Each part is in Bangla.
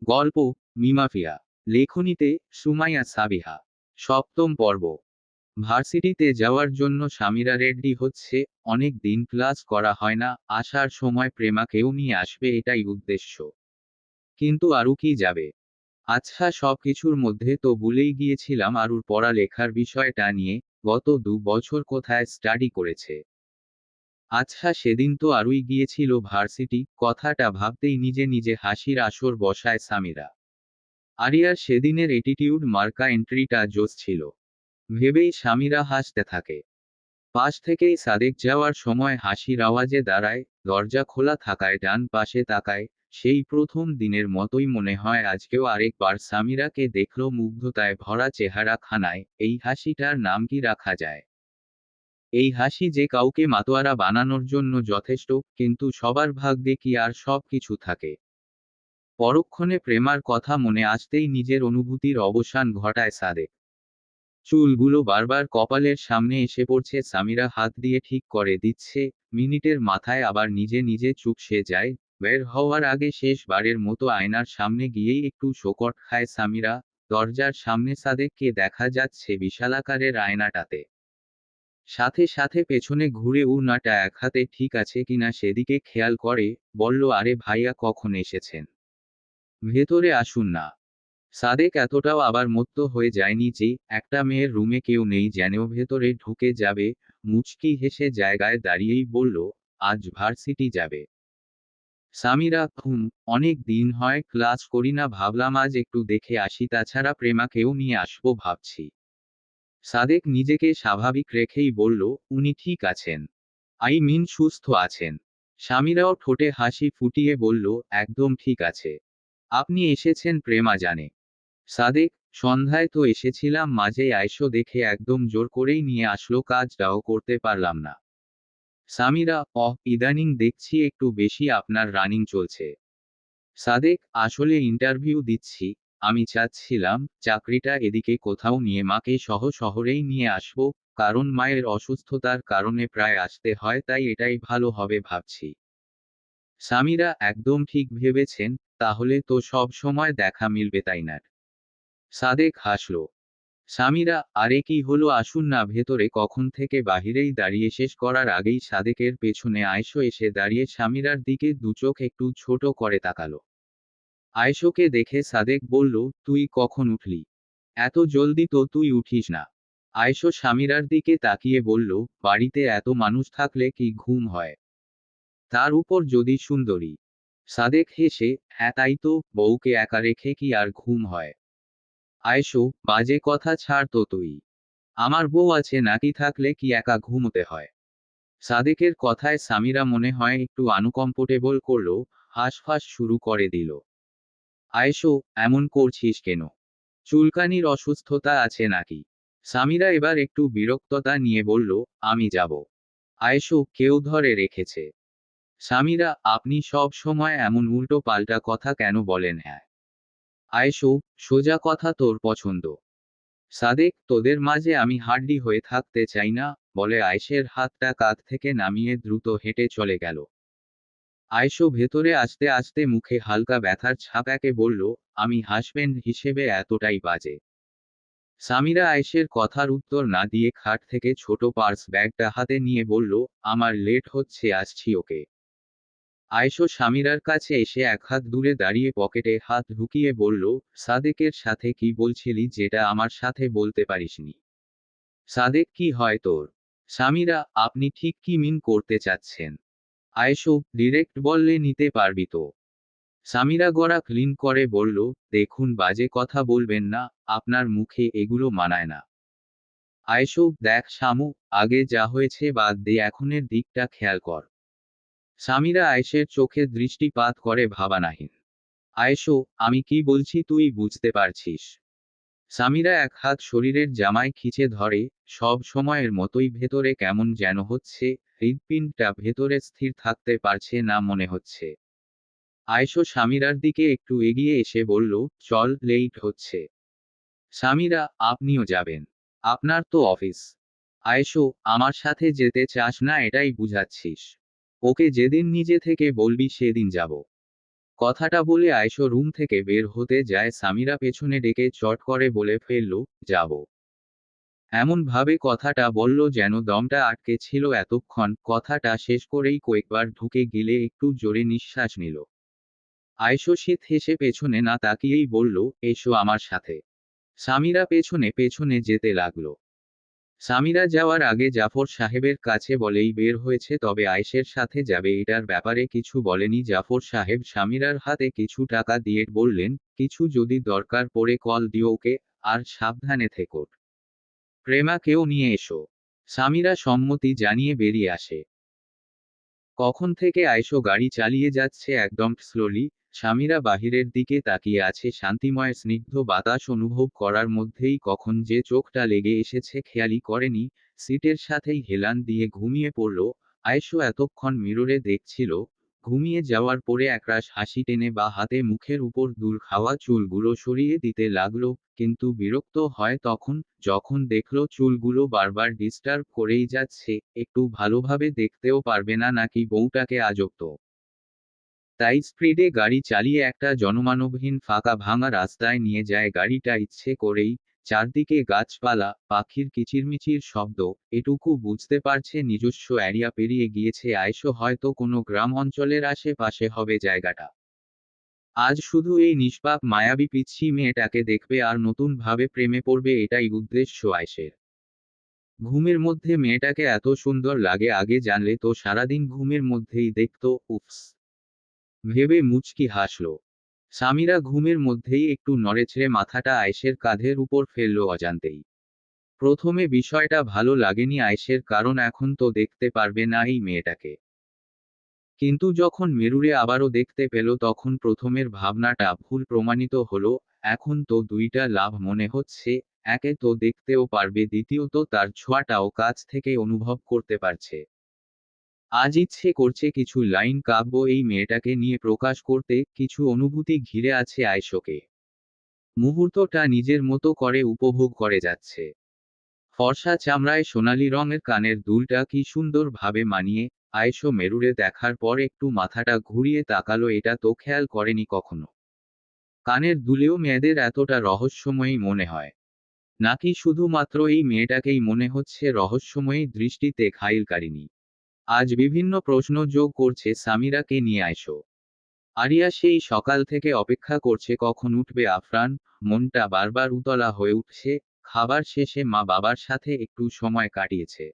গল্প মিমাফিয়া। লেখনীতে সুমাইয়া সাবিহা। সপ্তম পর্ব। ভার্সিটিতে যাওয়ার জন্য সামিরা রেডি হচ্ছে। অনেক দিন ক্লাস করা হয় না, আসার সময় প্রেমাকেও নিয়ে আসবে এটাই উদ্দেশ্য। কিন্তু আরু কি যাবে? আচ্ছা, সবকিছুর মধ্যে তো ভুলেই গিয়েছিলাম আরুর পড়ালেখার বিষয়টা নিয়ে। গত 2 বছর কোথায় স্টাডি করেছে? আচ্ছা, সেদিন তো আরুই গিয়েছিল ভার্সিটি, কথাটা ভাবতেই নিজে নিজে হাসির আসর বসায় সামিরা। আরিয়ার সেদিনের এটিটিউড মার্কা এন্ট্রিটা জোস ছিল ভেবেই সামিরা হাসতে থাকে। পাশ থেকেই সাদেক যাওয়ার সময় হাসির আওয়াজে দাঁড়ায়, দরজা খোলা থাকায় ডান পাশে তাকায়। সেই প্রথম দিনের মতোই মনে হয় আজকেও আরেকবার সামিরাকে দেখল মুগ্ধতায় ভরা চেহারা খানায়। এই হাসিটার নাম কি রাখা যায়? এই হাসি যে কাউকে মাতোয়ারা বানানোর জন্য যথেষ্ট, কিন্তু সবার ভাগ্যে কি আর সব কিছু থাকে? পরক্ষণে প্রেমার কথা মনে আসতেই নিজের অনুভূতির অবসান ঘটায় সাদেক। চুলগুলো বারবার কপালের সামনে এসে পড়ছে, সামিরা হাত দিয়ে ঠিক করে দিচ্ছে। মিনিটের মাথায় আবার নিজে নিজে চুপসে যায়। বের হওয়ার আগে শেষবারের মতো আয়নার সামনে গিয়েই একটু শোকট খায় সামিরা। দরজার সামনে সাদেককে দেখা যাচ্ছে বিশালাকারের আয়নাটাতে। সাথে সাথে পেছনে ঘুরে উনাটা এক হাতে ঠিক আছে কিনা সেদিকে খেয়াল করে। বলল, আরে ভাইয়া, কখন এসেছেন? ভেতরে আসুন না। সাদেক এতটাও আবার মত্ত হয়ে যায়নি যে একটা মেয়ের রুমে কেউ নেই যেন ভেতরে ঢুকে যাবে। মুচকি হেসে জায়গায় দাঁড়িয়েই বলল, আজ ভার্সিটি যাবে? সামিরা, অনেক দিন হয় ক্লাস করি না, ভাবলাম আজ একটু দেখে আসি, তাছাড়া প্রেমাকেও নিয়ে আসবো ভাবছি। সাদেক নিজেকে স্বাভাবিক রেখেই বলল, উনি ঠিক আছেন? আই মিন সুস্থ আছেন? সামিরাও ঠোঁটে হাসি ফুটিয়ে বলল, একদম ঠিক আছে। আপনি এসেছেন প্রেমা জানে? সাদেক, সন্ধ্যায় তো এসেছিলাম, মাঝে আইসো দেখে একদম জোর করেই নিয়ে আসলো, কাজটাও করতে পারলাম না। সামিরা, ইদানিং দেখছি একটু বেশি আপনার রানিং চলছে। সাদেক, আসলে ইন্টারভিউ দিচ্ছি। আমি চাচ্ছিলাম চাকরিটা এদিকে কোথাও নিয়ে মাকে সহ শহরেই নিয়ে আসবো, কারণ মায়ের অসুস্থতার কারণে প্রায় আসতে হয়, তাই এটাই ভালো হবে ভাবছি। সামিরা, একদম ঠিক ভেবেছেন। তাহলে তো সব সময় দেখা মিলবে তাই না? সাদেক হাসল। সামিরা, আরে কি হলো, আসুন না ভেতরে। কখন থেকে বাহিরেই দাঁড়িয়ে, শেষ করার আগেই সাদেকের পেছনে আয়েশো এসে দাঁড়িয়ে সামিরার দিকে দুচোখ একটু ছোট করে তাকালো। আয়েশোকে দেখে সাদেক বলল, তুই কখন উঠলি? এত জলদি তো তুই উঠিস না। আয়েশো সামিরার দিকে তাকিয়ে বলল, বাড়িতে এত মানুষ থাকলে কি ঘুম হয়? তার উপর যদি সুন্দরী। সাদেক হেসে, হ্যাঁ তাই তো, বউকে একা রেখে কি আর ঘুম হয়? আয়েশো, বাজে কথা ছাড় তো তুই। আমার বউ আছে নাকি, থাকলে কি একা ঘুমোতে হয়? সাদেকের কথায় সামিরা মনে হয় একটু আনকম্ফোর্টেবল করল। হাঁসফাঁস শুরু করে দিল। আয়েশো, এমন করছিস কেন? চুলকানির অসুস্থতা আছে নাকি? সামিরা এবার একটু বিরক্ততা নিয়ে বলল, আমি যাব। আয়েশো, কেউ ধরে রেখেছে? সামিরা, আপনি সব সময় এমন উল্টো পাল্টা কথা কেন বলেন? হ্যাঁ। আয়েশো, সোজা কথা, তোর পছন্দ। সাদেক, তোদের মাঝে আমি হাড্ডি হয়ে থাকতে চাই না, বলে আয়েশের হাতটা কাঁধ থেকে নামিয়ে দ্রুত হেঁটে চলে গেল। আয়েশো ভেতরে আসতে আসতে মুখে হালকা ব্যথার ছাপ এঁকে বলল, আমি হাসব্যান্ড হিসেবে এতটাই বাজে? সামিরা আয়েশের কথার উত্তর না দিয়ে খাট থেকে ছোট পার্স ব্যাগটা হাতে নিয়ে বলল, আমার লেট হচ্ছে, আসছি ওকে। আয়েশো সামিরার কাছে এসে এক হাত দূরে দাঁড়িয়ে পকেটে হাত ঢুকিয়ে বলল, সাদেকের সাথে কি বলছিলি যেটা আমার সাথে বলতে পারিসনি? সাদেক কি হয় তোর? সামিরা, আপনি ঠিক কি মিন করতে চাচ্ছেন? আয়েশো, ডিরেক্ট বললে নিতে পারবি তো? সামিরা গড়া ক্লিন করে বলল, দেখুন, বাজে কথা বলবেন না, আপনার মুখে এগুলো মানায় না। আয়েশো, দেখ শামু, আগে যা হয়েছে বাদ দে, এখনের দিকটা খেয়াল কর। সামিরা আয়েশের চোখে দৃষ্টিপাত করে ভাবানাহীন। আয়েশো, আমি কি বলছি তুই বুঝতে পারছিস? সামিরা এক হাত শরীরের জামায় খিচে ধরে। সব সময়ের মতোই ভেতরে কেমন যেন হচ্ছে, হৃৎপিণ্ডটা ভেতরে স্থির থাকতে পারছে না মনে হচ্ছে। আয়েশো সামিরার দিকে একটু এগিয়ে এসে বলল, চল, লেট হচ্ছে। সামিরা, আপনিও যাবেন? আপনার তো অফিস। আয়েশো, আমার সাথে যেতে চাস না এটাই বুঝাচ্ছিস? ওকে যেদিন নিজে থেকে বলবি সেদিন যাব। কথাটা বলে আয়েশো রুম থেকে বের হতে যায়, সামিরা পেছনে ডেকে চট করে বলে ফেলল, যাব। এমন ভাবে কথাটা বলল যেন দমটা আটকে ছিল এতক্ষণ। কথাটা শেষ করেই কয়েকবার ঢুকে গিলে একটু জোরে নিঃশ্বাস নিল। আয়েশো শীত হেসে পেছনে না তাকিয়েই বলল, এসো আমার সাথে। সামিরা পেছনে পেছনে যেতে লাগলো। সামিরা যাওয়ার আগে জাফর সাহেবের কাছে বলেই বের হয়েছে, তবে আয়েশের সাথে যাবে এটার ব্যাপারে কিছু বলেনি। জাফর সাহেব সামিরার হাতে কিছু টাকা দিয়ে বললেন, কিছু যদি দরকার পড়ে কল দিও ওকে, আর সাবধানে থেকো। প্রেমাকেও নিয়ে এসো। সামিরা সম্মতি জানিয়ে বেরিয়ে আসে। কখন থেকে আয়েশো গাড়ি চালিয়ে যাচ্ছে একদম স্লোলি। সামিরা বাহিরের দিকে তাকিয়ে আছে, শান্তিময় স্নিগ্ধ বাতাস অনুভব করার মধ্যেই কখন যে চোখটা লেগে এসেছে খেয়ালই করেনি। সিটের সাথেই হেলান দিয়ে ঘুমিয়ে পড়ল। আয়েশো এতক্ষণ মিররে দেখছিল। ঘুমিয়ে যাওয়ার পরে একরাশ হাসি টেনে বা হাতে মুখের উপর দূর খাওয়া চুলগুলো সরিয়ে দিতে লাগলো, কিন্তু বিরক্ত হয় তখন, যখন দেখল চুলগুলো বারবার ডিস্টার্ব করেই যাচ্ছে। একটু ভালোভাবে দেখতেও পারবে না নাকি বউটাকে আজব। তাই স্পিডে গাড়ি চালিয়ে একটা জনমানবহীন ফাঁকা ভাঙা রাস্তায় নিয়ে যায় গাড়িটা ইচ্ছে করেই। চারদিকে গাছপালা, পাখির কিচিরমিচির শব্দ। এটুকু বুঝতে পারছে নিজস্ব এরিয়া পেরিয়ে গিয়েছে আয়েশো, হয়তো কোনো গ্রাম অঞ্চলের আশেপাশে হবে জায়গাটা। আজ শুধু এই নিষ্পাপ মায়াবী পিচ্ছি মেয়েটাকে দেখবে আর নতুন ভাবে প্রেমে পড়বে, এটাই উদ্দেশ্য আয়েশের। ঘুমের মধ্যে মেয়েটাকে এত সুন্দর লাগে আগে জানলে তো সারাদিন ঘুমের মধ্যেই দেখতো। উফস ভেবে মুচকি হাসল। সামিরা ঘুমের মধ্যেই একটু নড়েচড়ে মাথাটা আয়েশের কাঁধের উপর ফেলল অজান্তেই। প্রথমে বিষয়টা ভালো লাগেনি আয়েশের, কারণ এখন তো দেখতে পারবে না এই মেয়েটাকে। কিন্তু যখন মেরুরে আবারও দেখতে পেল তখন প্রথমের ভাবনাটা ভুল প্রমাণিত হলো। এখন তো দুইটা লাভ মনে হচ্ছে। একে তো দেখতেও পারবে, দ্বিতীয়ত তার ছোঁয়াটাও কাছ থেকে অনুভব করতে পারছে। আজ ইচ্ছে করছে কিছু লাইন কাব্য এই মেয়েটাকে নিয়ে প্রকাশ করতে। কিছু অনুভূতি ঘিরে আছে আয়েশোকে। মুহূর্তটা নিজের মতো করে উপভোগ করে যাচ্ছে। ফর্সা চামড়ায় সোনালি রঙের কানের দুলটা কি সুন্দর ভাবে মানিয়ে। আয়েশো মেরুরে দেখার পর একটু মাথাটা ঘুরিয়ে তাকালো, এটা তো খেয়াল করেনি কখনো। কানের দুলেও মেয়েদের এতটা রহস্যময়ী মনে হয়, নাকি শুধুমাত্র এই মেয়েটাকেই মনে হচ্ছে রহস্যময়ী দৃষ্টিতে ঘাইলকারিনী। আজ বিভিন্ন প্রশ্ন যোগ করছে সামিরাকে নিয়ে আয়েশো। আরিয়া সেই সকাল থেকে অপেক্ষা করছে কখন উঠবে আফরান। মনটা বারবার উতলা হয়ে উঠছে। খাবার শেষে মা বাবার সাথে একটু সময় কাটিয়েছে।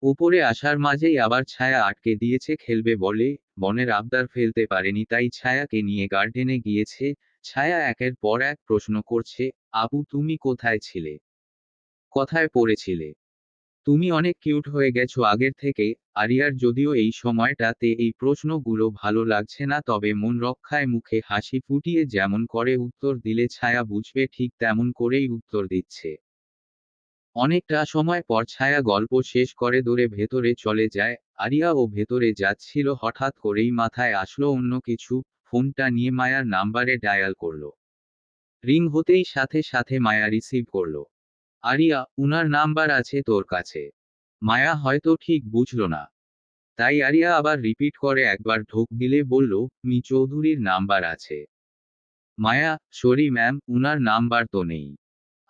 উপরে আসার মাঝেই আবার ছায়া আটকে দিয়েছে খেলবে বলে। বনের আবদার ফেলতে পারেনি তাই ছায়াকে নিয়ে গার্ডেনে গিয়েছে। ছায়া একের পর এক প্রশ্ন করছে, আপু তুমি কোথায় ছিলে, কোথায় পড়েছিলে? তুমি অনেক কিউট হয়ে গেছো আগের থেকে। আরিয়ার যদিও এই সময়টাতে এই প্রশ্নগুলো ভালো লাগছে না, তবে মন রক্ষায় মুখে হাসি ফুটিয়ে যেমন করে উত্তর দিলে ছায়া বুঝবে ঠিক তেমন করেই উত্তর দিচ্ছে। অনেকটা সময় পর ছায়া গল্প শেষ করে দৌড়ে ভেতরে চলে যায়। আরিয়া ও ভেতরে যাচ্ছিল, হঠাৎ করেই মাথায় আসলো অন্য কিছু। ফোনটা নিয়ে মায়ার নাম্বারে ডায়াল করলো। রিং হতেই সাথে সাথে মায়া রিসিভ করলো। আরিয়া, উনার নাম্বার আছে তোর কাছে? মায়া হয়তো ঠিক বুঝল না, তাই আরিয়া আবার রিপিট করে একবার ঢোক গিলে বলল, মি চৌধুরীর নাম্বার আছে। মায়া, সরি ম্যাম, উনার নাম্বার তো নেই।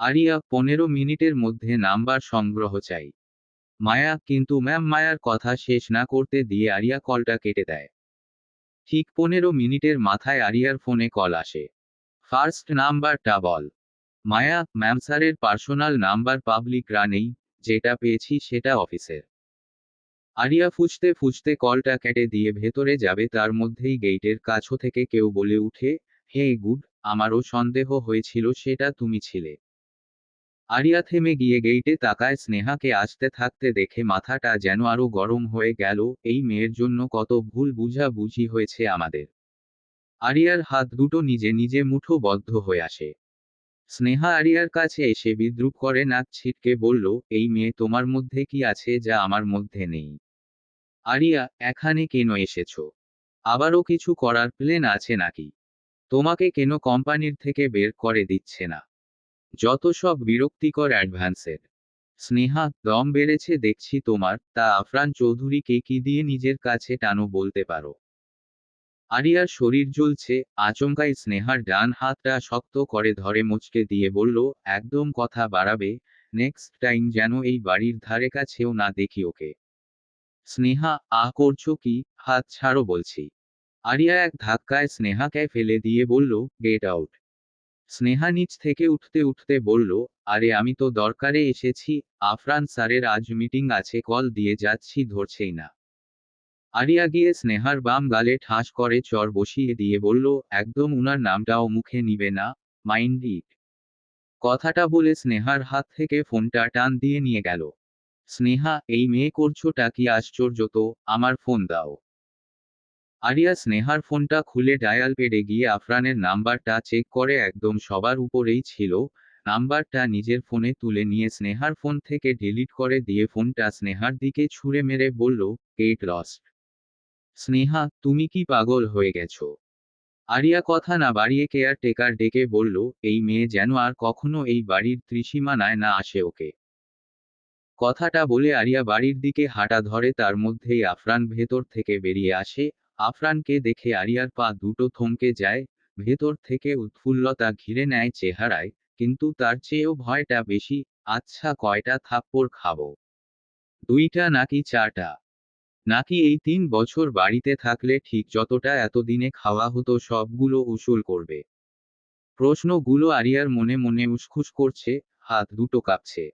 আরিয়া, 15 মিনিটের মধ্যে নাম্বার সংগ্রহ চাই। মায়া, কিন্তু ম্যাম। মায়ার কথা শেষ না করতে দিয়ে আরিয়া কলটা কেটে দেয়। ঠিক 15 মিনিটের মাথায় আরিয়ার ফোনে কল আসে। ফার্স্ট নাম্বারটা বল। মায়া, ম্যাম স্যারের পার্সোনাল নাম্বার পাবলিক নেই, যেটা পেয়েছি সেটা অফিসের। আরিয়া ফুঁসতে ফুঁসতে কলটা কেটে দিয়ে ভেতরে যাবে, তার মধ্যেই গেইটের কাছ থেকে কেউ বলে উঠে, হে গুড, আমারও সন্দেহ হয়েছিল সেটা তুমি ছিলে। আরিয়া থেমে গিয়ে গেইটে তাকায়, স্নেহাকে আসতে থাকতে দেখে মাথাটা যেন আরো গরম হয়ে গেল। এই মেয়ের জন্য কত ভুল বুঝাবুঝি হয়েছে আমাদের। আরিয়ার হাত দুটো নিজে নিজে মুঠোবদ্ধ হয়ে আসে। স্নেহা আরিয়ার কাছে এসে বিদ্রূপ করে নাক ছিটকে বলল, এই মেয়ে তোমার মধ্যে কি আছে যা আমার মধ্যে নেই? আরিয়া, এখানে কেন এসেছো? আবারও কিছু করার প্ল্যান আছে নাকি? তোমাকে কেন কোম্পানির থেকে বের করে দিচ্ছে না? যত সব বিরক্তিকর অ্যাডভান্সের। স্নেহা, দম বেড়েছে দেখছি তোমার। তা আফরান চৌধুরীকে কি দিয়ে নিজের কাছে টানো বলতে পারো? আরিয়ার শরীর জ্বলছে, আচমকাই স্নেহার ডান হাতটা শক্ত করে ধরে মুচকে দিয়ে বলল, একদম কথা বাড়াবে, নেক্সট টাইম যেন এই বাড়ির ধারে কাছেও না দেখি ওকে। স্নেহা, আহ করছো কি, হাত ছাড়ো বলছি। আরিয়া এক ধাক্কায় স্নেহাকে ফেলে দিয়ে বলল, গেট আউট। স্নেহা নিচ থেকে উঠতে উঠতে বলল, আরে আমি তো দরকারে এসেছি, আফরান স্যারের আজ মিটিং আছে, কল দিয়ে যাচ্ছি, ধরছেই না। আরিয়া গিয়ে স্নেহার বাম গালে ঠাস করে চর বসিয়ে দিয়ে বলল, একদম উনার নামটাও মুখে নিবে না, মাইন্ড ইট। কথাটা বলে স্নেহার হাত থেকে ফোনটা টান দিয়ে নিয়ে গেল। স্নেহা, এই মেয়ে করছোটা কি আশ্চর্য তো, আমার ফোন দাও। আরিয়া স্নেহার ফোনটা খুলে ডায়াল পেডে গিয়ে আফরানের নাম্বারটা চেক করে একদম সবার উপরেই ছিল। নাম্বারটা নিজের ফোনে তুলে নিয়ে স্নেহার ফোন থেকে ডিলিট করে দিয়ে ফোনটা স্নেহার দিকে ছুঁড়ে মেরে বলল, গেট লস্ট। স্নেহা, তুমি কি পাগল হয়ে গেছো? আরিয়া কথা না বাড়িয়ে কেয়ারটেকার ডেকে বলল, এই মেয়ে যেন আর কখনো এই বাড়ির ত্রিসীমানায় না আসে ওকে। কথাটা বলে আরিয়া বাড়ির দিকে হাঁটা ধরে, তার মধ্যেই আফরান ভেতর থেকে বেরিয়ে আসে। আফরানকে দেখে আরিয়ার পা দুটো থমকে যায়, ভেতর থেকে উৎফুল্লতা ঘিরে নেয় চেহারায়, কিন্তু তার চেয়েও ভয়টা বেশি। আচ্ছা, কয়টা থাপ্পড় খাবো? দুইটা নাকি চারটা? নাকি এই 3 বছর বাড়িতে থাকলে ঠিক যতটা এতদিনে খাওয়া হতো সবগুলো উসুল করবে? প্রশ্নগুলো আরিয়ার মনে মনে উসখুস করছে, হাত দুটো কাঁপছে।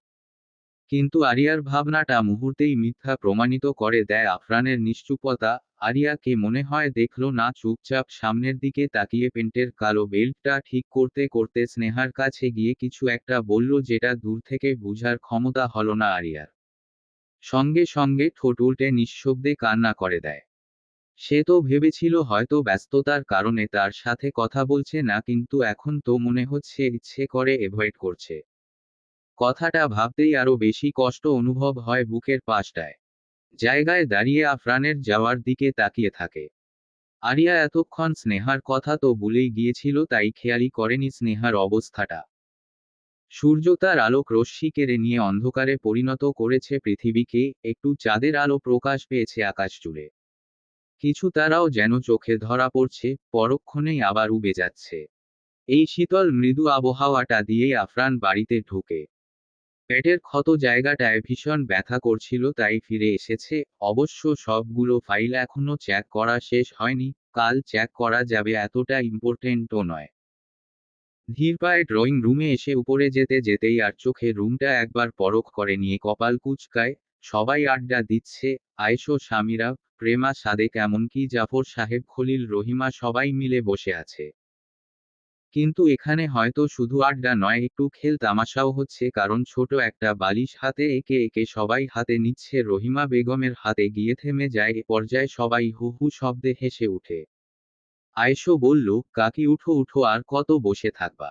কিন্তু আরিয়ার ভাবনাটা মুহূর্তেই মিথ্যা প্রমাণিত করে দেয় আফরানের নিশ্চুপতা। আরিয়াকে মনে হয় দেখল না, চুপচাপ সামনের দিকে তাকিয়ে পেন্টের কালো বেল্টটা ঠিক করতে করতে স্নেহার কাছে গিয়ে কিছু একটা বলল, যেটা দূর থেকে বুঝার ক্ষমতা হলো না আরিয়ার। সঙ্গে সঙ্গে ঠোঁট উল্টে নিঃশব্দে কান্না করে দেয়। সে তো ভেবেছিল হয়তো ব্যস্ততার কারণে তার সাথে কথা বলছে না, কিন্তু এখন তো মনে হচ্ছে ইচ্ছে করে এভয়েড করছে। কথাটা ভাবতেই আরো বেশি কষ্ট অনুভব হয় বুকের পাশটায়। জায়গায় দাঁড়িয়ে আফরানের যাওয়ার দিকে তাকিয়ে থাকে। আরিয়া এতক্ষণ স্নেহার কথা তো ভুলেই গিয়েছিল, তাই খেয়ালই করেনি স্নেহার অবস্থাটা। সূর্য তার আলোক রশ্মি কেড়ে নিয়ে অন্ধকারে পরিণত করেছে পৃথিবীকে, একটু চাঁদের আলো প্রকাশ পেয়েছে আকাশ জুড়ে। কিছু তারাও যেন চোখে ধরা পড়ছে, পরক্ষণেই আবার উবে যাচ্ছে। এই শীতল মৃদু আবহাওয়াটা দিয়েই আফরান বাড়িতে ঢুকে। পেটের ক্ষত জায়গাটায় ভীষণ ব্যথা করছিল, তাই ফিরে এসেছে। অবশ্য সবগুলো ফাইল এখনো চেক করা শেষ হয়নি, কাল চেক করা যাবে, এতটা ইম্পর্টেন্টও নয়। ধীর পায়ে ড্রয়িং রুমে এসে উপরে যেতে যেতেই আর চোখে রুমটা একবার পরখ করে নিয়ে কপাল কুঁচকায়। সবাই আড্ডা দিচ্ছে, আয়েশো, সামিরা, প্রেমা, সাদেক, এমনকি জাফর সাহেব, খলিল, রহিমা, সবাই মিলে বসে আছে। কিন্তু এখানে হয়তো শুধু আড্ডা নয়, একটু খেল তামাশাও হচ্ছে, কারণ ছোট একটা বালিশ হাতে একে একে সবাই হাতে নিচ্ছে। রহিমা বেগমের হাতে গিয়ে থেমে যায়, এ পর্যায়ে সবাই হু হু শব্দে হেসে উঠে। আয়েশো বলল, কাকি উঠো উঠো, আর কত বসে থাকবা?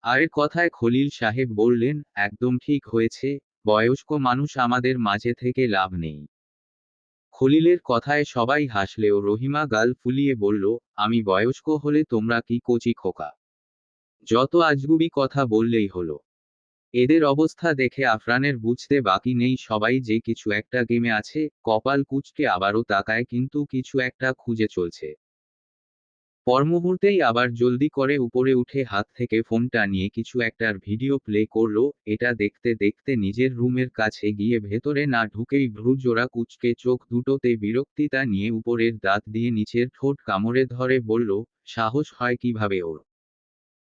আয়ের কথায় খলিল সাহেব বললেন, একদম ঠিক হয়েছে, বয়স্ক মানুষ আমাদের মাঝে থেকে লাভ নেই। খলিলের কথায় সবাই হাসলেও রহিমা গাল ফুলিয়ে বলল, আমি বয়স্ক হলে তোমরা কি কচি খোকা? যত আজগুবি কথা বললেই হলো। এদের অবস্থা দেখে আফরানের বুঝতে বাকি নেই, সবাই যে কিছু একটা গেমে আছে। কপাল কুঁচকে আবারও তাকায়, কিন্তু কিছু একটা খুঁজে চলছে। পরমুহূর্তেই আবার জলদি করে উপরে উঠে হাত থেকে ফোনটা নিয়ে কিছু একটার ভিডিও প্লে করলো। এটা দেখতে দেখতে নিজের রুমের কাছে গিয়ে ভেতরে না ঢুকেই ভ্রু জোড়া কুঁচকে চোখ দুটোতে বিরক্তিতা নিয়ে উপরের দাঁত দিয়ে নিচের ঠোঁট কামড়ে ধরে বলল, সাহস হয় কিভাবে ওর?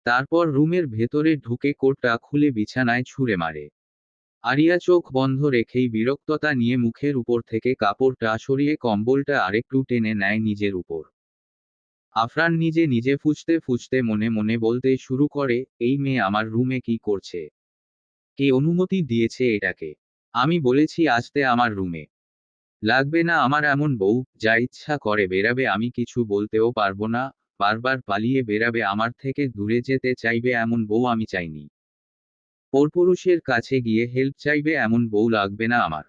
তারপর রুমের ভেতরে ঢুকে কোটটা খুলে বিছানায় ছুঁড়ে মারে। আরিয়া চোখ বন্ধ রেখেই বিরক্ততা নিয়ে মুখের উপর থেকে কাপড়টা সরিয়ে কম্বলটা আরেকটু টেনে নেয় নিজের উপর। আফরান নিজে নিজে ফুঁচতে ফুঁচতে মনে মনে বলতে শুরু করে, এই মেয়ে আমার রুমে কি করছে? কে অনুমতি দিয়েছে এটাকে? আমি বলেছি আসতে আমার রুমে। লাগবে না আমার এমন বউ, যা ইচ্ছা করে বেরাবে, আমি কিছু বলতেও পারবো না। বারবার পালিয়ে বেরাবে, আমার থেকে দূরে যেতে চাইবে, এমন বউ আমি চাইনি। পরপুরুষের কাছে গিয়ে হেল্প চাইবে, এমন বউ লাগবে না আমার।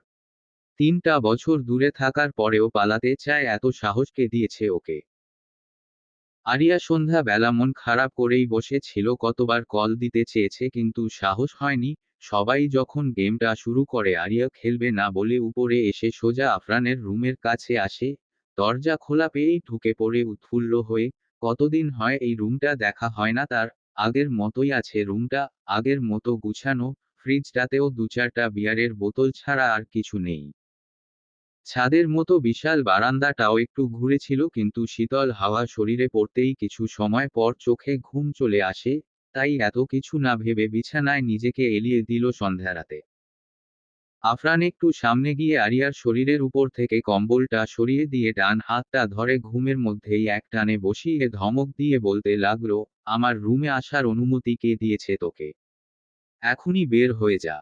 3টা বছর দূরে থাকার পরেও পালাতে চায়, এত সাহস কে দিয়েছে ওকে? আরিয়া সন্ধ্যা বেলা মন খারাপ করেই বসে ছিল, কতবার কল দিতে চেয়েছে কিন্তু সাহস হয়নি। সবাই যখন গেমটা শুরু করে আরিয়া খেলবে না বলে উপরে এসে সোজা আফরানের রুমের কাছে আসে। দরজা খোলা পেয়েই ঢুকে পড়ে উৎফুল্ল হয়ে, কতদিন হয় এই রুমটা দেখা হয় না তার, আগের মতোই আছে রুমটা, আগের মতো গুছানো, ফ্রিজটাতেও 2-4টা বিয়ারের বোতল ছাড়া আর কিছু নেই। ছাদের মতো বিশাল বারান্দাটাও একটু ঘুরেছিল কিন্তু শীতল হাওয়া শরীরে পড়তেই কিছু সময় পর চোখে ঘুম চলে আসে, তাই এত কিছু না ভেবে বিছানায় নিজেকে এলিয়ে দিল সন্ধ্যারাতে। আফরান একটু সামনে গিয়ে আরিয়ার শরীরের উপর থেকে কম্বলটা সরিয়ে দিয়ে ডান হাতটা ধরে ঘুমের মধ্যেই এক টানে বসিয়ে ধমক দিয়ে বলতে লাগলো, আমার রুমে আসার অনুমতি কে দিয়েছে তোকে? এখনই বের হয়ে যা।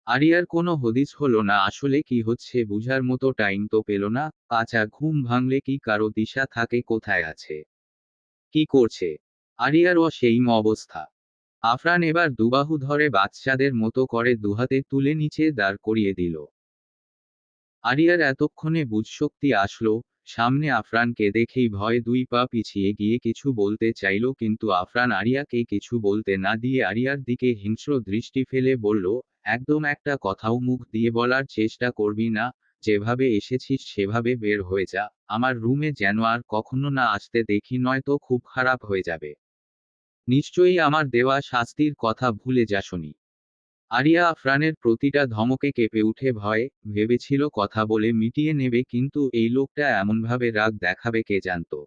আরিয়ার কোনো হদিস হলো না, আসলে কি হচ্ছে বুঝার মতো টাইম তো পেল না, কাঁচা ঘুম ভাঙলে কি কারো দিশা থাকে কোথায় আছে, কি করছে? আরিয়ারও সেই অবস্থা। আফরান এবার দুবাহু ধরে বাচ্চাদের মতো করে দুহাতে তুলে নিচে দাঁড় করিয়ে দিল। আরিয়ার এতক্ষণে বুঝশক্তি আসলো, সামনে আফরানকে দেখেই ভয়ে 2 পা পিছিয়ে গিয়ে কিছু বলতে চাইল কিন্তু আফরান আরিয়াকে কিছু বলতে না দিয়ে আরিয়ার দিকে হিংস্র দৃষ্টি ফেলে বলল, একদম একটা কথাও মুখ দিয়ে বলার চেষ্টা করবি না, যেভাবে এসেছিস সেভাবে বের হয়ে যা, আমার রুমে যেন আর কখনো না আসতে দেখি নয়তো খুব খারাপ হয়ে যাবে। নিশ্চয়ই আমার দেওয়া শাস্তির কথা ভুলে যাসনি। আরিয়া আফরানের প্রতিটা ধমকে কেঁপে উঠে ভয়ে ভেবেছিল কথা বলে মিটিয়ে নেবে কিন্তু এই লোকটা এমনভাবে রাগ দেখাবে কে জানতো।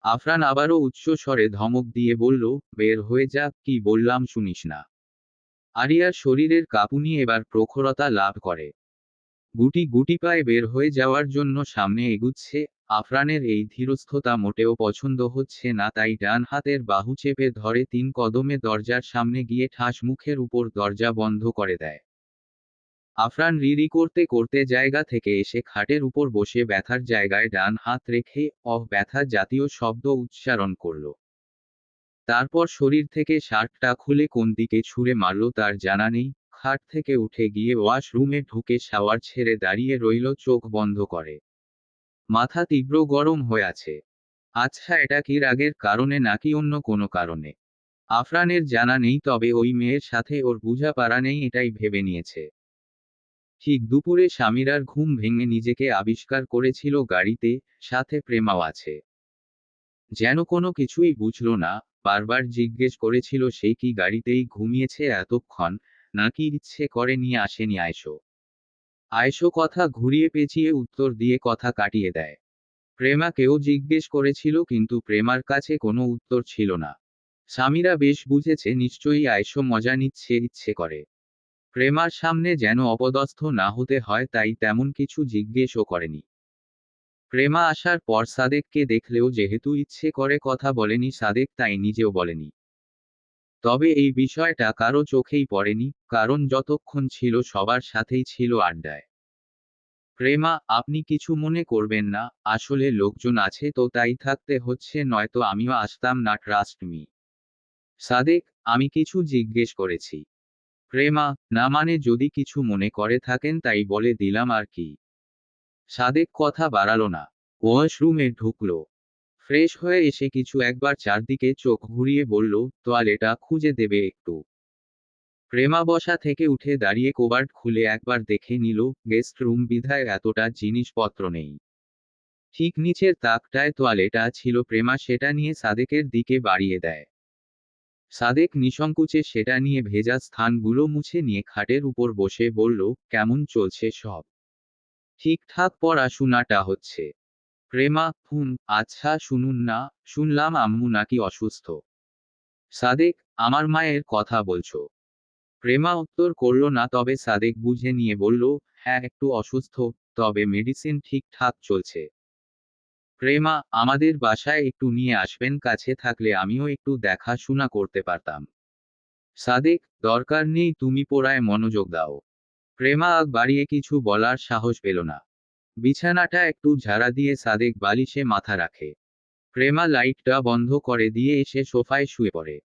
আফরান আবারও উচ্চ স্বরে ধমক দিয়ে বলল, বের হয়ে যা, কি বললাম শুনিস না? আরিয়ার শরীরের কাঁপুনি এবার প্রখরতা লাভ করে। গুটি গুটি পায়ে বের হয়ে যাওয়ার জন্য সামনে এগুচ্ছে। আফরানের এই ধীরস্থতা মোটেও পছন্দ হচ্ছে না, তাই ডান হাতের বাহু চেপে ধরে 3 কদমে দরজার সামনে গিয়ে ঠাস মুখের উপর দরজা বন্ধ করে দেয়। আফরান রিরি করতে করতে জায়গা থেকে এসে খাটের উপর বসে ব্যথার জায়গায় ডান হাত রেখে ব্যথা জাতীয় শব্দ উচ্চারণ করল। তারপর শরীর থেকে শার্টটা খুলে কোন দিকে ছুঁড়ে মারল তার জানা নেই, খাট থেকে উঠে গিয়ে ওয়াশরুমে ঢুকে শাওয়ার ছেড়ে দাঁড়িয়ে রইল চোখ বন্ধ করে। মাথা তীব্র গরম হয়ে আছে। আচ্ছা, এটা কি রাগের কারণে নাকি অন্য কোনো কারণে? আফরানের জানা নেই, তবে ওই মেয়ের সাথে ওর বোঝাপড়া নেই এটাই ভেবে নিয়েছে। ঠিক দুপুরে স্বামীরার ঘুম ভেঙে নিজেকে আবিষ্কার করেছিল গাড়িতে, সাথে প্রেমাও আছে। যেন কোনো কিছুই বুঝল না, বারবার জিজ্ঞেস করেছিল সে কি গাড়িতেই ঘুমিয়েছে এতক্ষণ, নাকি ইচ্ছে করে নিয়ে আসেনি আয়েশো। আয়েশো কথা ঘুরিয়ে পেঁচিয়ে উত্তর দিয়ে কথা কাটিয়ে দেয়। প্রেমাকেও জিজ্ঞেস করেছিল কিন্তু প্রেমার কাছে কোনো উত্তর ছিল না। স্বামীরা বেশ বুঝেছে নিশ্চয়ই আয়েশো মজা নিচ্ছে ইচ্ছে করে। প্রেমার সামনে যেন অপদস্থ না হতে হয় তাই তেমন কিছু জিজ্ঞেসও করেনি। প্রেমা আসার পর সাদেককে দেখলেও যেহেতু ইচ্ছে করে কথা বলেনি সাদেক, তাই নিজেও বলেনি। তবে এই বিষয়টা কারো চোখেই পড়েনি, কারণ যতক্ষণ ছিল সবার সাথেই ছিল আড্ডায়। প্রেমা, আপনি কিছু মনে করবেন না, আসলে লোকজন আছে তো তাই থাকতে হচ্ছে, নয়তো আমিও আসতাম না, ট্রাস্ট মি। সাদেক, আমি কিছু জিজ্ঞেস করেছি। প্রেমা, না মানে যদি কিছু মনে করে থাকেন তাই বলে দিলাম আর কি। সাদেক কথা বাড়ালো না। ওয়াশরুমে ঢুকলো। ফ্রেশ হয়ে এসে কিছু একবার চারদিকে চোখ ঘুরিয়ে বলল, তোয়ালেটা খুঁজে দেবে একটু? প্রেমা বসা থেকে উঠে দাঁড়িয়ে কোবার্ড খুলে একবার দেখে নিল, গেস্ট রুম বিধায় এতটা জিনিসপত্র নেই। ঠিক নিচের তাকটায় তোয়ালেটা ছিল, প্রেমা সেটা নিয়ে সাদেকের দিকে বাড়িয়ে দেয়। সাদেক নিঃসংকোচে সেটা নিয়ে ভেজা স্থানগুলো মুছে নিয়ে খাটের উপর বসে বলল, কেমন চলছে সব? ঠিকঠাক পড়াশুনাটা হচ্ছে? প্রেমা, আচ্ছা শুনুন না, শুনলাম আম্মু নাকি অসুস্থ। সাদেক, আমার মায়ের কথা বলছো? প্রেমা উত্তর করল না, তবে সাদেক বুঝে নিয়ে বলল, হ্যাঁ একটু অসুস্থ, তবে মেডিসিন ঠিকঠাক চলছে। প্রেমা, আমাদের বাসায় একটু নিয়ে আসবেন, কাছে থাকলে আমিও একটু দেখাশোনা করতে পারতাম। সাদেক, দরকার নেই, তুমি পড়ায় মনোযোগ দাও। প্রেমা আগ বাড়িয়ে কিছু বলার সাহস পেল না। বিছানাটা একটু ঝাড়া দিয়ে সাদেক বালিশে মাথা রাখে। প্রেমা লাইটটা বন্ধ করে দিয়ে এসে সোফায় শুয়ে পড়ে।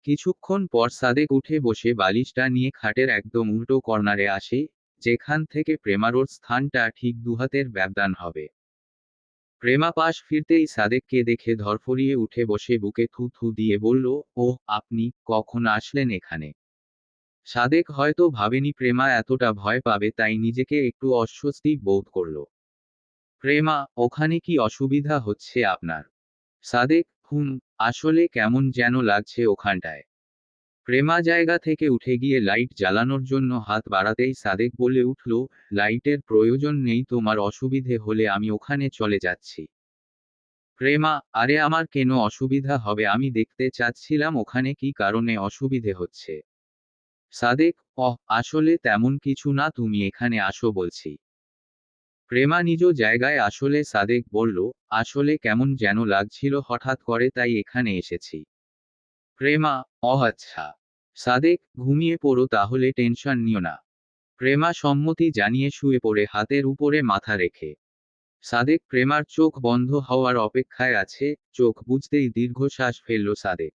কিছুক্ষণ পর সাদেক উঠে বসে বালিশটা নিয়ে খাটের একদম উল্টো কর্নারে আসে, যেখান থেকে প্রেমার ওর স্থানটা ঠিক দুহাতের ব্যবধান হবে। প্রেমা পাশ ফিরতেই সাদেককে দেখে ধরফরিয়ে উঠে বসে বুকে থু থু দিয়ে বলল, ওহ আপনি কখন আসলেন এখানে? সাদেক হয়তো ভাবেনি প্রেমা এতটা ভয় পাবে, তাই নিজেকে একটু অস্বস্তি বোধ করল। প্রেমা, ওখানে কি অসুবিধা হচ্ছে আপনার? সাদেক, আসলে কেমন যেন লাগছে ওখানটায়। প্রেমা জায়গা থেকে উঠে গিয়ে লাইট জ্বালানোর জন্য হাত বাড়াতেই সাদেক বলে উঠল, লাইটের প্রয়োজন নেই, তোমার অসুবিধে হলে আমি ওখানে চলে যাচ্ছি। প্রেমা, আরে আমার কেন অসুবিধা হবে, আমি দেখতে চাচ্ছিলাম ওখানে কি কারণে অসুবিধে হচ্ছে। সাদেক, আসলে তেমন কিছু না, তুমি এখানে আসো বলছি। প্রেমা নিজ জায়গায় আসলে সাদেক বলল, আসলে কেমন যেন লাগছিল হঠাৎ করে, তাই এখানে এসেছি। প্রেমা, আচ্ছা। সাদেক, ঘুমিয়ে পড়ো তাহলে, টেনশন নিও না। প্রেমা সম্মতি জানিয়ে শুয়ে পড়ে হাতের উপরে মাথা রেখে। সাদেক প্রেমার চোখ বন্ধ হওয়ার অপেক্ষায় আছে, চোখ বুঝতেই দীর্ঘশ্বাস ফেলল সাদেক।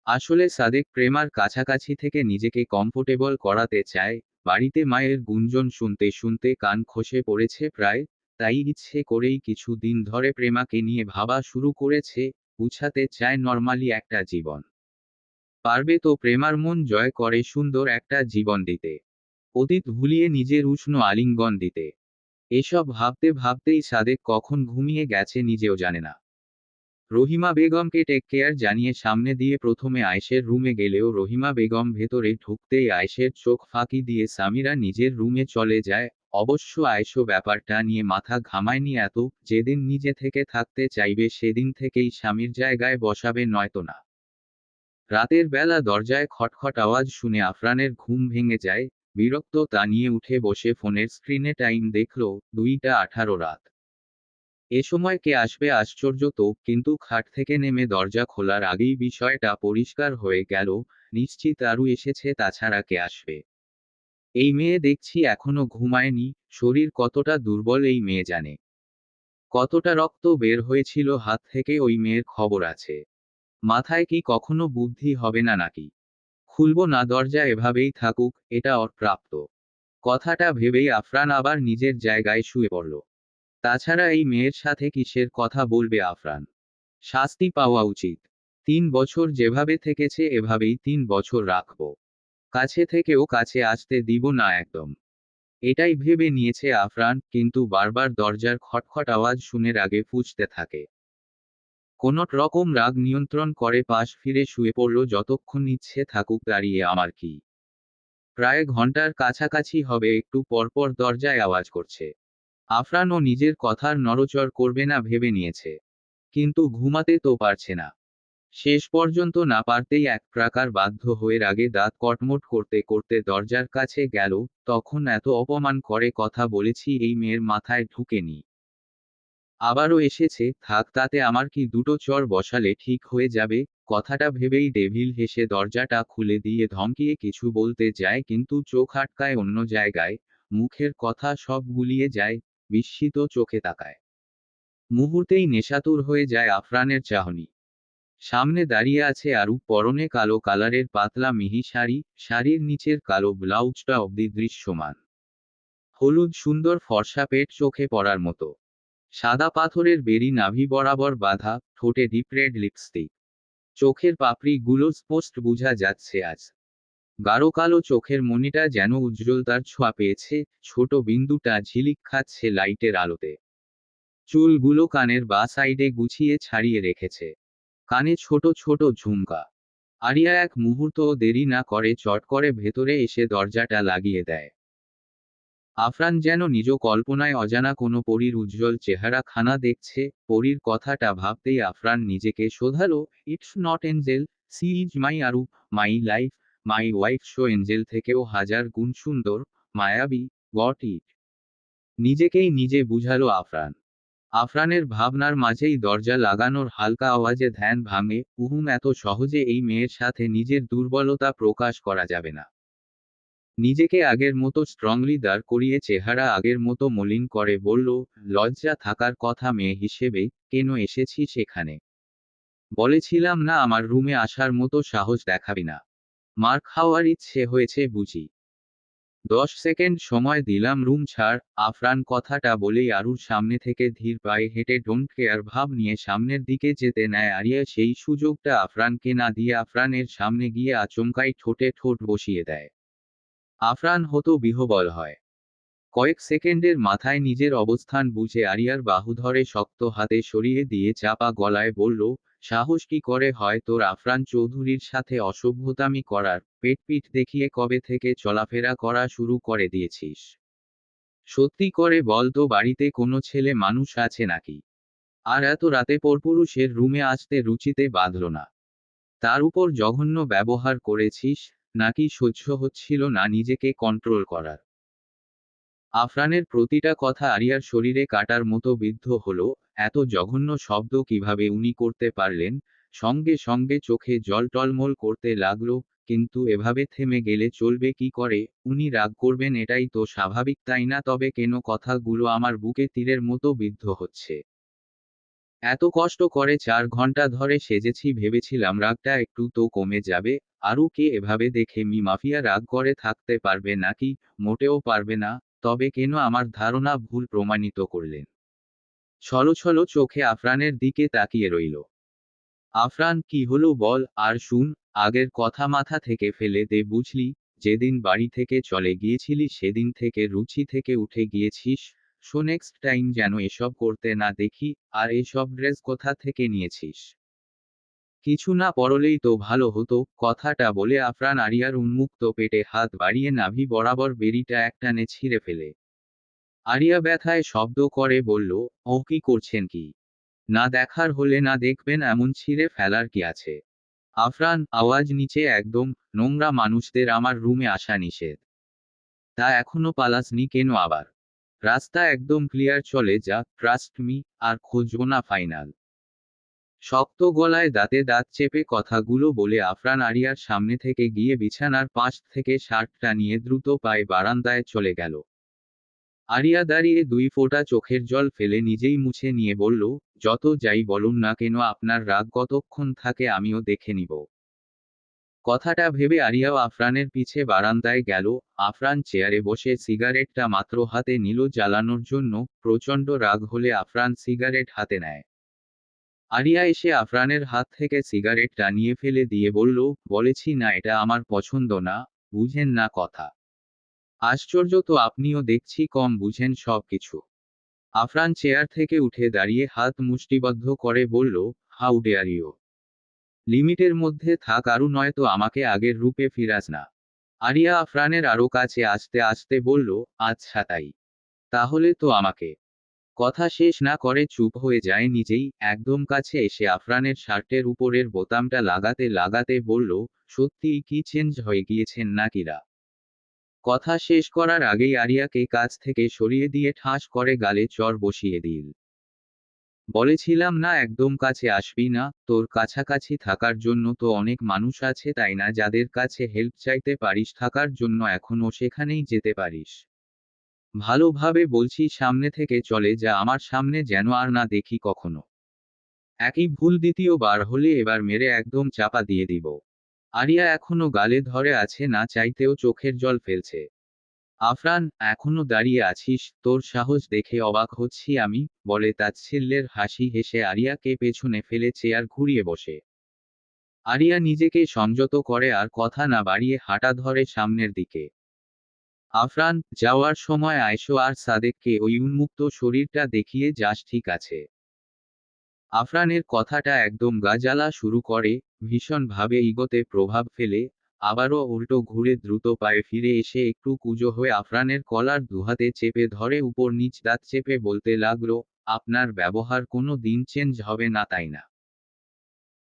আসলে সাদেক প্রেমার কাছাকাছি থেকে নিজেকে কমফোর্টেবল করাতে চায়, বাড়িতে মায়ের গুঞ্জন শুনতে শুনতে কান খসে পড়েছে প্রায়, তাই ইচ্ছে করেই কিছু দিন ধরে প্রেমাকে নিয়ে ভাবা শুরু করেছে, গুছাতে চায় নর্মালি একটা জীবন। পারবে তো প্রেমার মন জয় করে সুন্দর একটা জীবন দিতে, অতীত ভুলিয়ে নিজের উষ্ণ আলিঙ্গন দিতে। এসব ভাবতে ভাবতেই সাদেক কখন ঘুমিয়ে গেছে নিজেও জানে না। রহিমা বেগমকে টেক কেয়ার জানিয়ে সামনে দিয়ে প্রথমে আয়েশের রুমে গেলেও রহিমা বেগম ভেতরে ঢুকতেই আয়েশের চোখ ফাঁকি দিয়ে সামিরা নিজের রুমে চলে যায়। অবশ্য আয়েশও ব্যাপারটা নিয়ে মাথা ঘামায়নি এত, যেদিন নিজে থেকে থাকতে চাইবে সেদিন থেকেই স্বামীর জায়গায় বসাবে, নয়তো না। রাতের বেলা দরজায় খটখট আওয়াজ শুনে আফরানের ঘুম ভেঙে যায়। বিরক্ত তা নিয়ে উঠে বসে ফোনের স্ক্রিনে টাইম দেখল, 2টা 18 রাত। এ সময় কে আসবে আশ্চর্য তো, কিন্তু খাট থেকে নেমে দরজা খোলার আগেই বিষয়টা পরিষ্কার হয়ে গেল, নিশ্চিত আরু এসেছে, তাছাড়া কে আসবে। এই মেয়ে দেখছি এখনো ঘুমায়নি, শরীর কতটা দুর্বল এই মেয়ে জানে। কতটা রক্ত বের হয়েছিল হাত থেকে ওই মেয়ের খবর আছে। মাথায় কি কখনো বুদ্ধি হবে না নাকি? খুলবো না দরজা, এভাবেই থাকুক, এটা ওর প্রাপ্ত। কথাটা ভেবেই আফরান আবার নিজের জায়গায় শুয়ে পড়ল। তাছাড়া এই মেয়ের সাথে কিসের কথা বলবে আফরান? শাস্তি পাওয়া উচিত। 3 বছর যেভাবে থেকেছে এভাবেই 3 বছর রাখব। কাছে থেকেও কাছে আসতে দিব না একদম। এটাই ভেবে নিয়েছে আফরান, কিন্তু বারবার দরজার খটখট আওয়াজ শুনে রাগে ফুঁসতে থাকে। কোনো রকম রাগ নিয়ন্ত্রণ করে পাশ ফিরে শুয়ে পড়ল, যতক্ষণ ইচ্ছে থাকুক দাঁড়িয়ে আমার কি। প্রায় ঘন্টার কাছাকাছি হবে, একটু পরপর দরজায় আওয়াজ করছে। আফরানও নিজের কথার নড়চড় করবে না ভেবে নিয়েছে, কিন্তু ঘুমাতে তো পারছে না। শেষ পর্যন্ত না পারতেই এক প্রকার বাধ্য হয়ে রাগে দাঁত কটমট করতে করতে দরজার কাছে গেল। তখন এত অপমান করে কথা বলেছি এই মেয়ের মাথায় ঢুকেনি। আবারও এসেছে, থাক তাতে আমার কি, দুটো চড় বসালে ঠিক হয়ে যাবে। কথাটা ভেবেই ডেভিল হেসে দরজাটা খুলে দিয়ে ধমকিয়ে কিছু বলতে যায়, কিন্তু চোখ আটকায় অন্য জায়গায়। মুখের কথা সব গুলিয়ে যায়, বিস্মিত চোখে তাকায়। মুহূর্তেই নেশাতুর হয়ে যায় আফরানের চাহনি। সামনে দাঁড়িয়ে আছে আরু, পরনে কালো কালারের পাতলা মিহি শাড়ি, শাড়ির নিচের কালো ব্লাউজটা অবধি দৃশ্যমান। হলুদ সুন্দর ফর্সা পেট চোখে পড়ার মতো। সাদা পাথরের বেরি নাভি বরাবর বাঁধা, ঠোঁটে ডিপ রেড লিপস্টিক। চোখের পাপড়ি গুলো স্পষ্ট বোঝা যাচ্ছে আজ। গাঢ় কালো চোখের মণিটা যেন উজ্জ্বলতার ছোঁয়া পেয়েছে, ছোট বিন্দুটা ঝিলিক খাচ্ছে লাইটের আলোতে। চুলগুলো কানের বা সাইডে গুছিয়ে ছাড়িয়ে রেখেছে। কানে ছোট ছোট ঝুমকা। আরিয়া এক মুহূর্তও দেরি না করে চট করে ভেতরে এসে দরজাটা লাগিয়ে দেয়। আফরান যেন নিজ কল্পনায় অজানা কোনো পরীর উজ্জ্বল চেহারা খানা দেখছে। পরীর কথাটা ভাবতেই আফরান নিজেকে শোধালো, it's not angel, she is my Aru, my life, my wife. শো এঞ্জেল থেকেও হাজার গুণ সুন্দর, মায়াবী, গট ইট। নিজেকেই নিজে বুঝালো আফরান। আফরানের ভাবনার মাঝেই দরজা লাগানোর হালকা আওয়াজে ধ্যান ভাঙে। এত সহজে এই মেয়ের সাথে নিজের দুর্বলতা প্রকাশ করা যাবে না। নিজেকে আগের মতো স্ট্রংলি দাঁড় করিয়ে চেহারা আগের মতো মলিন করে বলল, লজ্জা থাকার কথা মেয়ে হিসেবে, কেন এসেছি সেখানে? বলেছিলাম না আমার রুমে আসার মতো সাহস দেখাবি না? মার খাওয়ার ইচ্ছে হয়েছে বুঝি? 10 সেকেন্ড সময় দিলাম, রুম ছাড়। আফরান কথাটা বলেই আরুর সামনে থেকে ধীর পায়ে হেঁটে ডোন্ট কেয়ার ভাব নিয়ে সামনের দিকে যেতে নেয় আরিয়া। সেই সুযোগটা আফরানকে না দিয়ে আফরানের সামনে গিয়ে আচমকাই ঠোঁটে ঠোঁট বসিয়ে দেয়। আফরান হতো বিহ্বল হয়। কয়েক সেকেন্ডের মাথায় নিজের অবস্থান বুঝে আরিয়ার বাহু ধরে শক্ত হাতে সরিয়ে দিয়ে চাপা গলায় বলল, সাহস কি করে হয় তোর আফরান চৌধুরীর সাথে অসভ্যতামি করার? পেটপিট দেখিয়ে কবে থেকে চলাফেরা করা শুরু করে দিয়েছিস? সত্যি করে বল তো, বাড়িতে কোনো ছেলে মানুষ আছে নাকি? আর এত রাতে পরপুরুষের রুমে আসতে রুচিতে বাঁধল না? তার উপর জঘন্য ব্যবহার করেছিস, নাকি সহ্য হচ্ছিল না নিজেকে কন্ট্রোল করার? আফরানের প্রতিটা কথা আরিয়ার শরীরে কাটার মতো বিদ্ধ হলো। এত জঘন্য শব্দ কিভাবে উনি করতে পারলেন? সঙ্গে সঙ্গে চোখে জল টলমল করতে লাগলো। কিন্তু এভাবে থেমে গেলে চলবে কি করে? উনি রাগ করবেন এটাই তো স্বাভাবিক, তাই না? তবে কেন কথাগুলো আমার বুকে তীরের মতো বিদ্ধ হচ্ছে? এত কষ্ট করে 4 ঘন্টা ধরে সেজেছি, ভেবেছিলাম রাগটা একটু তো কমে যাবে। আরও কে এভাবে দেখে মাফিয়া রাগ করে থাকতে পারবে নাকি? মোটেও পারবে না। তবে কেন আমার ধারণা ভুল প্রমাণিত করলেন? ছলো চোখে আফরানের দিকে তাকিয়ে রইল। আফরান, কি হলো বল, আর শুন, আগের কথা মাথা থেকে ফেলে দে বুঝলি। যেদিন বাড়ি থেকে চলে গিয়েছিলি সেদিন থেকে রুচি থেকে উঠে গিয়েছিস। সো নেক্সট টাইম যেন এসব করতে না দেখি। আর এসব ড্রেস কোথা থেকে নিয়েছিস? কিছু না পরলেই তো ভালো হতো। কথাটা বলে আফরান আরিয়ার উন্মুক্ত পেটে হাত বাড়িয়ে নাভি বরাবর বেরিটা একটানে ছিঁড়ে ফেলে। আরিয়া ব্যথায় শব্দ করে বলল, ও কি করছেন কি? না দেখার হলে না দেখবেন, এমন ছিঁড়ে ফেলার কি আছে? আফরান, আওয়াজ নিচে একদম। নোংরা মানুষদের আমার রুমে আসা নিষেধ। তা এখনো পালাসনি কেন আবার? রাস্তা একদম ক্লিয়ার, চলে যা, ট্রাস্ট মি। আর খোঁজো না ফাইনাল। শক্ত গলায় দাঁতে দাঁত চেপে কথাগুলো বলে আফরান আরিয়ার সামনে থেকে গিয়ে বিছানার পাশ থেকে শার্টটা নিয়ে দ্রুত পায়ে বারান্দায় চলে গেল। আরিয়া দাঁড়িয়ে 2 ফোঁটা চোখের জল ফেলে নিজেই মুছে নিয়ে বলল, যত যাই বলুন না কেন আপনার রাগ কতক্ষণ থাকে আমিও দেখে নিব। কথাটা ভেবে আরিয়াও আফরানের পিছে বারান্দায় গেল। আফরান চেয়ারে বসে সিগারেটটা মাত্র হাতে নিল জ্বালানোর জন্য। প্রচণ্ড রাগ হলে আফরান সিগারেট হাতে নেয়। আরিয়া এসে আফরানের হাত থেকে সিগারেটটা নিয়ে ফেলে দিয়ে বলল, বলেছি না এটা আমার পছন্দ না, বুঝেন না কথা? আশ্চর্য তো, আপনিও দেখছি কম বুঝেন সব কিছু। আফরান চেয়ার থেকে উঠে দাঁড়িয়ে হাত মুষ্টিবদ্ধ করে বলল, হাউ ডেয়ার ইউ! লিমিটের মধ্যে থাক, আরও নয়তো আমাকে আগের রূপে ফিরাস না। আরিয়া আফরানের আরও কাছে আসতে আসতে বলল, আচ্ছা তাই। তাহলে তো আমাকে। কথা শেষ না করে চুপ হয়ে যায় নিজেই। একদম কাছে এসে আফরানের শার্টের উপরের বোতামটা লাগাতে লাগাতে বলল, সত্যিই কি চেঞ্জ হয়ে গিয়েছেন নাকিরা? কথা শেষ করার আগেই আরিয়াকে কাছ থেকে সরিয়ে দিয়ে ঠাস করে গালে চড় বসিয়ে দিল। বলেছিলাম না একদম কাছে আসবি না? তোর কাছাকাছি থাকার জন্য তো অনেক মানুষ আছে তাই না, যাদের কাছে হেল্প চাইতে পারিস, থাকার জন্য এখনো সেখানেই যেতে পারিস। ভালোভাবে বলছি, সামনে থেকে চলে যা, আমার সামনে যেন আর না দেখি কখনো। একই ভুল দ্বিতীয়বার হলে এবার মেরে একদম চাপা দিয়ে দিব। আরিয়া এখনো গালে ধরে আছে, না চাইতেও চোখের জল ফেলছে। আফরান, এখনো দাঁড়িয়ে আছিস? তোর সাহস দেখে অবাক হচ্ছি আমি, বলে তাচ্ছিল্যের হাসি হেসে আরিয়াকে পেছনে ফেলে চেয়ার ঘুরিয়ে বসে। আরিয়া নিজেকে সংযত করে আর কথা না বাড়িয়ে হাঁটা ধরে সামনের দিকে। আফরান, যাওয়ার সময় আয়েশো আর সাদেককে ওই উন্মুক্ত শরীরটা দেখিয়ে যাস, ঠিক আছে? আফরানের কথাটা একদম গা জ্বালা শুরু করে। ভীষণভাবে ইগোতে প্রভাব ফেলে। আবারও উল্টো ঘুরে দ্রুত পায়ে ফিরে এসে একটু কুঁজো হয়ে আফরানের কলার দুহাতে চেপে ধরে উপর নিচ দাঁত চেপে বলতে লাগলো, আপনার ব্যবহার কোনো দিন চেঞ্জ হবে না তাই না?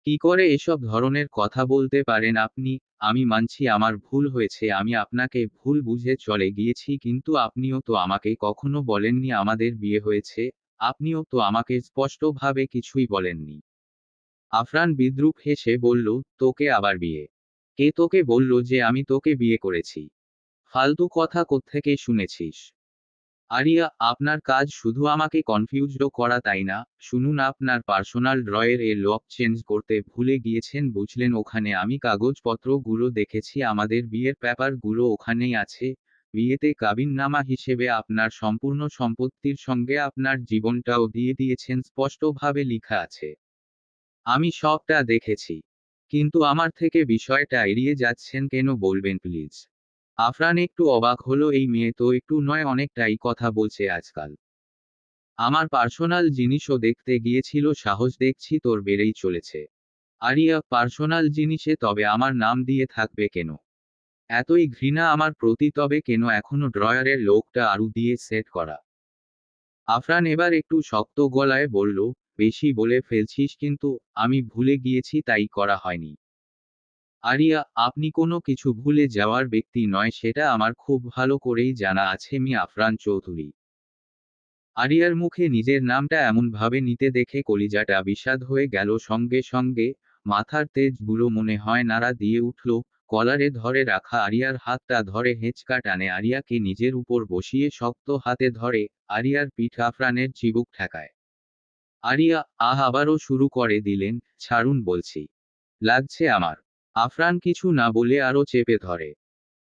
কি করে এসব ধরনের কথা বলতে পারেন আপনি? আমি মানছি আমার ভুল হয়েছে, আমি আপনাকে ভুল বুঝে চলে গিয়েছি, কিন্তু আপনিও তো আমাকে কখনো বলেননি আমাদের বিয়ে হয়েছে। আপনিও তো আমাকে স্পষ্টভাবে কিছুই বলেননি। আফরান বিদ্রূপ হেসে বলল, তোকে আবার বিয়ে? কে তোকে বলল যে আমি তোকে বিয়ে করেছি? ফালতু কথা কোত্থেকে শুনেছিস? আরিয়া, আপনার কাজ শুধু আমাকে কনফিউজড করা তাই না? শুনুন, আপনার পার্সোনাল ড্রয়ের এ লক চেঞ্জ করতে ভুলে গিয়েছেন বুঝলেন, ওখানে আমি কাগজপত্রগুলো দেখেছি, আমাদের বিয়ের পেপারগুলো ওখানেই আছে। বিয়েতে কাবিননামা হিসেবে আপনার সম্পূর্ণ সম্পত্তির সঙ্গে আপনার জীবনটাও দিয়ে দিয়েছেন, স্পষ্টভাবে লিখা আছে। আমি সবটা দেখেছি। কিন্তু আমার থেকে বিষয়টা এড়িয়ে যাচ্ছেন কেন বলবেন প্লিজ? আফরান একটু অবাক হলো, এই মেয়ে তো একটু নয় অনেকটাই কথা বলছে আজকাল। আমার পার্সোনাল জিনিসও দেখতে গিয়েছিল, সাহস দেখছি তোর বেড়েই চলেছে। আরিয়া, পার্সোনাল জিনিসে তবে আমার নাম দিয়ে থাকবে কেন? এতই ঘৃণা আমার প্রতি, তবে কেন এখনো ড্রয়ারের লোকটা আরু দিয়ে সেট করা? আফরান এবার একটু শক্ত গলায় বলল, বেশি বলে ফেলছিস কিন্তু, আমি ভুলে গিয়েছি তাই করা হয়নি। আরিয়া, আপনি কোনো কিছু ভুলে যাওয়ার ব্যক্তি নয়, সেটা আমার খুব ভালো করেই জানা আছে মি আফরান চৌধুরী। আরিয়ার মুখে নিজের নামটা এমনভাবে নিতে দেখে কলিজাটা বিষাদ হয়ে গেল, সঙ্গে সঙ্গে মাথার তেজগুলো মনে হয় নাড়া দিয়ে উঠল। কলারে ধরে রাখা আরিয়ার হাতটা ধরে হেঁচকা টানে, আরিয়াকে নিজের উপর বসিয়ে শক্ত হাতে ধরে আরিয়ার পিঠ আফরানের চিবুক ঠেকায়। আরিয়া আবারও শুরু করে দিলেন, ছাড়ুন বলছি। লাগছে আমার। আফরান কিছু না বলে আরও চেপে ধরে।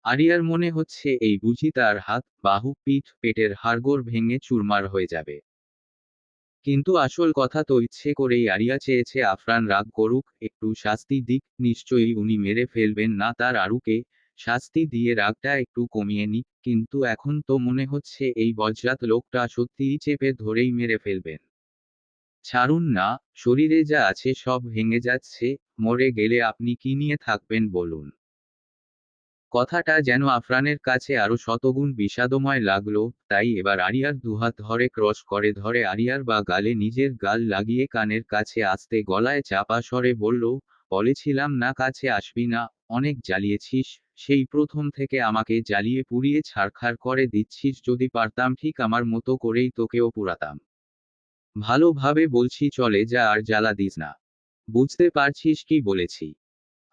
আরিয়ার মনে হচ্ছে এই বুঝি তার হাত, বাহু, পিঠ, পেটের হাড়গোড় ভেঙে চুরমার হয়ে যাবে। কিন্তু আসল কথা তো ইচ্ছে করেই আরিয়া চেয়েছে আফরান রাগ করুক, একটু শাস্তি দিক, নিশ্চয়ই উনি মেরে ফেলবেন না তার আরুকে। শাস্তি দিয়ে রাগটা একটু কমিয়ে নিক, কিন্তু এখন তো মনে হচ্ছে এই বজ্জাত লোকটা সত্যিই চেপে ধরেই মেরে ফেলবেন। ছাড়ুন না, শরীরে যা আছে সব ভেঙে যাচ্ছে, মরে গেলে আপনি কি নিয়ে থাকবেন বলুন? কথাটা যেন আফরানের কাছে আরো শতগুণ বিষাদময় লাগলো, তাই এবার আরিয়ার দুহাত ধরে ক্রস করে ধরে আরিয়ার বা গালে নিজের গাল লাগিয়ে কানের কাছে আস্তে গলায় চাপা স্বরে বলল, বলেছিলাম না কাছে আসবি না, অনেক জ্বালিয়েছিস, সেই প্রথম থেকে আমাকে জ্বালিয়ে পুড়িয়ে ছারখার করে দিচ্ছিস, যদি পারতাম ঠিক আমার মতো করেই তোকেও পুরাতাম। ভালোভাবে বলছি, চলে যা আর জ্বালা দিস না। বুঝতে পারছিস কি বলেছি?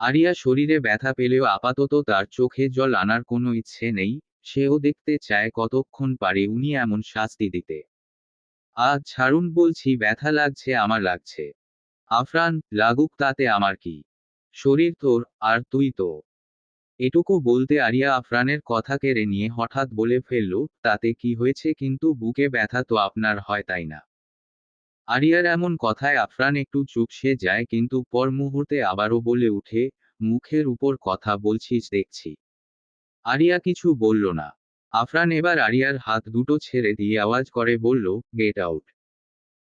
আরিয়া শরীরে ব্যথা পেলেও আপাতত তার চোখে জল আনার কোনো ইচ্ছে নেই, সেও দেখতে চায় কতক্ষণ পারে উনি এমন শাস্তি দিতে। ছাড়ুন বলছি, ব্যথা লাগছে আমার লাগছে। আফরান, লাগুক তাতে আমার কি? শরীর তোর, আর তুই তো। এটুকু বলতে আরিয়া আফরানের কথা কেড়ে নিয়ে হঠাৎ বলে ফেলল, তাতে কি হয়েছে, কিন্তু বুকে ব্যথা তো আপনার হয় তাই না? আরিয়ার এমন কথায় আফরান একটু চুপসে যায়, কিন্তু পর মুহূর্তে আবারও বলে উঠে, মুখের উপর কথা বলছিস দেখছি। আরিয়া কিছু বলল না। আফরান এবার আরিয়ার হাত দুটো ছেড়ে দিয়ে আওয়াজ করে বলল, গেট আউট।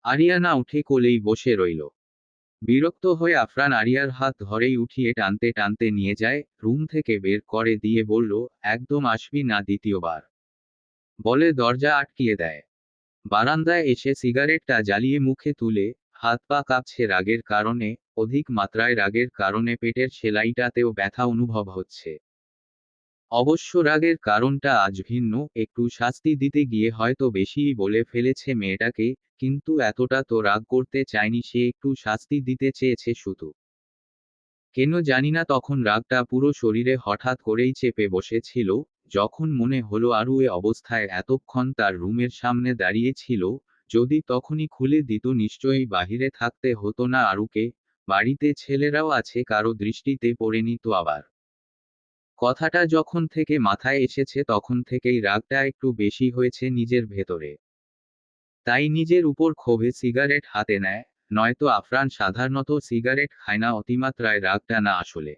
আরিয়া না উঠে কোলেই বসে রইল। বিরক্ত হয়ে আফরান আরিয়ার হাত ধরেই উঠিয়ে টানতে টানতে নিয়ে যায়, রুম থেকে বের করে দিয়ে বলল, একদম আসবি না দ্বিতীয়বার। বলে দরজা আটকিয়ে দেয়। বারান্দায় এসে সিগারেটটা জ্বালিয়ে মুখে তুলে, হাত পা কাঁপছে রাগের কারণে, অধিক মাত্রায় রাগের কারণে পেটের সেলাইটাতেও ব্যথা অনুভব হচ্ছে। অবশ্য রাগের কারণটা আজ ভিন্ন, একটু শাস্তি দিতে গিয়ে হয়তো বেশিই বলে ফেলেছে মেয়েটাকে, কিন্তু এতটা তো রাগ করতে চায়নি সে, একটু শাস্তি দিতে চেয়েছে শুধু। কেন জানিনা তখন রাগটা পুরো শরীরে হঠাৎ করেই চেপে বসেছিল। যখন মনে হলো আরু এ অবস্থায় এতক্ষণ তার রুমের সামনে দাঁড়িয়ে ছিল, যদি তখনই খুলে দিত নিশ্চয়ই বাহিরে থাকতে হতো না আরুকে। বাড়িতে ছেলেরাও আছে, কারো দৃষ্টিতে পড়েনি তো আবার। কথাটা যখন থেকে মাথায় এসেছে তখন থেকেই রাগটা একটু বেশি হয়েছে নিজের ভেতরে। তাই নিজের উপর ক্ষোভে সিগারেট হাতে নেয়। নয়তো আফরান সাধারণত সিগারেট খায় না অতিমাত্রায় রাগটা না আসলে।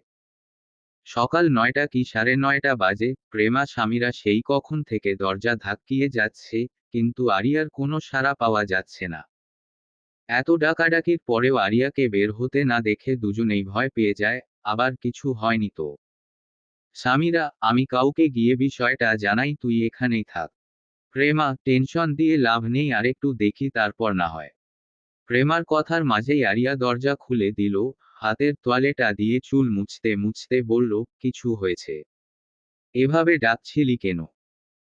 সকাল 9টা কি 9:30 বাজে, প্রেমা স্বামীরা সেই কখন থেকে দরজা ধাক্কিয়ে যাচ্ছে, কিন্তু আরিয়ার কোনো সাড়া পাওয়া যাচ্ছে না। এত ডাকাডাকির পরেও আরিয়াকে বের হতে না দেখে দুজনেই ভয় পেয়ে যায়, আবার কিছু হয়নি তো? স্বামীরা, আমি কাউকে গিয়ে বিষয়টা জানাই, তুই এখানেই থাক। প্রেমা, টেনশন দিয়ে লাভ নেই, আরেকটু দেখি তারপর না হয়। প্রেমার কথার মাঝেই আরিয়া দরজা খুলে দিল, হাতের তোয়ালেটা দিয়ে চুল মুছতে মুছতে বলল, কিছু হয়েছে? এভাবে ডাকছিলি কেন?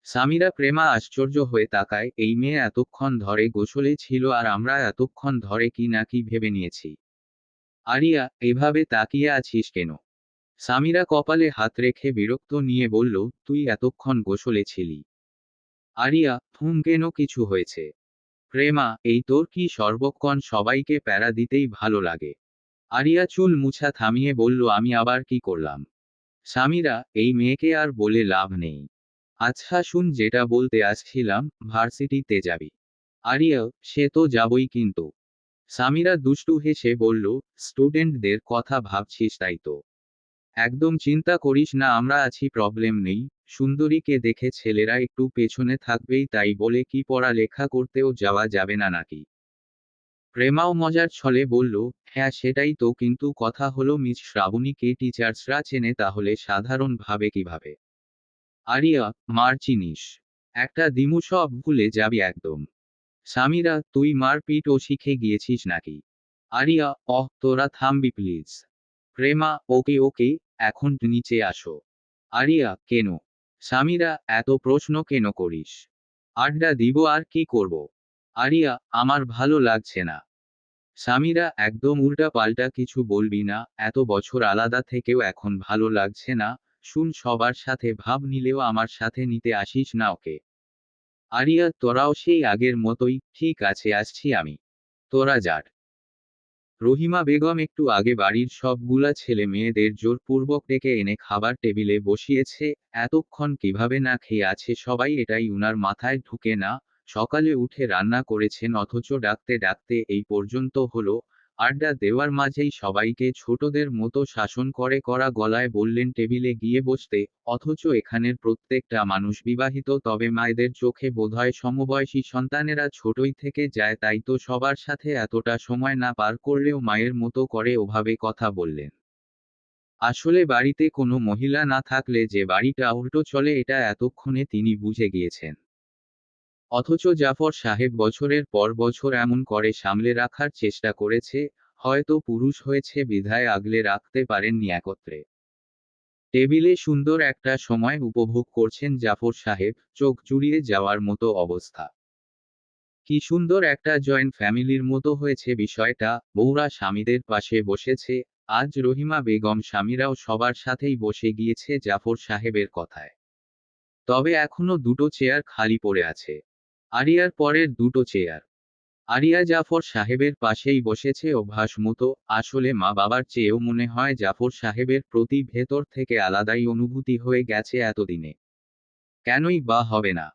সামিরা প্রেমা আশ্চর্য হয়ে তাকায়, এই মেয়ে এতক্ষণ ধরে গোসলে ছিল আর আমরা এতক্ষণ ধরে কি না কি ভেবে নিয়েছি। আরিয়া, এভাবে তাকিয়ে আছিস কেন? সামিরা কপালে হাত রেখে বিরক্ত নিয়ে বলল, তুই এতক্ষণ গোসলে ছিলি। আরিয়া, কেন, কিছু হয়েছে? প্রেমা, এই তোর কি সর্বক্ষণ সবাইকে প্যারা দিতেই ভালো লাগে? আরিয়া চুল মুছা থামিয়ে বলল, আমি আবার কি করলাম? সামিরা, এই মেয়েকে আর বলে লাভ নেই। আচ্ছা শুন, যেটা বলতে আসছিলাম, ভার্সিটিতে যাবি? আরিয়া, সে তো যাবই কিন্তু। সামিরা দুষ্টু হেসে বলল, স্টুডেন্টদের কথা ভাবছিস তাই তো? একদম চিন্তা করিস না, আমরা আছি, প্রবলেম নেই। সুন্দরীকে দেখে ছেলেরা একটু পেছনে থাকবেই, তাই বলে কি পড়ালেখা করতেও যাওয়া যাবে না নাকি? প্রেমাও মজার ছলে বলল, হ্যাঁ সেটাই তো, কিন্তু কথা হলো মিস শ্রাবণীকে টিচার্সরা চেনে তাহলে সাধারণভাবে কিভাবে? আরিয়া, মার চিনিস? একটা দিমু সব ভুলে যাবি একদম। সামিরা, তুই মারপিটও শিখে গিয়েছিস নাকি? আরিয়া, তোরা থামবি প্লিজ। প্রেমা, ওকে ওকে, এখন নিচে আসো। আরিয়া, কেন? সামিরা, এত প্রশ্ন কেন করিস? আড্ডা দিব আর কি করব? আরিয়া, আমার ভালো লাগছে না। সামিরা, একদম উল্টা পাল্টা কিছু বলবি না, এত বছর আলাদা থেকেও এখন ভালো লাগছে না। শুন, সবার সাথে ভাব নিলেও আমার সাথে নিতে আসিস না ওকে। আরিয়া, তোরাও সেই আগের মতোই, ঠিক আছে আসছি আমি। তোরা যার। রহিমা বেগম একটু আগে বাড়ির সবগুলা ছেলে মেয়েদের জোরপূর্বক ডেকে এনে খাবার টেবিলে বসিয়েছে। এতক্ষণ কিভাবে না খেয়ে আছে সবাই, এটাই উনার মাথায় ঢুকে না। সকালে উঠে রান্না করেছেন অথচ ডাকতে ডাকতে এই পর্যন্ত হলো। আড্ডা দেওয়ার মাঝেই সবাইকে ছোটদের মতো শাসন করে কড়া গলায় বললেন টেবিলে গিয়ে বসতে। অথচ এখানের প্রত্যেকটা মানুষ বিবাহিত, তবে মায়েদের চোখে বোধহয় সমবয়সী সন্তানেরা ছোটই থেকে যায়, তাই তো সবার সাথে এতটা সময় না পার করলেও মায়ের মতো করে ওভাবে কথা বললেন। আসলে বাড়িতে কোনো মহিলা না থাকলে যে বাড়িটা উল্টো চলে এটা এতক্ষণে তিনি বুঝে গিয়েছেন। অথচ জাফর সাহেব বছরের পর বছর এমন করে সামলে রাখার চেষ্টা করেছে, হয়তো পুরুষ হয়েছে বিধায় আগলে রাখতে পারেননি একত্রে। টেবিলে সুন্দর একটা সময় উপভোগ করছেন জাফর সাহেব, চোখ জুড়িয়ে যাওয়ার মতো অবস্থা। কি সুন্দর একটা জয়েন্ট ফ্যামিলির মতো হয়েছে বিষয়টা, বউরা স্বামীদের পাশে বসেছে। আজ রহিমা বেগম স্বামীরাও সবার সাথেই বসে গিয়েছে জাফর সাহেবের কথায়। তবে এখনো দুটো চেয়ার খালি পড়ে আছে। আরিয়ার পরের দুটো চেয়ার। আরিয়া জাফর সাহেবের পাশেই বসেছে অভ্যাস মতো। আসলে মা বাবার চেয়েও মনে হয় জাফর সাহেবের প্রতি ভেতর থেকে আলাদাই অনুভূতি হয়ে গেছে এতদিনে। কেনই বা হবে না?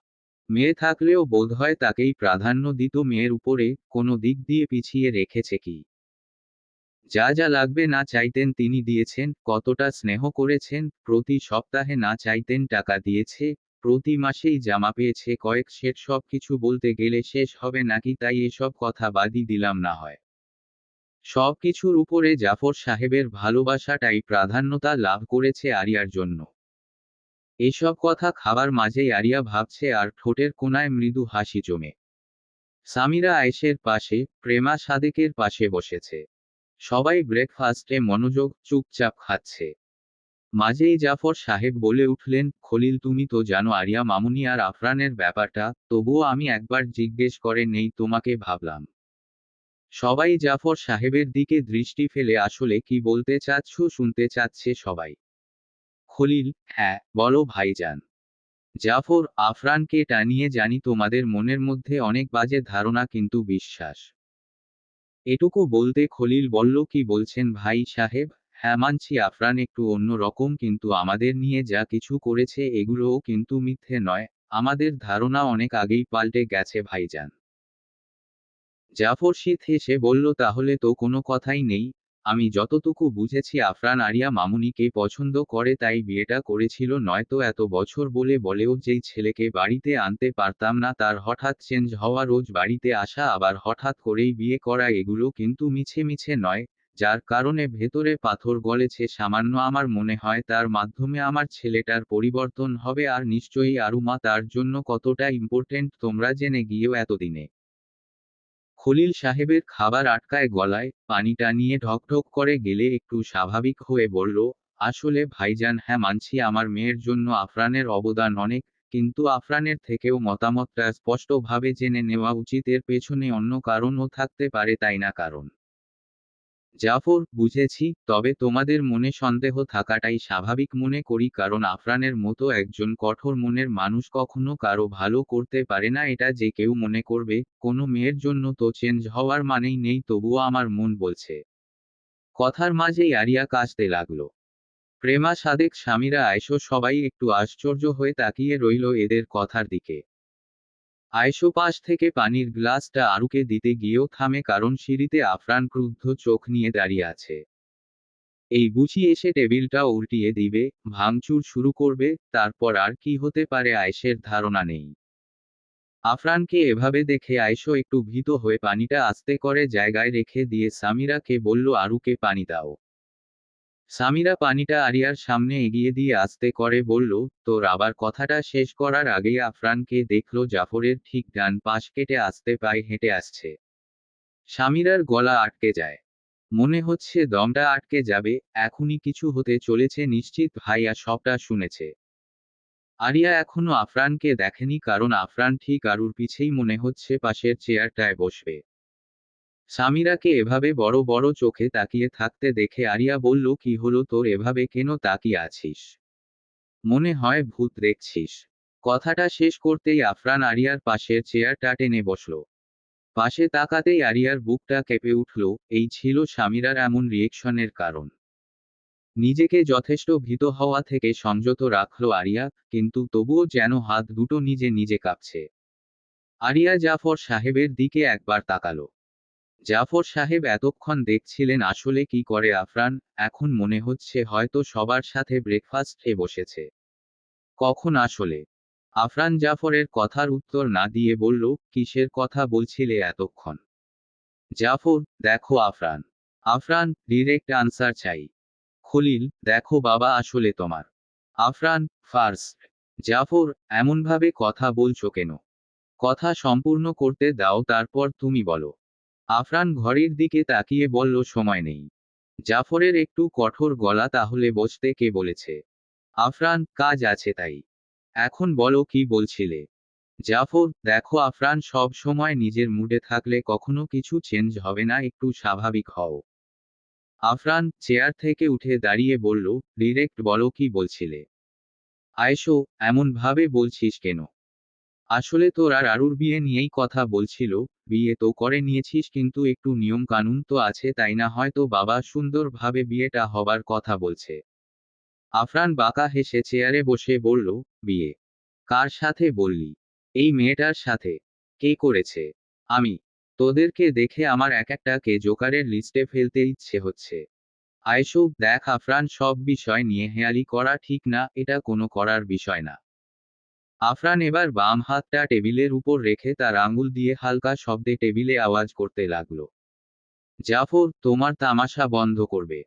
মেয়ে থাকলেও বোধহয় তাকেই প্রাধান্য দিত মেয়ের উপরে, কোনো দিক দিয়ে পিছিয়ে রেখেছে কি? যা যা লাগবে না চাইতেন তিনি দিয়েছেন, কতটা স্নেহ করেছেন, প্রতি সপ্তাহে না চাইতেন টাকা দিয়েছে, প্রতি মাসেই জামা পেয়েছে কয়েক সেট, সব কিছু বলতে গেলে শেষ হবে নাকি, তাই এসব কথা বাদই দিলাম না হয়। সব কিছুর উপরে জাফর সাহেবের ভালোবাসাটাই প্রাধান্যতা লাভ করেছে আরিয়ার জন্য। এসব কথা খাবার মাঝেই আরিয়া ভাবছে আর ঠোঁটের কোণায় মৃদু হাসি জমে। সামিরা আয়েশের পাশে, প্রেমা সাদেকের পাশে বসেছে। সবাই ব্রেকফাস্টে মনোযোগ, চুপচাপ খাচ্ছে। মাঝেই জাফর সাহেব বলে উঠলেন, খলিল তুমি তো জানো আরিয়া মামুনি আর আফরানের ব্যাপারটা, তবুও আমি একবার জিজ্ঞেস করে নেই তোমাকে ভাবলাম। সবাই জাফর সাহেবের দিকে দৃষ্টি ফেলে, আসলে কি বলতে চাচ্ছ শুনতে চাচ্ছে সবাই। খলিল, হ্যাঁ বলো ভাইজান। জাফর, আফরানকে টানিয়ে জানি তোমাদের মনের মধ্যে অনেক বাজে ধারণা, কিন্তু বিশ্বাস। এটুকু বলতে খলিল বলল, কি বলছেন ভাই সাহেব? হ্যাঁ মানছি আফরান একটু অন্য রকম, কিন্তু আমাদের নিয়ে যা কিছু করেছে এগুলোও কিন্তু মিথ্যে নয়। আমাদের ধারণা অনেক আগেই পাল্টে গেছে ভাইজান। জাফর শীত হেসে বলল, তাহলে তো কোনো কথাই নেই। আমি যতটুকু বুঝেছি আফরান আরিয়া মামুনিকে পছন্দ করে তাই বিয়েটা করেছিল, নয়তো এত বছর বলে বলেও যেই ছেলেকে বাড়িতে আনতে পারতাম না তার হঠাৎ চেঞ্জ হওয়া, রোজ বাড়িতে আসা আবার হঠাৎ করেই বিয়ে করা, এগুলো কিন্তু মিছে মিছে নয়। যার কারণে ভেতরে পাথর গলেছে সামান্য, আমার মনে হয় তার মাধ্যমে আমার ছেলেটার পরিবর্তন হবে, আর নিশ্চয়ই আরুমা তার জন্য কতটা ইম্পর্টেন্ট তোমরা জেনে গিয়েও এতদিনে। খলিল সাহেবের খাবার আটকায় গলায়, পানিটা নিয়ে ঢকঢক করে গেলে একটু স্বাভাবিক হয়ে বলল, আসলে ভাইজান হ্যাঁ মানছি আমার মেয়ের জন্য আফরানের অবদান অনেক, কিন্তু আফরানের থেকেও মতামতটা স্পষ্টভাবে জেনে নেওয়া উচিত, এর পেছনে অন্য কারণও থাকতে পারে তাই না? কারণ জাফর, বুঝেছি, তবে তোমাদের মনে সন্দেহ থাকাটাই স্বাভাবিক মনে করি, কারণ আফরানের মতো একজন কঠোর মনের মানুষ কখনো কারো ভালো করতে পারে না, এটা যে কেউ মনে করবে। কোনো মেয়ের জন্য তো চেঞ্জ হওয়ার মানেই নেই, তবুও আমার মন বলছে। কথার মাঝেই আরিয়া কাশতে লাগলো। প্রেমা সাদেক স্বামীরা আয়েশো সবাই একটু আশ্চর্য হয়ে তাকিয়ে রইল এদের কথার দিকে। আয়েশো পাশ থেকে পানির গ্লাসটা আরুকে দিতে গিয়েও থামে, কারণ সিঁড়িতে আফরান ক্রুদ্ধ চোখ নিয়ে দাঁড়িয়ে আছে। এই বুঝি এসে টেবিলটা উল্টিয়ে দিবে, ভাঙচুর শুরু করবে, তারপর আর কি হতে পারে আয়েশের ধারণা নেই। আফরানকে এভাবে দেখে আয়েশও একটু ভীত হয়ে পানিটা আস্তে করে জায়গায় রেখে দিয়ে সামিরাকে বলল, আরুকে পানি দাও। সামিরা পানিটা আরিয়ার সামনে এগিয়ে দিয়ে আস্তে করে বলল, তোর আবার কথাটা শেষ করার আগেই আফরানকে দেখল জাফরের ঠিক ডান পাশ কেটে আস্তে পায়ে হেঁটে আসছে। সামিরার গলা আটকে যায়। মনে হচ্ছে দমটা আটকে যাবে, এখনই কিছু হতে চলেছে, নিশ্চিত ভাইয়া সবটা শুনেছে। আরিয়া এখনো আফরানকে দেখেনি, কারণ আফরান ঠিক আরুর পিছেই মনে হচ্ছে পাশের চেয়ারটায় বসবে। সামিরাকে এভাবে বড় বড় চোখে তাকিয়ে থাকতে দেখে আরিয়া বলল, কি হলো তোর, এভাবে কেন তাকিয়ে আছিস? মনে হয় ভূত দেখছিস? কথাটা শেষ করতেই আফরান আরিয়ার পাশের চেয়ারটা টেনে বসল। পাশে তাকাতেই আরিয়ার বুকটা কেঁপে উঠল। এই ছিল সামিরার এমন রিয়েকশনের কারণ। নিজেকে যথেষ্ট ভীত হওয়া থেকে সংযত রাখল আরিয়া, কিন্তু তবুও যেন হাত দুটো নিজে নিজে কাঁপছে। আরিয়া জাফর সাহেবের দিকে একবার তাকালো। জাফর সাহেব এতক্ষণ দেখছিলেন আসলে কি করে আফরান, এখন মনে হচ্ছে হয়তো সবার সাথে ব্রেকফাস্টে বসেছে। কখন আসলে? আফরান জাফরের কথার উত্তর না দিয়ে বলল, কিসের কথা বলছিলে এতক্ষণ? জাফর, দেখো আফরান। আফরান, ডিরেক্ট আনসার চাই। খলিল, দেখো বাবা আসলে তোমার। আফরান, ফার্স্ট। জাফর, এমনভাবে কথা বলছো কেন? কথা সম্পূর্ণ করতে দাও, তারপর তুমি বলো। আফরান ঘড়ির দিকে তাকিয়ে বলল, সময় নেই। জাফরের একটু কঠোর গলা, তাহলে বসতে কে বলেছে? আফরান, কাজ আছে তাই। এখন বলো কি বলছিলে? জাফর, দেখো আফরান, সব সময় নিজের মুডে থাকলে কখনো কিছু চেঞ্জ হবে না, একটু স্বাভাবিক হও। আফরান চেয়ার থেকে উঠে দাঁড়িয়ে বলল, ডিরেক্ট বলো কি বলছিলে। আয়েশো, এমন ভাবে বলছিস কেন? আসলে তোর আর আরুর বিয়ে নিয়েই কথা বলছিল। বিয়ে তো করে নিয়েছিস, কিন্তু একটু নিয়ম কানুন তো আছে তাই না? হয়তো বাবা সুন্দরভাবে বিয়েটা হবার কথা বলছে। আফরান বাঁকা হেসে চেয়ারে বসে বলল, বিয়ে? কার সাথে বললি? এই মেয়েটার সাথে। কে করেছে? আমি। তোদেরকে দেখে আমার এক একটাকে জোকারের লিস্টে ফেলতে ইচ্ছে হচ্ছে। আয়েশো, দেখ আফরান, সব বিষয় নিয়ে হেয়ালি করা ঠিক না, এটা কোনো করার বিষয় না। আফরান এবার বাম হাতটা টেবিলের উপর রেখে তার আঙুল দিয়ে হালকা শব্দে টেবিলে আওয়াজ করতে লাগলো। জাফর, তোমার তামাশা বন্ধ করবে।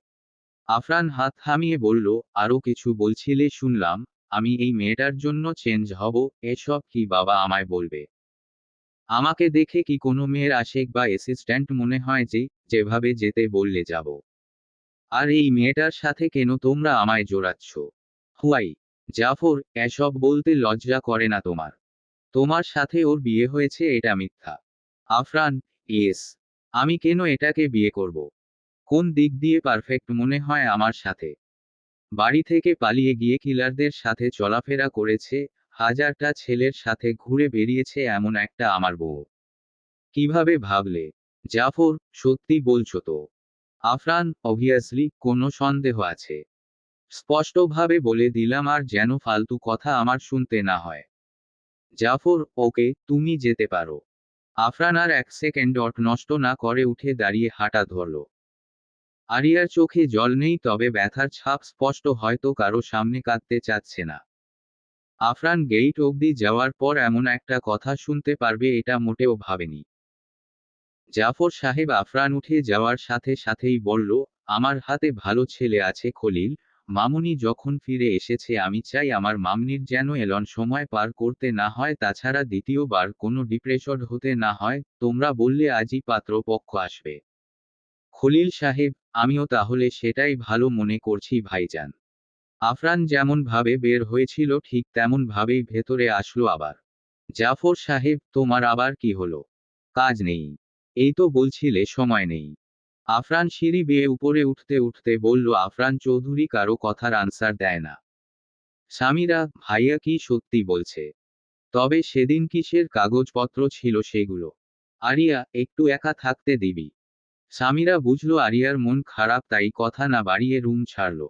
আফরান হাত থামিয়ে বলল, আরো কিছু বলছিলে শুনলাম। আমি এই মেয়েটার জন্য চেঞ্জ হব, এসব কি বাবা আমায় বলবে? আমাকে দেখে কি কোনো মেয়ের আশেক বা অ্যাসিস্ট্যান্ট মনে হয় যে, যেভাবে যেতে বললে যাব? আর এই মেয়েটার সাথে কেন তোমরা আমায় জোড়াচ্ছ? হুয়াই? জাফর, এসব বলতে লজ্জা করে না তোমার? তোমার সাথে ওর বিয়ে হয়েছে, এটা মিথ্যা। আফরান, ইয়েস। আমি কেন এটাকে বিয়ে করব? কোন দিক দিয়ে পারফেক্ট মনে হয় আমার সাথে? বাড়ি থেকে পালিয়ে গিয়ে কিলারদের সাথে চলাফেরা করেছে, হাজারটা ছেলের সাথে ঘুরে বেরিয়েছে, এমন একটা আমার বউ। কিভাবে ভাবলে? জাফর, সত্যি বলছো তো? আফরান, অবভিয়াসলি, কোনো সন্দেহ আছে? স্পষ্টভাবে বলে দিলাম, আর যেন ফালতু কথা আমার শুনতে না হয়। জাফর, ওকে, তুমি যেতে পারো। আফরান আর এক সেকেন্ড নষ্ট না করে উঠে দাঁড়িয়ে হাঁটা ধরল। আরিয়ার চোখে জল নেই, তবে ব্যথার ছাপ স্পষ্ট, হয়তো কারো সামনে কাঁদতে চাচ্ছে না। আফরান গেইট অবধি যাওয়ার পর এমন একটা কথা শুনতে পারবে এটা মোটেও ভাবেনি। জাফর সাহেব আফরান উঠে যাওয়ার সাথে সাথেই বলল, আমার হাতে ভালো ছেলে আছে খলিল। মামুনি যখন ফিরে এসেছে, আমি চাই আমার মামনির যেন এলন সময় পার করতে না হয়, তাছাড়া দ্বিতীয়বার কোনো ডিপ্রেশন হতে না হয়। তোমরা বললে আজই পাত্রপক্ষ আসবে। খলিল সাহেব, আমিও তাহলে সেটাই ভালো মনে করছি ভাইজান। আফরান যেমন ভাবে বের হয়েছিল ঠিক তেমন ভাবেই ভেতরে আসলো আবার। জাফর সাহেব, তোমার আবার কি হলো? কাজ নেই? এই তো বলছিলে সময় নেই। আফরান সিঁড়ি বেয়ে উপরে উঠতে উঠতে বলল। আফরান চৌধুরী কারো কথার আনসার দেয় না। সামিরা, ভাইয়া কি সত্যি বলছে? তবে সেদিন কিসের কাগজপত্র ছিল সেগুলো? আরিয়া, একটু একা থাকতে দিবি? সামিরা বুঝল আরিয়ার মন খারাপ, তাই কথা না বাড়িয়ে রুম ছাড়ল।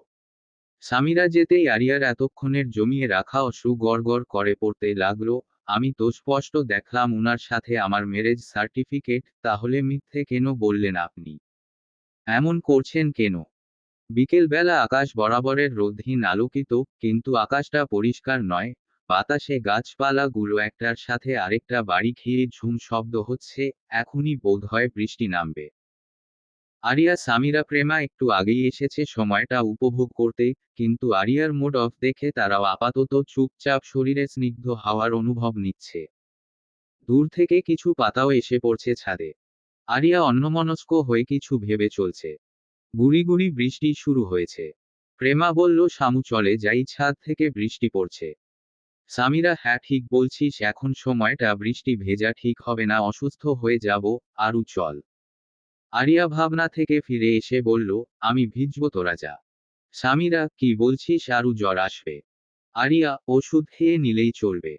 সামিরা যেতেই আরিয়ার এতক্ষণের জমিয়ে রাখা অশ্রু গড়গড় করে পড়তে লাগলো। আমি তো স্পষ্ট দেখলাম উনার সাথে আমার ম্যারেজ সার্টিফিকেট, তাহলে মিথ্যে কেন বললেন আপনি? এমন করছেন কেন? বিকেলবেলা আকাশ বরাবরের রোদহীন আলোকিত, কিন্তু আকাশটা পরিষ্কার নয়। বাতাসে গাছপালাগুলো একটার সাথে আরেকটা বাড়ি খেয়ে ঝুম শব্দ হচ্ছে, এখনই বোধহয় বৃষ্টি নামবে। আরিয়া সামিরা প্রেমা একটু আগেই এসেছে সময়টা উপভোগ করতে, কিন্তু আরিয়ার মুড অফ দেখে তারাও আপাতত চুপচাপ শরীরে স্নিগ্ধ হাওয়ার অনুভব নিচ্ছে। দূর থেকে কিছু পাতাও এসে পড়ছে ছাদে। আরিয়া অন্যমনস্ক হয়ে কিছু ভেবে চলছে। গুড়ি গুড়ি বৃষ্টি শুরু হয়েছে। প্রেমা বলল, শামু চলে যাই, ছাদ থেকে বৃষ্টি পড়ছে। সামিরা, হ্যাঁ ঠিক বলছিস, এখন সময়টা বৃষ্টি ভেজা ঠিক হবে না, অসুস্থ হয়ে যাব। আরু চল। আরিয়া ভাবনা থেকে ফিরে এসে বলল, আমি ভিজব, তোরা যা। সামিরা, কি বলছিস, আরু জ্বর আসবে। আরিয়া, ওষুধ খেয়ে নিলেই চলবে।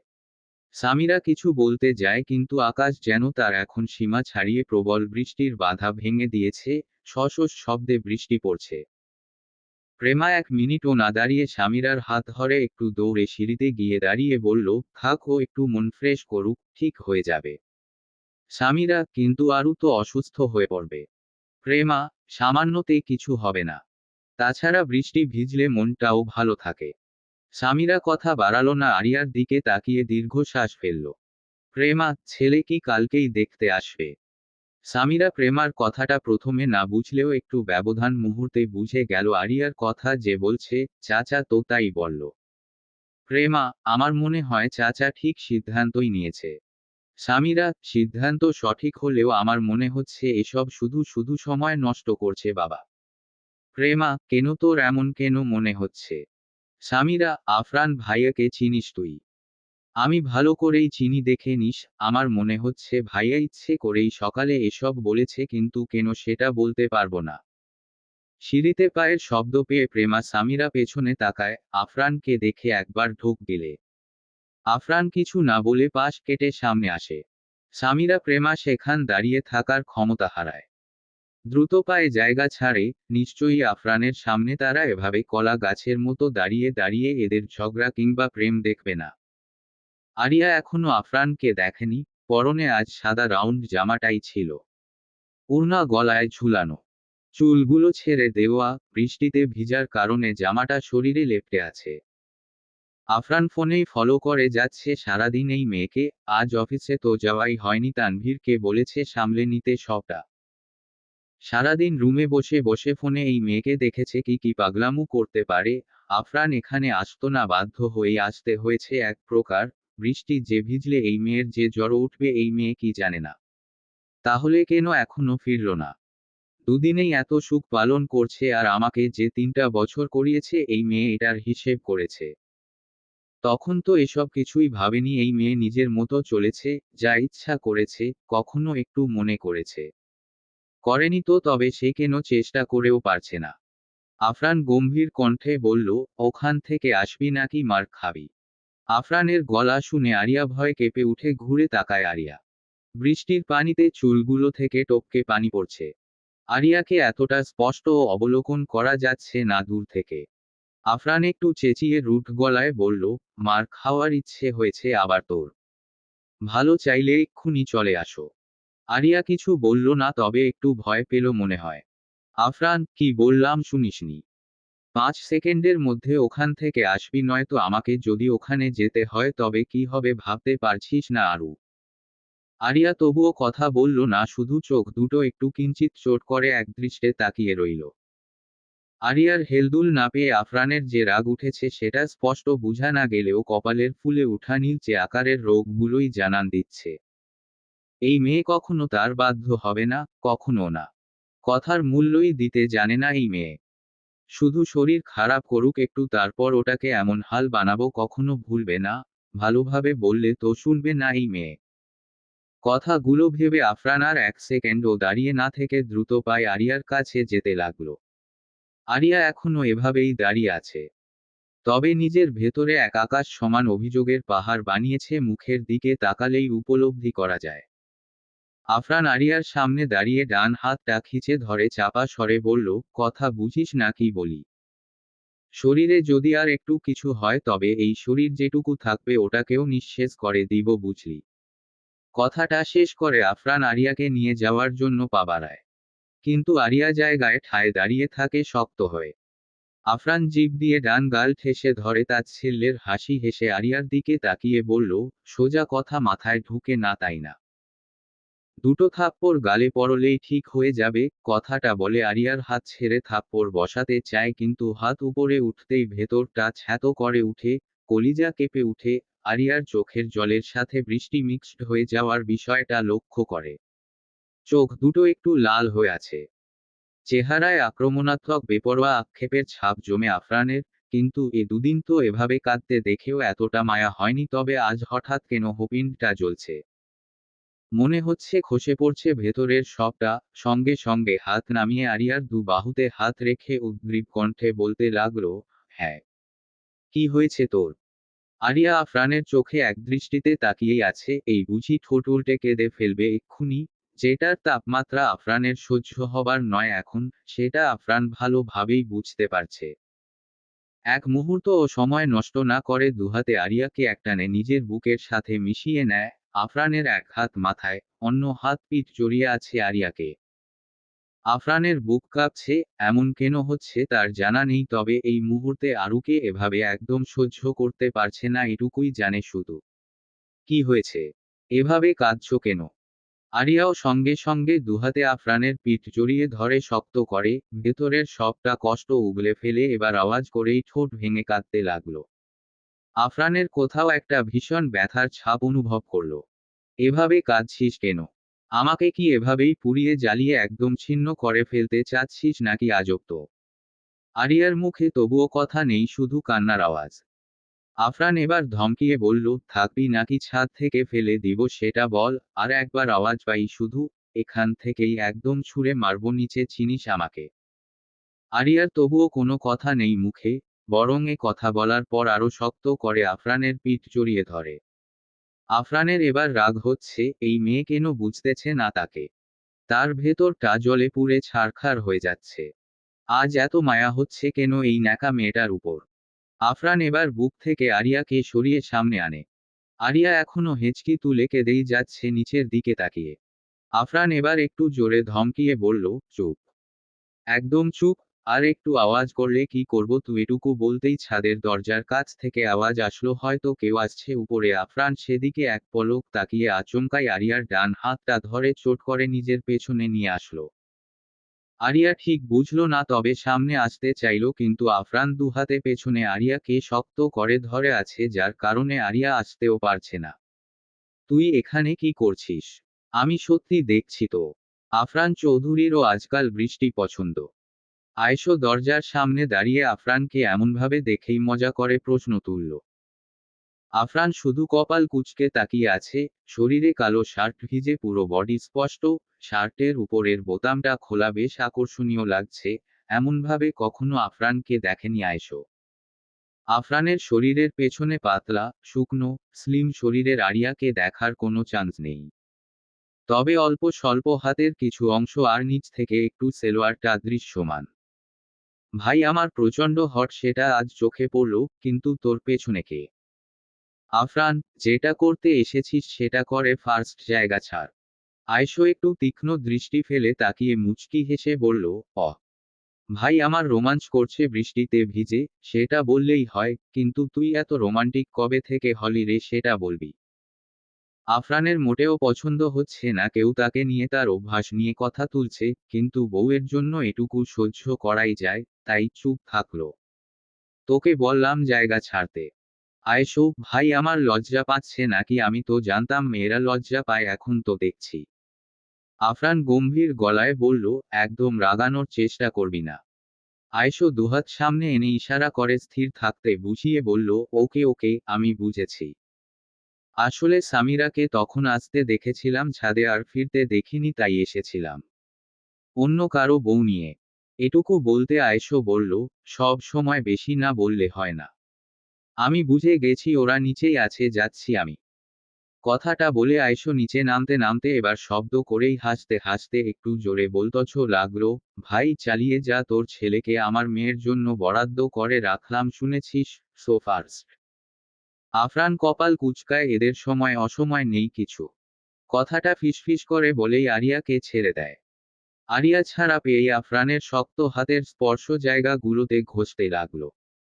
সামিরা কিছু বলতে যায়, কিন্তু আকাশ যেন তার এখন সীমা ছাড়িয়ে প্রবল বৃষ্টির বাধা ভেঙে দিয়েছে। শশ শব্দে বৃষ্টি পড়ছে। প্রেমা 1 মিনিটও না দাঁড়িয়ে সামিরার হাত ধরে একটু দৌড়ে সিঁড়িতে গিয়ে দাঁড়িয়ে বলল, থাক, ও একটু মন ফ্রেশ করুক, ঠিক হয়ে যাবে। সামিরা, কিন্তু আরু তো অসুস্থ হয়ে পড়বে। প্রেমা, সামান্যতে কিছু হবে না। তাছাড়া বৃষ্টি ভিজলে মনটাও ভালো থাকে। সামিরা কথা বাড়ালো না, আরিয়ার দিকে তাকিয়ে দীর্ঘশ্বাস ফেলল। প্রেমা, ছেলে কি কালকেই দেখতে আসবে? সামিরা প্রেমার কথাটা প্রথমে না বুঝলেও একটু ব্যবধান মুহূর্তে বুঝে গেল আরিয়ার কথা যে বলছে। চাচা তো তাই বলল। প্রেমা, আমার মনে হয় চাচা ঠিক সিদ্ধান্তই নিয়েছে। সামিরা, সিদ্ধান্ত সঠিক হলেও আমার মনে হচ্ছে এসব শুধু শুধু সময় নষ্ট করছে বাবা। প্রেমা, কেন তোর এমন কেন মনে হচ্ছে? সামিরা, আফরান ভাইয়াকে চিনিস তুই? আমি ভালো করেই চিনি, দেখে নিস। আমার মনে হচ্ছে ভাইয়া ইচ্ছে করেই সকালে এসব বলেছে, কিন্তু কেন সেটা বলতে পারবো না। সিঁড়িতে পায়ের শব্দ পেয়ে প্রেমা সামিরা পেছনে তাকায়, আফরানকে দেখে একবার ঢোক গেলে। আফরান কিছু না বলে পাশ কেটে সামনে আসে। সামিরা প্রেমা সেখান দাঁড়িয়ে থাকার ক্ষমতা হারায়। দ্রুত পায়ে জায়গা ছাড়ে। নিশ্চয়ই আফরানের সামনে তারা এভাবে কলা গাছের মতো দাঁড়িয়ে দাঁড়িয়ে এদের ঝগড়া কিংবা প্রেম দেখবে না। আরিয়া এখনো আফরানকে দেখেনি। পরনে আজ সাদা রাউন্ড জামাটাই ছিল। ওড়না গলায় ঝুলানো। চুলগুলো ছেড়ে দেওয়া, বৃষ্টিতে ভিজার কারণে জামাটা শরীরে লেপ্টে আছে। আফরান ফোনেই ফলো করে যাচ্ছে সারাদিন এই মেয়েকে। আজ অফিসে তো যাওয়াই হয়নি, তানভীরকে বলেছে সামলে নিতে সবটা। সারাদিন রুমে বসে বসে ফোনে এই মেয়েকে দেখেছে কি কি পাগলামো করতে পারে। আফরান এখানে আসতো না, বাধ্য হয়েই আসতে হয়েছে এক প্রকার। বৃষ্টি যে ভিজলে এই মেয়ের যে জ্বর উঠবে এই মেয়ে কি জানে না? তাহলে কেন এখনো ফিরল না? দুদিনেই এত সুখ পালন করছে, আর আমাকে যে 3টা বছর করিয়েছে এই মেয়ে এটার হিসেব করেছে? তখন তো এসব কিছুই ভাবেনি এই মেয়ে নিজের মতো চলেছে, যা ইচ্ছা করেছে। কখনো একটু মনে করেছে? করেনি তো, তবে সে কেন চেষ্টা করেও পারছে না? আফরান গম্ভীর কণ্ঠে বলল, ওখান থেকে আসবি নাকি মার খাবি? আফরানের গলা শুনে আরিয়া ভয় কেঁপে উঠে ঘুরে তাকায় আরিয়া। বৃষ্টির পানিতে চুলগুলো থেকে টপকে পানি পড়ছে। আরিয়াকে এতটা স্পষ্ট অবলোকন করা যাচ্ছে না দূর থেকে। আফরান একটু চেঁচিয়ে রুট গলায় বলল, মার খাওয়ার ইচ্ছে হয়েছে আবার তোর? ভালো চাইলে এক্ষুনি চলে আসো। আরিয়া কিছু বলল না, তবে একটু ভয় পেল মনে হয়। আফরান, কি বললাম শুনিসনি? 5 সেকেন্ডের মধ্যে ওখান থেকে আসবি, নয়তো আমাকে যদি ওখানে যেতে হয় তবে কি হবে ভাবতে পারছিস না আরু? আরিয়া তবুও কথা বলল না, শুধু চোখ দুটো একটু কিঞ্চিত চোট করে একদৃষ্টে তাকিয়ে রইল। আরিয়ার হেলদুল না পেয়ে আফরানের যে রাগ উঠেছে সেটা স্পষ্ট বুঝা না গেলেও কপালের ফুলে উঠা নীলচে আকারের রোগগুলোই জানান দিচ্ছে। এই মেয়ে কখনো তার বাধ্য হবে না, কখনো না। কথার মূল্যই দিতে জানে না এই মেয়ে। শুধু শরীর খারাপ করুক একটু, তারপর ওটাকে এমন হাল বানাবো কখনো ভুলবে না। ভালোভাবে বললে তো শুনবে না এই মেয়ে। কথাগুলো ভেবে আফরান আর 1 সেকেন্ডও দাঁড়িয়ে না থেকে দ্রুত পায়ে আরিয়ার কাছে যেতে লাগলো। আরিয়া এখনো এভাবেই দাঁড়িয়ে আছে। তবে নিজের ভেতরে এক আকাশ সমান অভিযোগের পাহাড় বানিয়েছে, মুখের দিকে তাকালেই উপলব্ধি করা যায়। আফরান আরিয়ার সামনে দাঁড়িয়ে ডান হাতটা খিঁচে ধরে চাপা স্বরে বলল, কথা বুঝিস না কি বলি? শরীরে যদি আর একটু কিছু হয় তবে এই শরীর যেটুকু থাকবে ওটাকেও নিঃশেষ করে দিব, বুঝলি? কথাটা শেষ করে আফরান আরিয়াকে নিয়ে যাওয়ার জন্য পা বাড়ায়। কিন্তু আরিয়া জায়গায় ঠায় দাঁড়িয়ে থাকে শক্ত হয়ে। আফরান জিভ দিয়ে ডান গাল ঠেসে ধরে তাচ্ছিল্যের হাসি হেসে আরিয়ার দিকে তাকিয়ে বলল, সোজা কথা মাথায় ঢুকে না তাই না? দুটো থাপ্পড় গালে পড়লেই ঠিক হয়ে যাবে, কথাটা বলে আরিয়ার হাত ছেড়ে থাপ্পড় বসাতে চায় কিন্তু হাত উপরে উঠতেই ভেতরটা ছ্যাঁতো করে উঠে, কলিজা কেঁপে উঠে। আরিয়ার চোখের জলের সাথে বৃষ্টি মিক্সড হয়ে যাওয়ার বিষয়টা লক্ষ্য করে। চোখ দুটো একটু লাল হয়ে আছে। চেহারায় আক্রমণাত্মক বেপরোয়া আক্ষেপের ছাপ জমে আফরানের, কিন্তু এ দুদিন তো এভাবে কাঁদতে দেখেও এতটা মায়া হয়নি, তবে আজ হঠাৎ কেন হোপিনটা জ্বলছে। মনে হচ্ছে খসে পড়ছে ভেতরের সবটা। সঙ্গে সঙ্গে হাত নামিয়ে আরিয়ার দু বাহুতে হাত রেখে উদ্গ্রীব কণ্ঠে বলতে লাগলো, হ্যাঁ। কি হয়েছে তোর? আরিয়া আফরানের চোখে একদৃষ্টিতে তাকিয়েই আছে, এই বুঝি ঠোঁট উল্টে কেঁদে ফেলবে এক্ষুনি। যেটার তাপমাত্রা আফরানের সহ্য হবার নয় এখন, সেটা আফরান ভালোভাবেই বুঝতে পারছে। এক মুহূর্তও সময় নষ্ট না করে দুহাতে আরিয়াকে একটানে নিজের বুকের সাথে মিশিয়ে নেয়। আফরানের এক হাত মাথায়, অন্য হাত পিঠ জড়িয়ে আছে আরিয়াকে। আফরানের বুক কাঁপছে, এমন কেন হচ্ছে তার জানা নেই, তবে এই মুহূর্তে আরুকে এভাবে একদম সহ্য করতে পারছে না, এটুকুই জানে শুধু। কি হয়েছে? এভাবে কাঁদছো কেন? আরিয়াও সঙ্গে সঙ্গে দুহাতে আফরানের পিঠ জড়িয়ে ধরে শক্ত করে, ভেতরের সবটা কষ্ট উগলে ফেলে এবার আওয়াজ করেই ঠোঁট ভেঙে কাঁদতে লাগলো। আফরানের কোথাও একটা ভীষণ ব্যথার ছাপ অনুভব করল। এভাবে কাঁদছিস কেন? আমাকে কি এভাবেই পুড়িয়ে জ্বালিয়ে একদম ছিন্ন করে ফেলতে চাচ্ছিস নাকি আজব তো? আরিয়ার মুখে তবুও কথা নেই, শুধু কান্নার আওয়াজ। আফরান এবার ধমকিয়ে বলল, থাকবি নাকি ছাদ থেকে ফেলে দিব সেটা বল, আর একবার আওয়াজ পাই শুধু, এখান থেকেই একদম ছুঁড়ে মারব নিচে, চিনিস আমাকে? আরিয়ার তবুও কোনো কথা নেই মুখে, বরং এ কথা বলার পর আরো শক্ত করে আফরানের পিঠ জড়িয়ে ধরে। আফরানের এবার রাগ হচ্ছে, এই মেয়ে কেন বুঝতেছে না তাকে। তার ভেতরটা জ্বলে পুড়ে ছারখার হয়ে যাচ্ছে। আজ এত মায়া হচ্ছে কেন এই ন্যাকা মেয়েটার উপর। আফরান এবার বুক থেকে আরিয়াকে সরিয়ে সামনে আনে। আরিয়া এখনো হেঁচকি তুলে কেঁদেই যাচ্ছে নিচের দিকে তাকিয়ে। আফরান এবার একটু জোরে ধমকিয়ে বলল, চুপ। একদম চুপ। আর একটু আওয়াজ করলে কি করব তুই? এটুকু বলতেই ছাদের দরজার কাছ থেকে আওয়াজ আসলো, হয়তো কেউ আসছে উপরে। আফরান সেদিকে এক পলক তাকিয়ে আচমকাই আরিয়ার ডান হাতটা ধরে চোট করে নিজের পেছনে নিয়ে আসলো। আরিয়া ঠিক বুঝলো না, তবে সামনে আসতে চাইল, কিন্তু আফরান দুহাতে পেছনে আরিয়াকে শক্ত করে ধরে আছে, যার কারণে আরিয়া আসতেও পারছে না। তুই এখানে কি করছিস? আমি সত্যি দেখছি তো। আফরান চৌধুরীরও আজকাল বৃষ্টি পছন্দ। আয়েশো দরজার সামনে দাঁড়িয়ে আফরানকে এমনভাবে দেখেই মজা করে প্রশ্ন তুলল। আফরান শুধু কপাল কুঁচকে তাকিয়ে আছে। শরীরে কালো শার্ট ভিজে, পুরো বডি স্পষ্ট। শার্টের উপরের বোতামটা খোলা, বেশ আকর্ষণীয় লাগছে। এমনভাবে কখনো আফরানকে দেখেনি আয়েশো। আফরানের শরীরের পেছনে পাতলা, শুকনো, স্লিম শরীরের আরিয়াকে দেখার কোনো চান্স নেই। তবে অল্প স্বল্প হাতের কিছু অংশ আর নিচ থেকে একটু সেলোয়ারটা দৃশ্যমান। ভাই আমার প্রচণ্ড হট, সেটা আজ চোখে পড়ল, কিন্তু তোর পেছনে কে? আফরান, যেটা করতে এসেছিস সেটা করে ফার্স্ট, জায়গা ছাড়। আয়েশো একটু তীক্ষ্ণ দৃষ্টি ফেলে তাকিয়ে মুচকি হেসে বলল, অহ। ভাই আমার রোমাঞ্চ করছে বৃষ্টিতে ভিজে, সেটা বললেই হয়, কিন্তু তুই এত রোমান্টিক কবে থেকে হলি রে, সেটা বলবি। আফরানের মোটেও পছন্দ হচ্ছে না কেউ তাকে নিয়ে তার অভ্যাস নিয়ে কথা তুলছে, কিন্তু বউয়ের জন্য এটুকু সহ্য করাই যায়, তাই চুপ থাকলো। তোকে বললাম জায়গা ছাড়তে। আয়েশো, ভাই আমার লজ্জা পাচ্ছে নাকি? আমি তো জানতাম মেয়েরা লজ্জা পায়, এখন তো দেখছি। আফরান গম্ভীর গলায় বলল, একদম রাগানোর চেষ্টা করবি না। আয়েশো দুহাত সামনে এনে ইশারা করে স্থির থাকতে বুঝিয়ে বলল, ওকে ওকে, আমি বুঝেছি। আসলে সামিরাকে তখন আসতে দেখেছিলাম ছাদে, আর ফিরতে দেখিনি, তাই এসেছিলাম। অন্য কারো বউ নিয়ে। এটুকু বলতে আয়েশো বলল, সব সময় বেশি না বললে হয় না? আমি বুঝে গেছি ওরা নিচেই আছে, যাচ্ছি আমি। কথাটা বলে আয়েশো নিচে নামতে নামতে এবার শব্দ করেই হাসতে হাসতে একটু জোরে বলতছ লাগলো, ভাই চালিয়ে যা, তোর ছেলেকে আমার মেয়ের জন্য বরাদ্দ করে রাখলাম শুনেছিস? So first. আফরান কপাল কুঁচকায়, এদের সময় অসময় নেই কিছু। কথাটা ফিসফিস করে বলেই আরিয়াকে ছেড়ে দেয়। আরিয়া ছাড়া পেয়ে আফরানের শক্ত হাতের স্পর্শ জায়গাগুলোতে ঘষতে লাগলো।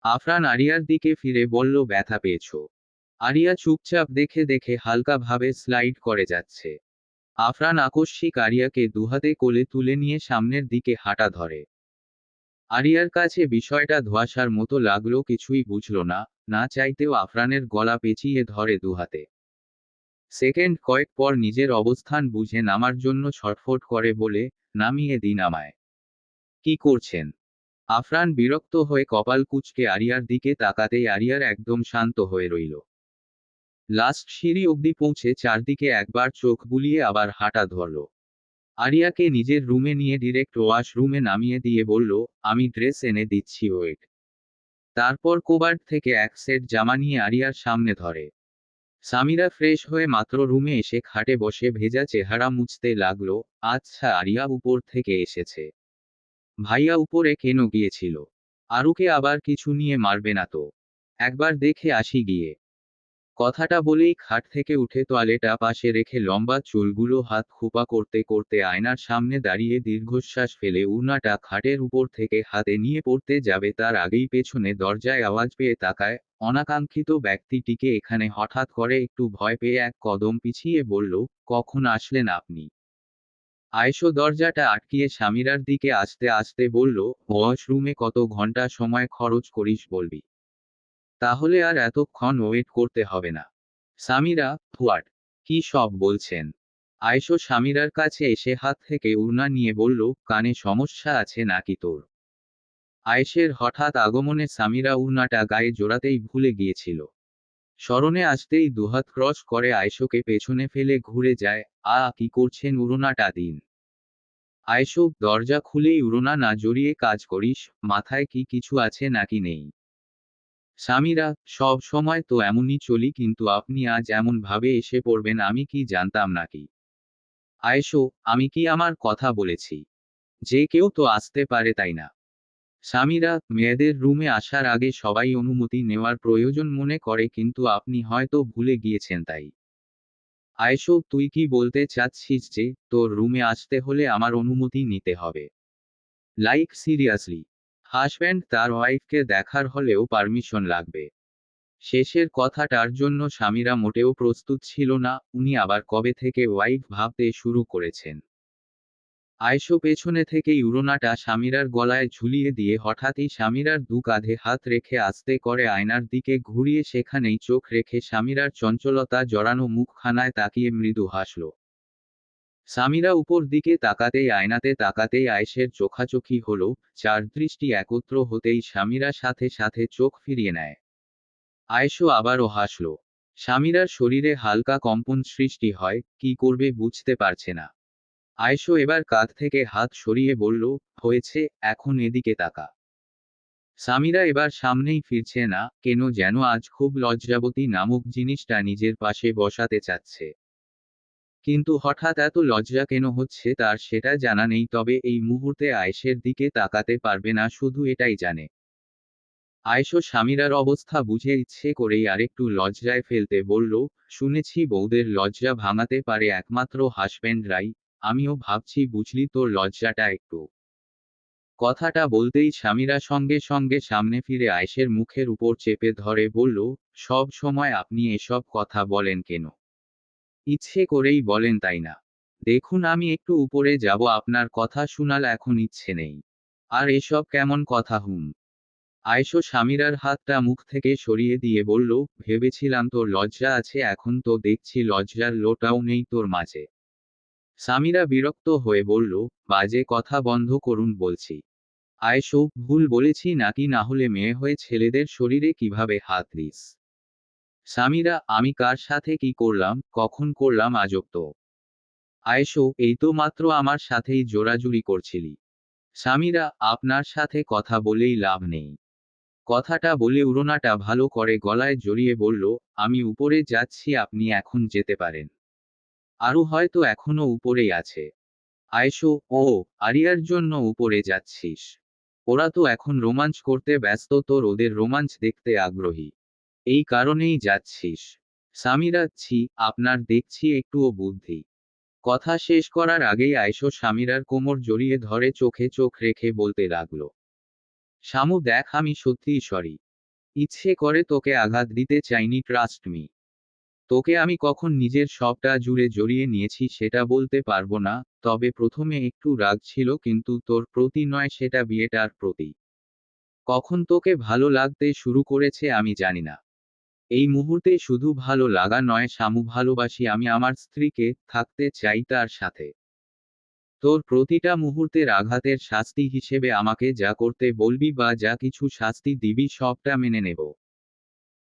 আফরান আরিয়ার দিকে ফিরে বলল, ব্যথা পেয়েছো? আরিয়া চুপচাপ দেখে দেখে হালকা ভাবে স্লাইড করে যাচ্ছে। আফরান আকস্মিক আরিয়াকে দুহাতে কোলে তুলে নিয়ে সামনের দিকে হাঁটা ধরে। আরিয়ার কাছে বিষয়টা ধোঁয়াশার মতো লাগলো, কিছুই বুঝল না, না চাইতেও আফরানের গলা পেঁচিয়ে ধরে দুহাতে। সেকেন্ড কয়েক পর নিজের অবস্থান বুঝে নামার জন্য ছটফট করে বলে, নামিয়ে দিন আমায়। কি করছেন? আফরান বিরক্ত হয়ে কপাল কুঁচকে আরিয়ার দিকে তাকাতেই আরিয়ার একদম শান্ত হয়ে রইল। লাস্ট সিঁড়ি অবধি পৌঁছে চারদিকে একবার চোখ বুলিয়ে আবার হাঁটা ধরল। আরিয়াকে নিজের রুমে নিয়ে ডিরেক্ট ওয়াশরুমে নামিয়ে দিয়ে বলল, আমি ড্রেস এনে দিচ্ছি, ওয়েট। তারপর কোবার্ড থেকে এক সেট জামা নিয়ে আরিয়ার সামনে ধরে। সামিরা ফ্রেশ হয়ে মাত্র রুমে এসে খাটে বসে ভেজা চেহারা মুছতে লাগলো। আচ্ছা, আরিয়া উপর থেকে এসেছে? ভাইয়া উপরে কেন গিয়েছিল? আরুকে আবার কিছু নিয়ে মারবে না তো? একবার দেখে আসি গিয়ে। কথাটা বলেই খাট থেকে উঠে তোয়ালেটা পাশে রেখে লম্বা চুলগুলো হাত খোপা করতে করতে আয়নার সামনে দাঁড়িয়ে দীর্ঘশ্বাস ফেলে উড়নাটা খাটের উপর থেকে হাতে নিয়ে পড়তে যাবে তার আগেই পেছনে দরজায় আওয়াজ পেয়ে তাকায়। অনাকাঙ্ক্ষিত ব্যক্তিটিকে এখানে হঠাৎ করে একটু ভয় পেয়ে এক কদম পিছিয়ে বলল, কখন আসলেন আপনি? আয়েশো দরজাটা আটকিয়ে সামিরার দিকে আসতে আসতে বলল, ওয়াশরুমে কত ঘন্টা সময় খরচ করিস বলবি? তাহলে আর এতক্ষণ ওয়েট করতে হবে না। সামিরা, হোয়াট? কি সব বলছেন? আয়েশো সামিরার কাছে এসে হাত থেকে উড়না নিয়ে বলল, কানে সমস্যা আছে নাকি তোর? আয়েশের হঠাৎ আগমনে সামিরা উড়নাটা গায়ে জোড়াতেই ভুলে গিয়েছিল। স্মরণে আসতেই দুহাত ক্রস করে আয়েশোকে পেছনে ফেলে ঘুরে যায়। কি করছেন, উড়নাটা দিন। আয়েশো, দরজা খুলেই উড়না না জড়িয়ে কাজ করিস, মাথায় কি কিছু আছে নাকি নেই? সামিরা, সব সময় তো এমনই চলি, কিন্তু আপনি আজ এমন ভাবে এসে পড়বেন আমি কি জানতাম নাকি? আয়েশো, আমি কি আমার কথা বলেছি? যে কেউ তো আসতে পারে, তাই না? সামিরা, মেয়েদের রুমে আসার আগে সবাই অনুমতি নেওয়ার প্রয়োজন মনে করে, কিন্তু আপনি হয়তো ভুলে গিয়েছেন তাই। আয়েশো, তুই কি বলতে চাচ্ছিস যে তোর রুমে আসতে হলে আমার অনুমতি নিতে হবে? Like seriously? হাজব্যান্ড তার ওয়াইফকে দেখার হলেও পারমিশন লাগবে? শেষের কথাটার জন্য স্বামীরা মোটেও প্রস্তুত ছিল না, উনি আবার কবে থেকে ওয়াইফ ভাবতে শুরু করেছেন। আয়েশো পেছনে থেকেই উড়নাটা স্বামীরার গলায় ঝুলিয়ে দিয়ে হঠাৎই স্বামীরার দু কাঁধে হাত রেখে আস্তে করে আয়নার দিকে ঘুরিয়ে সেখানেই চোখ রেখে স্বামীরার চঞ্চলতা জড়ানো মুখখানায় তাকিয়ে মৃদু হাসল। সামিরা উপর দিকে তাকাতেই আয়নাতে তাকাতেই আয়েশের চোখাচোখি হলো। চার দৃষ্টি একত্র হতেই স্বামীরা সাথে সাথে চোখ ফিরিয়ে নেয়। আয়েশো আবারও হাসল। সামিরার শরীরে হালকা কম্পন সৃষ্টি হয়, কি করবে বুঝতে পারছে না। আয়েশো এবার কাঁধ থেকে হাত সরিয়ে বলল, হয়েছে, এখন এদিকে তাকা। সামিরা এবার সামনেই ফিরছে না, কেন যেন আজ খুব লজ্জাবতী নামক জিনিসটা নিজের পাশে বসাতে চাচ্ছে। কিন্তু হঠাৎ এত লজ্জা কেন হচ্ছে তার সেটা জানা নেই, তবে এই মুহূর্তে আয়েশের দিকে তাকাতে পারবে না, শুধু এটাই জানে। আয়েশো সামিরার অবস্থা বুঝে ইচ্ছে করেই আরেকটু লজ্জায় ফেলতে বলল, শুনেছি বউদের লজ্জা ভাঙাতে পারে একমাত্র হাজব্যান্ডরাই। আমিও ভাবছি বুঝলি তোর লজ্জাটা একটু। কথাটা বলতেই সামিরা সঙ্গে সঙ্গে সামনে ফিরে আয়েশের মুখের উপর চেপে ধরে বলল, সব সময় আপনি এসব কথা বলেন কেন? ইচ্ছে করেই বলেন তাই না? দেখুন, আমি একটু উপরে যাব, আপনার কথা শুনাল এখন ইচ্ছে নেই। আর এসব কেমন কথা হুম? আয়েশো সামিরার হাতটা মুখ থেকে সরিয়ে দিয়ে বলল, ভেবেছিলাম তোর লজ্জা আছে, এখন তো দেখছি লজ্জার লোটাও নেই তোর মাঝে। সামিরা বিরক্ত হয়ে বলল, বাজে কথা বন্ধ করুন বলছি। আয়েশো, ভুল বলেছি নাকি, না হলে মেয়ে হয়ে ছেলেদের শরীরে কিভাবে হাত দিস? সামিরা, আমি কার সাথে কি করলাম, কখন করলাম, আজব তো। আয়েশো, এই তো মাত্র আমার সাথেই জোরাজুরি করছিলি। সামিরা, আপনার সাথে কথা বলেই লাভ নেই। কথাটা বলে উড়নাটা ভালো করে গলায় জড়িয়ে বলল, আমি উপরে যাচ্ছি, আপনি এখন যেতে পারেন। আরু হয়তো এখনো উপরেই আছে। আয়েশো, ও, আরিয়ার জন্য উপরে যাচ্ছিস? ওরা তো এখন রোমাঞ্চ করতে ব্যস্ত, তোর ওদের রোমাঞ্চ দেখতে আগ্রহী, এই কারণেই যাচ্ছিস? সামিরা, ছি, আপনার দেখছি একটুও বুদ্ধি কথা শেষ করার আগেই আয়েশো সামিরার কোমর জড়িয়ে ধরে চোখে চোখ রেখে বলতে লাগলো, শামু দেখ, আমি সত্যিই সরি। ইচ্ছে করে তোকে আঘাত দিতে চাইনি, ট্রাস্ট মি। তোকে আমি কখন নিজের সবটা জুড়ে জড়িয়ে নিয়েছি সেটা বলতে পারবো না, তবে প্রথমে একটু রাগ ছিল, কিন্তু তোর প্রতি নয়, সেটা বিয়েটার প্রতি। কখন তোকে ভালো লাগতে শুরু করেছে আমি জানি না। এই মুহূর্তে শুধু ভালো লাগা নয় শামু, ভালোবাসি আমি আমার স্ত্রীকে, থাকতে চাই তার সাথে। তোর প্রতিটা মুহূর্তের আঘাতের শাস্তি হিসেবে আমাকে যা করতে বলবি বা যা কিছু শাস্তি দিবি সবটা মেনে নেব।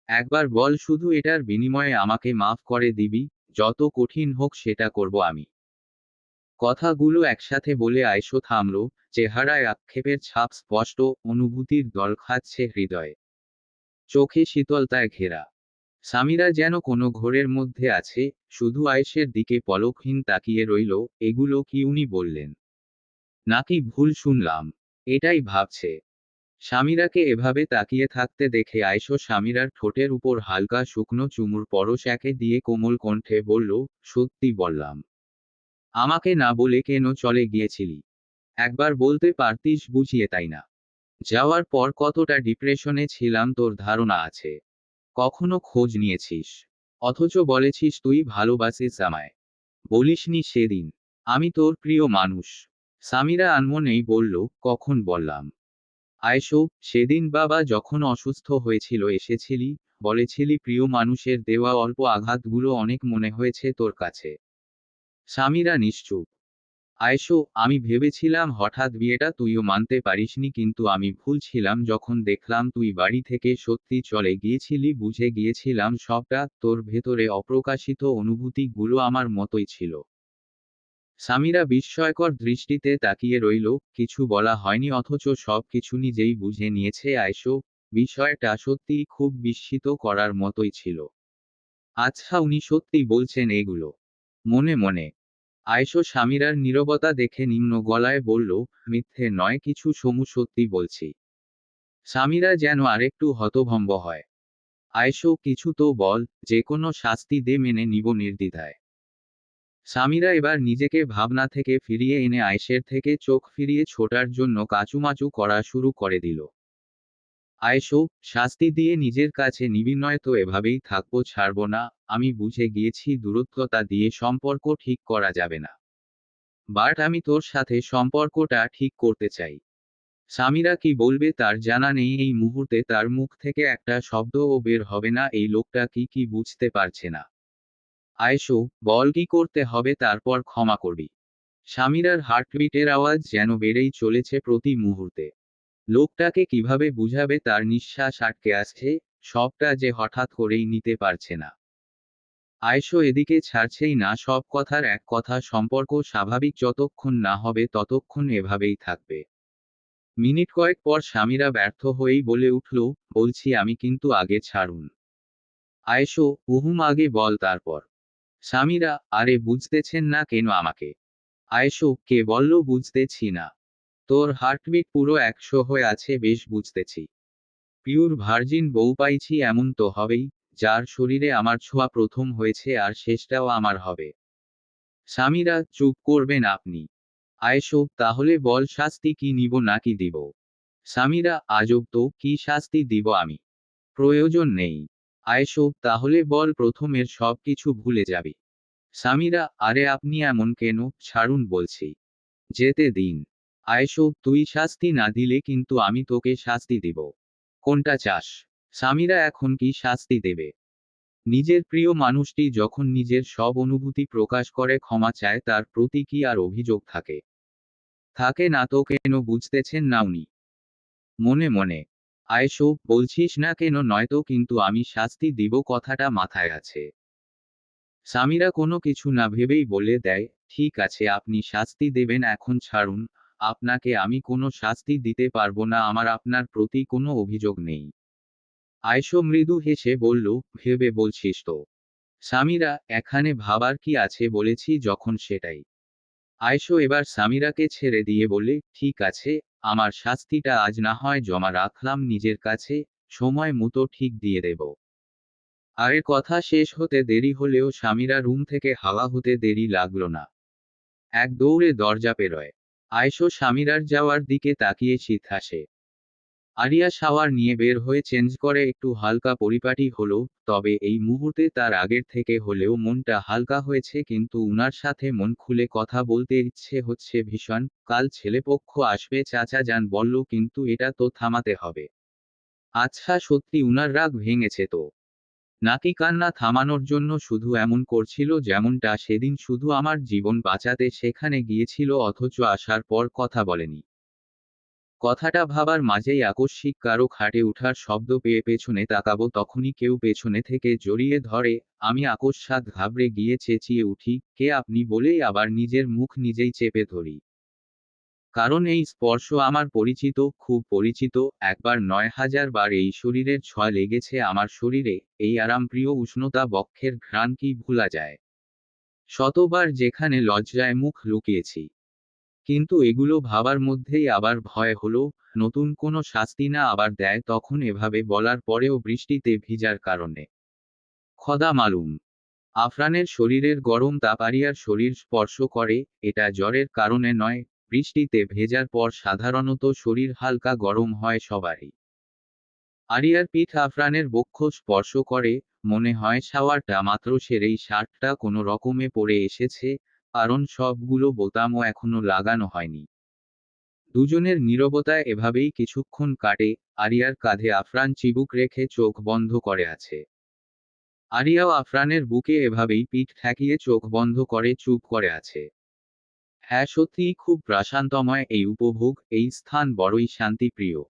একবার বল শুধু, এটার বিনিময়ে আমাকে মাফ করে দিবি? যত কঠিন হোক সেটা করব আমি। কথাগুলো একসাথে বলে আয়েশো থামল, চেহারায় আক্ষেপের ছাপ স্পষ্ট, অনুভূতির দল খাচ্ছে হৃদয়ে। চোখে শীতলতায় ঘেরা। সামিরা যেন কোনো ঘোরের মধ্যে আছে, শুধু আয়েশের দিকে পলকহীন তাকিয়ে রইল। এগুলো কি উনি বললেন, নাকি ভুল শুনলাম? এটাই ভাবছে। সামিরাকে এভাবে তাকিয়ে থাকতে দেখে আয়েশো সামিরার ঠোঁটের উপর হালকা শুকনো চুমুর পরশ একে দিয়ে কোমল কণ্ঠে বলল, সত্যি বললাম। আমাকে না বলে কেন চলে গিয়েছিলি? একবার বলতে পারতিস বুঝিয়ে, তাই না? যাওয়ার পর কতটা ডিপ্রেশনে ছিলাম তোর ধারণা আছে? কখনো খোঁজ নিয়েছিস? অথচ বলেছিস তুই ভালোবাসিস আমায়। বলিসনি সেদিন, আমি তোর প্রিয় মানুষ। সামিরা আনমনেই বলল, কখন বললাম? আয়েশো, সেদিন বাবা যখন অসুস্থ হয়েছিল এসেছিলি, বলেছিলি প্রিয় মানুষের দেওয়া অল্প আঘাতগুলো অনেক মনে হয়েছে তোর কাছে। সামিরা নিশ্চুপ। আয়েশো, আমি ভেবেছিলাম হঠাৎ বিয়েটা তুইও মানতে পারিসনি, কিন্তু আমি ভুল ছিলাম। যখন দেখলাম তুই বাড়ি থেকে সত্যি চলে গিয়েছিলি বুঝে গিয়েছিলাম সবটা। তোর ভেতরে অপ্রকাশিত অনুভূতিগুলো আমার মতোই ছিল। সামিরা বিস্ময়কর দৃষ্টিতে তাকিয়ে রইল, কিছু বলা হয়নি অথচ সব কিছু নিজেই বুঝে নিয়েছে আয়েশো। বিষয়টা সত্যিই খুব বিস্মিত করার মতোই ছিল। আচ্ছা, উনি সত্যি বলছেন এগুলো? মনে মনে আয়েশো সামিরার নীরবতা দেখে নিম্ন গলায় বলল, মিথ্যে নয়, কিছু সমু সত্যি বলছি। সামিরা যেন আরেকটু হতভম্ব হয়। আয়েশো, কিছু তো বল, যে কোনো শাস্তি দে, মেনে নিব নির্দ্বিধায়। সামিরা এবার নিজেকে ভাবনা থেকে ফিরিয়ে এনে আয়েশের থেকে চোখ ফিরিয়ে ছোটার জন্য কাচুমাচু করা শুরু করে দিল। আয়েশো, শাস্তি দিয়ে নিজের কাছে নিবি, নয়তো এভাবেই থাকবো, ছাড়বো না। আমি বুঝে গিয়েছি দূরত্বতা দিয়ে সম্পর্ক ঠিক করা যাবে না। বাট আমি তোর সাথে সম্পর্কটা ঠিক করতে চাই। সামিরা কি বলবে তার জানা নেই, এই মুহূর্তে তার মুখ থেকে একটা শব্দও বের হবে না। এই লোকটা কি কি বুঝতে পারছে না? আয়েশো, বল কি করতে হবে, তারপর ক্ষমা করবি? সামিরার হার্টবিটের আওয়াজ যেন বেড়েই চলেছে প্রতি মুহূর্তে। লোকটাকে কিভাবে বুঝাবে তার নিঃশ্বাস আটকে আসছে, সবটা যে হঠাৎ করেই নিতে পারছে না। আয়েশো এদিকে ছাড়ছেই না সব কথার এক কথা, সম্পর্ক স্বাভাবিক যতক্ষণ না হবে ততক্ষণ এভাবেই থাকবে। মিনিট কয়েক পর সামিরা ব্যর্থ হয়েই বলে উঠল, বলছি আমি, কিন্তু আগে ছাড়ুন। আয়েশো, আগে বল তারপর। সামিরা, আরে বুঝতেছেন না কেন আমাকে? আয়েশো, কে বলল বুঝতেছি না? তোর হার্টবিট পুরো 100 হয়ে আছে, বেশ বুঝতেছি। পিওর ভার্জিন বউ পাইছি, এমন তো হবেই, যার শরীরে আমার ছোঁয়া প্রথম হয়েছে আর শেষটাও আমার হবে। সামিরা, চুপ করবেন আপনি? আয়েশো, তাহলে বল শাস্তি কি নিব নাকি দিব? সামিরা, আজব তো, কি শাস্তি দিব আমি? প্রয়োজন নেই। আয়েশো, তাহলে বল প্রথমের সব কিছু ভুলে যাবি। সামিরা, আরে আপনি এমন কেন, ছাড়ুন বলছি। যেতে দিন। আয়েশো, তুই শাস্তি না দিলে কিন্তু আমি তোকে শাস্তি দিব। কোনটা চাস? সামিরা এখন কি শাস্তি দেবে? নিজের প্রিয় মানুষটি যখন নিজের সব অনুভূতি প্রকাশ করে ক্ষমা চায়, তার প্রতি কি আর অভিযোগ থাকে? থাকে না তো, কেন বুঝতেছেন না উনি? মনে মনে আয়েশো, বলছিস না কেন? নয়তো কিন্তু আমি শাস্তি দিব, কথাটা মাথায় আছে? সামিরা কোনো কিছু না ভেবেই বলে দেয়, ঠিক আছে, আপনি শাস্তি দেবেন, এখন ছাড়ুন। আপনাকে আমি কোনো শাস্তি দিতে পারবো না, আমার আপনার প্রতি কোনো অভিযোগ নেই। আয়েশো মৃদু হেসে বলল, ভেবে বলছিস তো? সামিরা, এখানে ভাবার কি আছে, বলেছি যখন সেটাই। আয়েশো এবার সামিরাকে ছেড়ে দিয়ে বলে, ঠিক আছে, আমার শাস্তিটা আজ না হয় জমা রাখলাম নিজের কাছে, সময় মতো ঠিক দিয়ে দেব। আর কথা শেষ হতে দেরি হলেও সামিরা রুম থেকে হাওয়া হতে দেরি লাগলো না। এক দৌড়ে দরজা পেরোয়। আয়েশো স্বামীরার যাওয়ার দিকে তাকিয়ে শীত হাসে। আরিয়া শাওয়ার নিয়ে বের হয়ে চেঞ্জ করে একটু হালকা পরিপাটি হলো, তবে এই মুহূর্তে তার আগের থেকে হলেও মনটা হালকা হয়েছে, কিন্তু উনার সাথে মন খুলে কথা বলতে ইচ্ছে হচ্ছে ভীষণ। কাল ছেলেপক্ষ আসবে চাচা যান বলল, কিন্তু এটা তো থামাতে হবে। আচ্ছা সত্যি উনার রাগ ভেঙেছে তো? নাকি কান্না থামানোর জন্য শুধু এমন করছিল যেমনটা সেদিন শুধু আমার জীবন বাঁচাতে সেখানে গিয়েছিল অথচ আসার পর কথা বলেনি? কথাটা ভাবার মাঝেই আকস্মিক কারো খাটে উঠার শব্দ পেয়ে পেছনে তাকাবো, তখনই কেউ পেছনে থেকে জড়িয়ে ধরে। আমি আকস্মাৎ ঘাবড়ে গিয়ে চেঁচিয়ে উঠি, কে আপনি, বলেই আবার নিজের মুখ নিজেই চেপে ধরি। কারণ এই স্পর্শ আমার পরিচিত, খুব পরিচিত। একবার নয় হাজার বার এই শরীরের ছোঁয়া লেগেছে আমার শরীরে। এই আরামপ্রিয় উষ্ণতা, বক্ষের ঘ্রাণ কি ভোলা যায়? শতবার যেখানে লজ্জায় মুখ লুকিয়েছি। কিন্তু এগুলো ভাবার মধ্যেই আবার ভয় হলো, নতুন কোনো শাস্তি না আবার দেয় তখন এভাবে বলার পরেও বৃষ্টিতে ভিজার কারণে। খোদা মালুম। আফরানের শরীরের গরম তাপ আরিয়ার শরীর স্পর্শ করে। এটা জ্বরের কারণে নয়। বৃষ্টিতে ভেজার পর সাধারণত শরীর হালকা গরম হয় সবারই। আরিয়ার পিঠ আফরানের বক্ষ স্পর্শ করে। মনে হয় শাওয়ারটা মাত্র সেরেই শার্টটা কোনো রকমে পরে এসেছে, কারণ সবগুলো বোতামও এখনো লাগানো হয়নি। দুজনের নীরবতায় এভাবেই কিছুক্ষণ কাটে। আরিয়ার কাঁধে আফরান চিবুক রেখে চোখ বন্ধ করে আছে। আরিয়াও আফরানের বুকে এভাবেই পিঠ ঠেকিয়ে চোখ বন্ধ করে চুপ করে আছে। হ্যাঁ সত্যিই খুব প্রশান্তময় এই উপভোগ, এই স্থান বড়ই শান্তিপ্রিয়।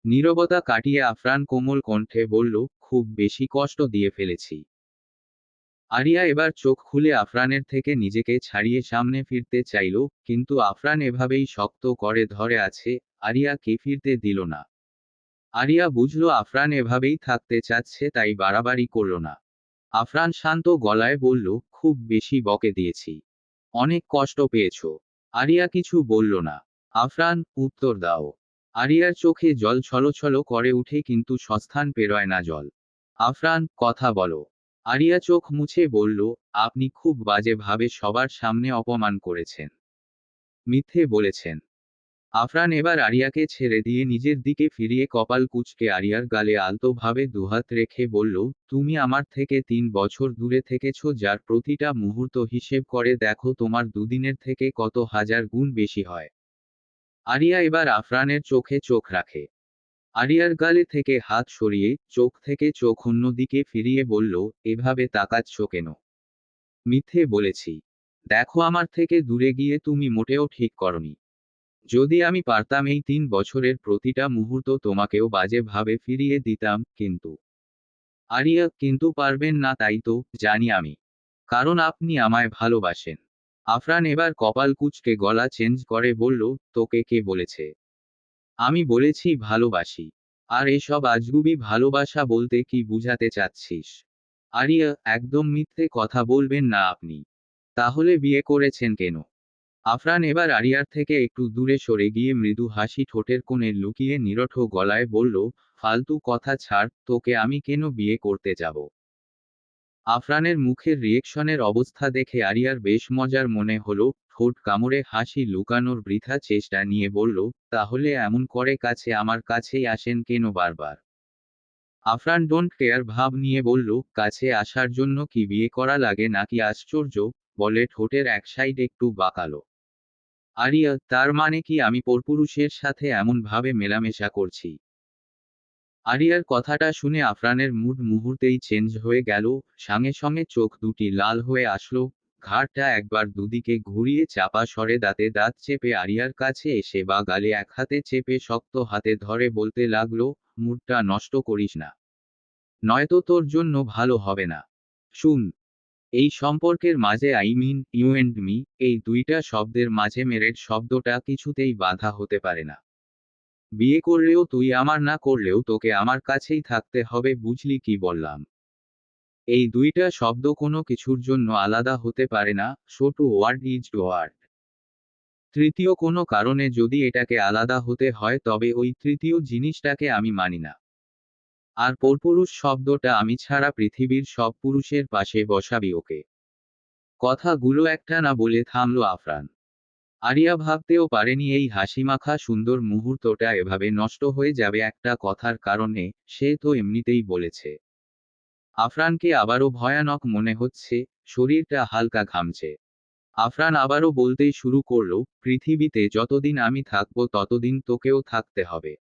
নীরবতা কাটিয়ে আফরান কোমল কণ্ঠে বলল, খুব বেশি কষ্ট দিয়ে ফেলেছি। আরিয়া এবার চোখ খুলে আফরানের থেকে নিজেকে ছাড়িয়ে সামনে ফিরতে চাইল, কিন্তু আফরান এভাবেই শক্ত করে ধরে আছে। আরিয়াকে ফিরতে দিল না। আরিয়া বুঝল আফরান এভাবেই থাকতে চাচ্ছে, তাই বাড়াবাড়ি করল না। আফরান শান্ত গলায় বলল, খুব বেশি বকে দিয়েছি। অনেক কষ্ট পেয়েছো। আরিয়া কিছু বলল না। আফরান, উত্তর দাও। আরিয়ার চোখে জল ছলছল করে উঠে, কিন্তু সস্থান পেরোয় না জল। আফরান, কথা বলো। আরিয়া চোখ মুছে বলল, আপনি খুব বাজে ভাবে সবার সামনে অপমান করেছেন। মিথ্যে বলেছেন। আফরান এবার আরিয়াকে ছেড়ে দিয়ে নিজের দিকে ফিরিয়ে কপাল কুঁচকে আরিয়ার গালে আলতোভাবে দুহাত রেখে বলল, তুমি আমার থেকে 3 বছর দূরে থেকেছ, যার প্রতিটা মুহূর্ত হিসেব করে দেখো তোমার দুদিনের থেকে কত হাজার গুণ বেশি হয়। আরিয়া এবার আফরানের চোখে চোখ রাখে। আরিয়ার গালে থেকে হাত সরিয়ে চোখ থেকে চোখ অন্যদিকে ফিরিয়ে বলল, এভাবে তাকাচ্ছ কেন? মিথ্যে বলেছি। দেখো আমার থেকে দূরে গিয়ে তুমি মোটেও ঠিক করনি। যদি আমি পারতাম এই 3 বছরের প্রতিটা মুহূর্ত তোমাকেও বাজে ভাবে ফিরিয়ে দিতাম, কিন্তু। আরিয়া, কিন্তু পারবেন না তাই তো জানি আমি। কারণ আপনি আমায় ভালোবাসেন। আফরান এবার কপাল কুঁচকে গলা চেঞ্জ করে বলল, তোকে কে বলেছে? আমি বলেছি ভালোবাসি। আর এসব আজগুবি ভালোবাসা বলতে কি বুঝাতে চাচ্ছিস? আরিয়া, একদম মিথ্যে কথা বলবেন না আপনি। তাহলে বিয়ে করেছেন কেন? আফরান এবার আরিয়ার থেকে একটু দূরে সরে গিয়ে মৃদু হাসি ঠোঁটের কোণে লুকিয়ে নিরঠ গলায় বলল, ফালতু কথা ছাড়, তোকে আমি কেন বিয়ে করতে যাব? আফরানের মুখের রিয়েকশনের অবস্থা দেখে আরিয়ার বেশ মজার মনে হলো। ঠোঁট কামড়ে হাসি লুকানোর বৃথা চেষ্টা নিয়ে বলল, তাহলে এমন করে আমার কাছেই আসেন কেন বারবার? আফরান ডোন্ট কেয়ার ভাব নিয়ে বলল, কাছে আসার জন্য কি বিয়ে করা লাগে নাকি? আশ্চর্য, বলে ঠোঁটের এক সাইড একটু বাঁকালো। আরিয়া, তার মানে কি আমি পরপুরুষের সাথে এমন ভাবে মেলামেশা করছি? আরিয়ার কথাটা শুনে আফরানের মুড মুহূর্তেই চেঞ্জ হয়ে গেল। সঙ্গে সঙ্গে চোখ দুটি লাল হয়ে আসলো। ঘাড়টা একবার দুদিকে ঘুরিয়ে চাপা স্বরে দাঁতে দাঁত চেপে আরিয়ার কাছে এসে বা গালে এক হাতে চেপে শক্ত হাতে ধরে বলতে লাগলো, মুডটা নষ্ট করিস না। নয়তো তোর জন্য ভালো হবে না। শুন, এই সম্পর্কের মাঝে I mean you and me, এই দুইটা শব্দের মাঝে মেরের শব্দটা কিছুতেই বাধা হতে পারে না। বিয়ে করলেও তুই আমার, না করলেও তোকে আমার কাছেই থাকতে হবে, বুঝলি কি বললাম? এই দুইটা শব্দ কোনো কিছুর জন্য আলাদা হতে পারে না। So two word is two word. তৃতীয় কোনো কারণে যদি এটাকে আলাদা হতে হয় তবে ওই তৃতীয় জিনিসটাকে আমি মানি না। আর পরপুরুষ শব্দটা আমি ছাড়া পৃথিবীর সব পুরুষের পাশে বসাবি ওকে। কথাগুলো একটা না বলে থামল আফরান। আরিয়া ভাবতেও পারেনি এই হাসিমাখা সুন্দর মুহূর্তটা এভাবে নষ্ট হয়ে যাবে একটা কথার কারণে। সে তো এমনিতেই বলেছে। আফরানকে আবারও ভয়ানক মনে হচ্ছে, শরীরটা হালকা ঘামছে। আফরান আবারও বলতেই শুরু করলো, পৃথিবীতে যতদিন আমি থাকবো ততদিন তোকেও থাকতে হবে।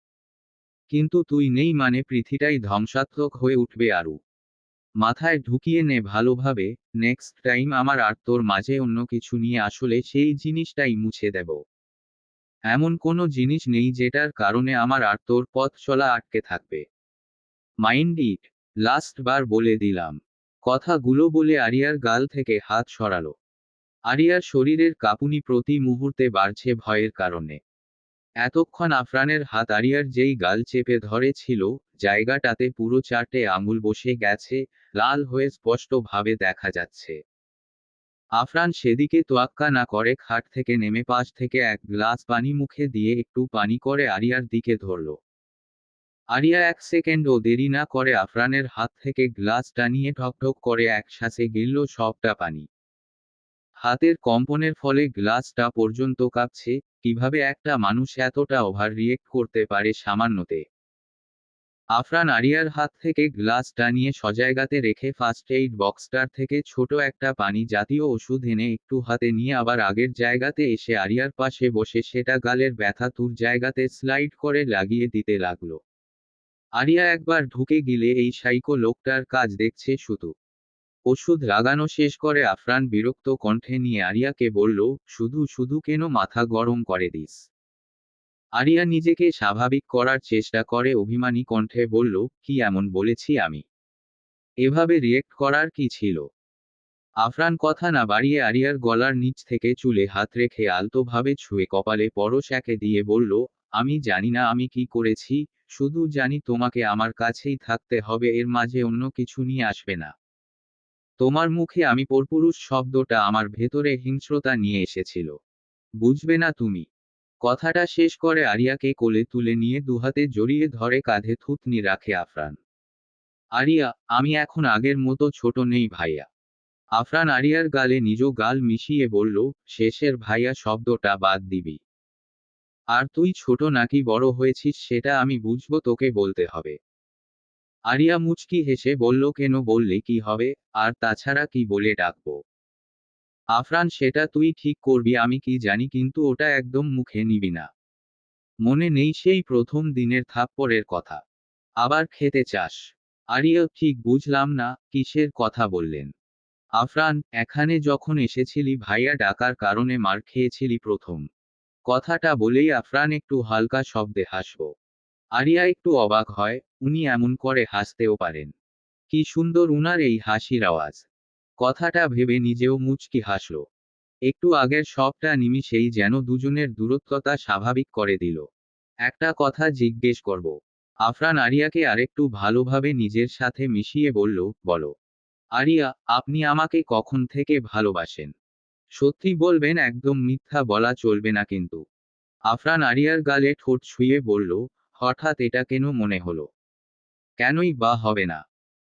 কিন্তু তুই নেই মানে পৃথিবীটাই ধ্বংসাত্মক হয়ে উঠবে আরু। মাথায় ঢুকিয়ে নে ভালোভাবে, নেক্সট টাইম আমার আর তোর মাঝে অন্য কিছু নিয়ে আসলে সেই জিনিসটাই মুছে দেব। এমন কোনো জিনিস নেই যেটার কারণে আমার আর তোর পথ চলা আটকে থাকবে। মাইন্ড ইট, লাস্ট বার বলে দিলাম। কথাগুলো বলে আরিয়ার গাল থেকে হাত সরালো। আরিয়ার শরীরের কাঁপুনি প্রতি মুহূর্তে বাড়ছে ভয়ের কারণে। এতক্ষণ আফরানের হাত আরিয়ার যেই গাল চেপে ধরেছিল, জায়গাটাতে পুরো 4টে আঙুল বসে গেছে, লাল হয়ে স্পষ্টভাবে দেখা যাচ্ছে। আফরান সেদিকে তোয়াক্কা না করে খাট থেকে নেমে পাশ থেকে এক গ্লাস পানি মুখে দিয়ে একটু পানি করে আরিয়ার দিকে ধরল। আরিয়া 1 সেকেন্ডও দেরি না করে আফরানের হাত থেকে গ্লাসটা নিয়ে ঠকঠক করে একশ্বাসে গিলল সবটা পানি। হাতের কম্পনের ফলে গ্লাসটা পর্যন্ত কাঁপছে। কিভাবে একটা মানুষ এতটা ওভার রিয়েক্ট করতে পারে সামান্যতে? আফরান আরিয়ার হাত থেকে গ্লাসটা নিয়ে সজায়গাতে রেখে ফার্স্ট এইড বক্সটার থেকে ছোট একটা পানি জাতীয় ওষুধ এনে একটু হাতে নিয়ে আবার আগের জায়গাতে এসে আরিয়ার পাশে বসে সেটা গালের ব্যথা তুর জায়গাতে স্লাইড করে লাগিয়ে দিতে লাগলো। আরিয়া একবার ঢুকে গেলে এই সাইকো লোকটার কাজ দেখছে শুধু। ওষুধ লাগানো শেষ করে আফরান বিরক্ত কণ্ঠে নিয়ে আরিয়াকে বলল, শুধু শুধু কেন মাথা গরম করে দিস? আরিয়া নিজেকে স্বাভাবিক করার চেষ্টা করে অভিমানী কণ্ঠে বলল, কি এমন বলেছি আমি? এভাবে রিয়েক্ট করার কি ছিল? আফরান কথা না বাড়িয়ে আরিয়ার গলার নিচ থেকে চুলে হাত রেখে আলতোভাবে ছুঁয়ে কপালে পরশ এঁকে দিয়ে বলল, আমি জানি না আমি কি করেছি, শুধু জানি তোমাকে আমার কাছেই থাকতে হবে, এর মাঝে অন্য কিছু নিয়ে আসবে না। তোমার মুখে আমি পরপুরুষ শব্দটা আমার ভেতরে হিংস্রতা নিয়ে এসেছিল। বুঝবে না তুমি? কথাটা শেষ করে আরিয়াকে কোলে তুলে নিয়ে দুহাতে জড়িয়ে ধরে কাঁধে থুতনি রাখে আফরান। আরিয়া, আমি এখন আগের মতো ছোট নেই ভাইয়া। আফরান আরিয়ার গালে নিজ গাল মিশিয়ে বলল, শেষের ভাইয়া শব্দটা বাদ দিবি। আর তুই ছোট নাকি বড় হয়েছিস সেটা আমি বুঝবো, তোকে বলতে হবে। আরিয়া মুচকি হেসে বলল, কেন বললে কি হবে? আর তাছাড়া কি বলে ডাকবো? আফরান, সেটা তুই ঠিক করবি আমি কি জানি, কিন্তু ওটা একদম মুখে নিবি না। মনে নেই সেই প্রথম দিনের থাপ্পড়ের কথা? আবার খেতে চাস? আরিয়া, ঠিক বুঝলাম না, কিসের কথা বললেন? আফরান, এখানে যখন এসেছিলি ভাইয়া ডাকার কারণে মার খেয়েছিলি প্রথম। কথাটা বলেই আফরান একটু হালকা শব্দে হাসল। আরিয়া একটু অবাক হয়, উনি এমন করে হাসতেও পারেন। কি সুন্দর উনার এই হাসির আওয়াজ। কথাটা ভেবে নিজেও মুচকি হাসল। একটু আগের সবটা নিমিষেই যেন দুজনের দূরত্বতা স্বাভাবিক করে দিল। একটা কথা জিজ্ঞেস করব? আফরান আরিয়াকে আরেকটু ভালোভাবে নিজের সাথে মিশিয়ে বলল, বলো। আরিয়া, আপনি আমাকে কখন থেকে ভালোবাসেন? সত্যি বলবেন, একদম মিথ্যা বলা চলবে না কিন্তু। আফরান আরিয়ার গালে ঠোঁট ছুঁয়ে বলল, হঠাৎ এটা কেন মনে হলো? কেনই বা হবে না?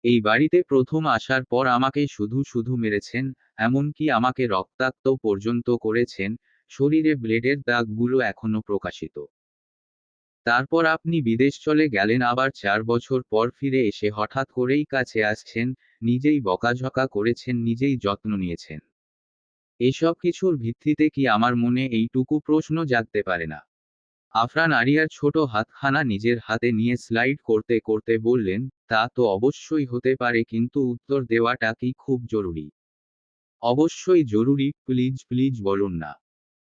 এই বাড়িতে প্রথম আসার পর আমাকে শুধু শুধু মেরেছেন, এমনকি আমাকে রক্তাক্ত পর্যন্ত করেছেন, শরীরে ব্লেডের দাগগুলো এখনো প্রকাশিত। তারপর আপনি বিদেশ চলে গেলেন, আবার 4 বছর পর ফিরে এসে হঠাৎ করেই কাছে আসছেন, নিজেই বকাঝকা করেছেন, নিজেই যত্ন নিয়েছেন। এসব কিছুর ভিত্তিতে কি আমার মনে এইটুকু প্রশ্ন জাগতে পারে না? আফরান আরিয়ার ছোট হাতখানা নিজের হাতে নিয়ে স্লাইড করতে করতে বললেন, তা তো অবশ্যই হতে পারে, কিন্তু উত্তর দেওয়াটা কি খুব জরুরি? অবশ্যই জরুরি, প্লিজ প্লিজ বলুন না।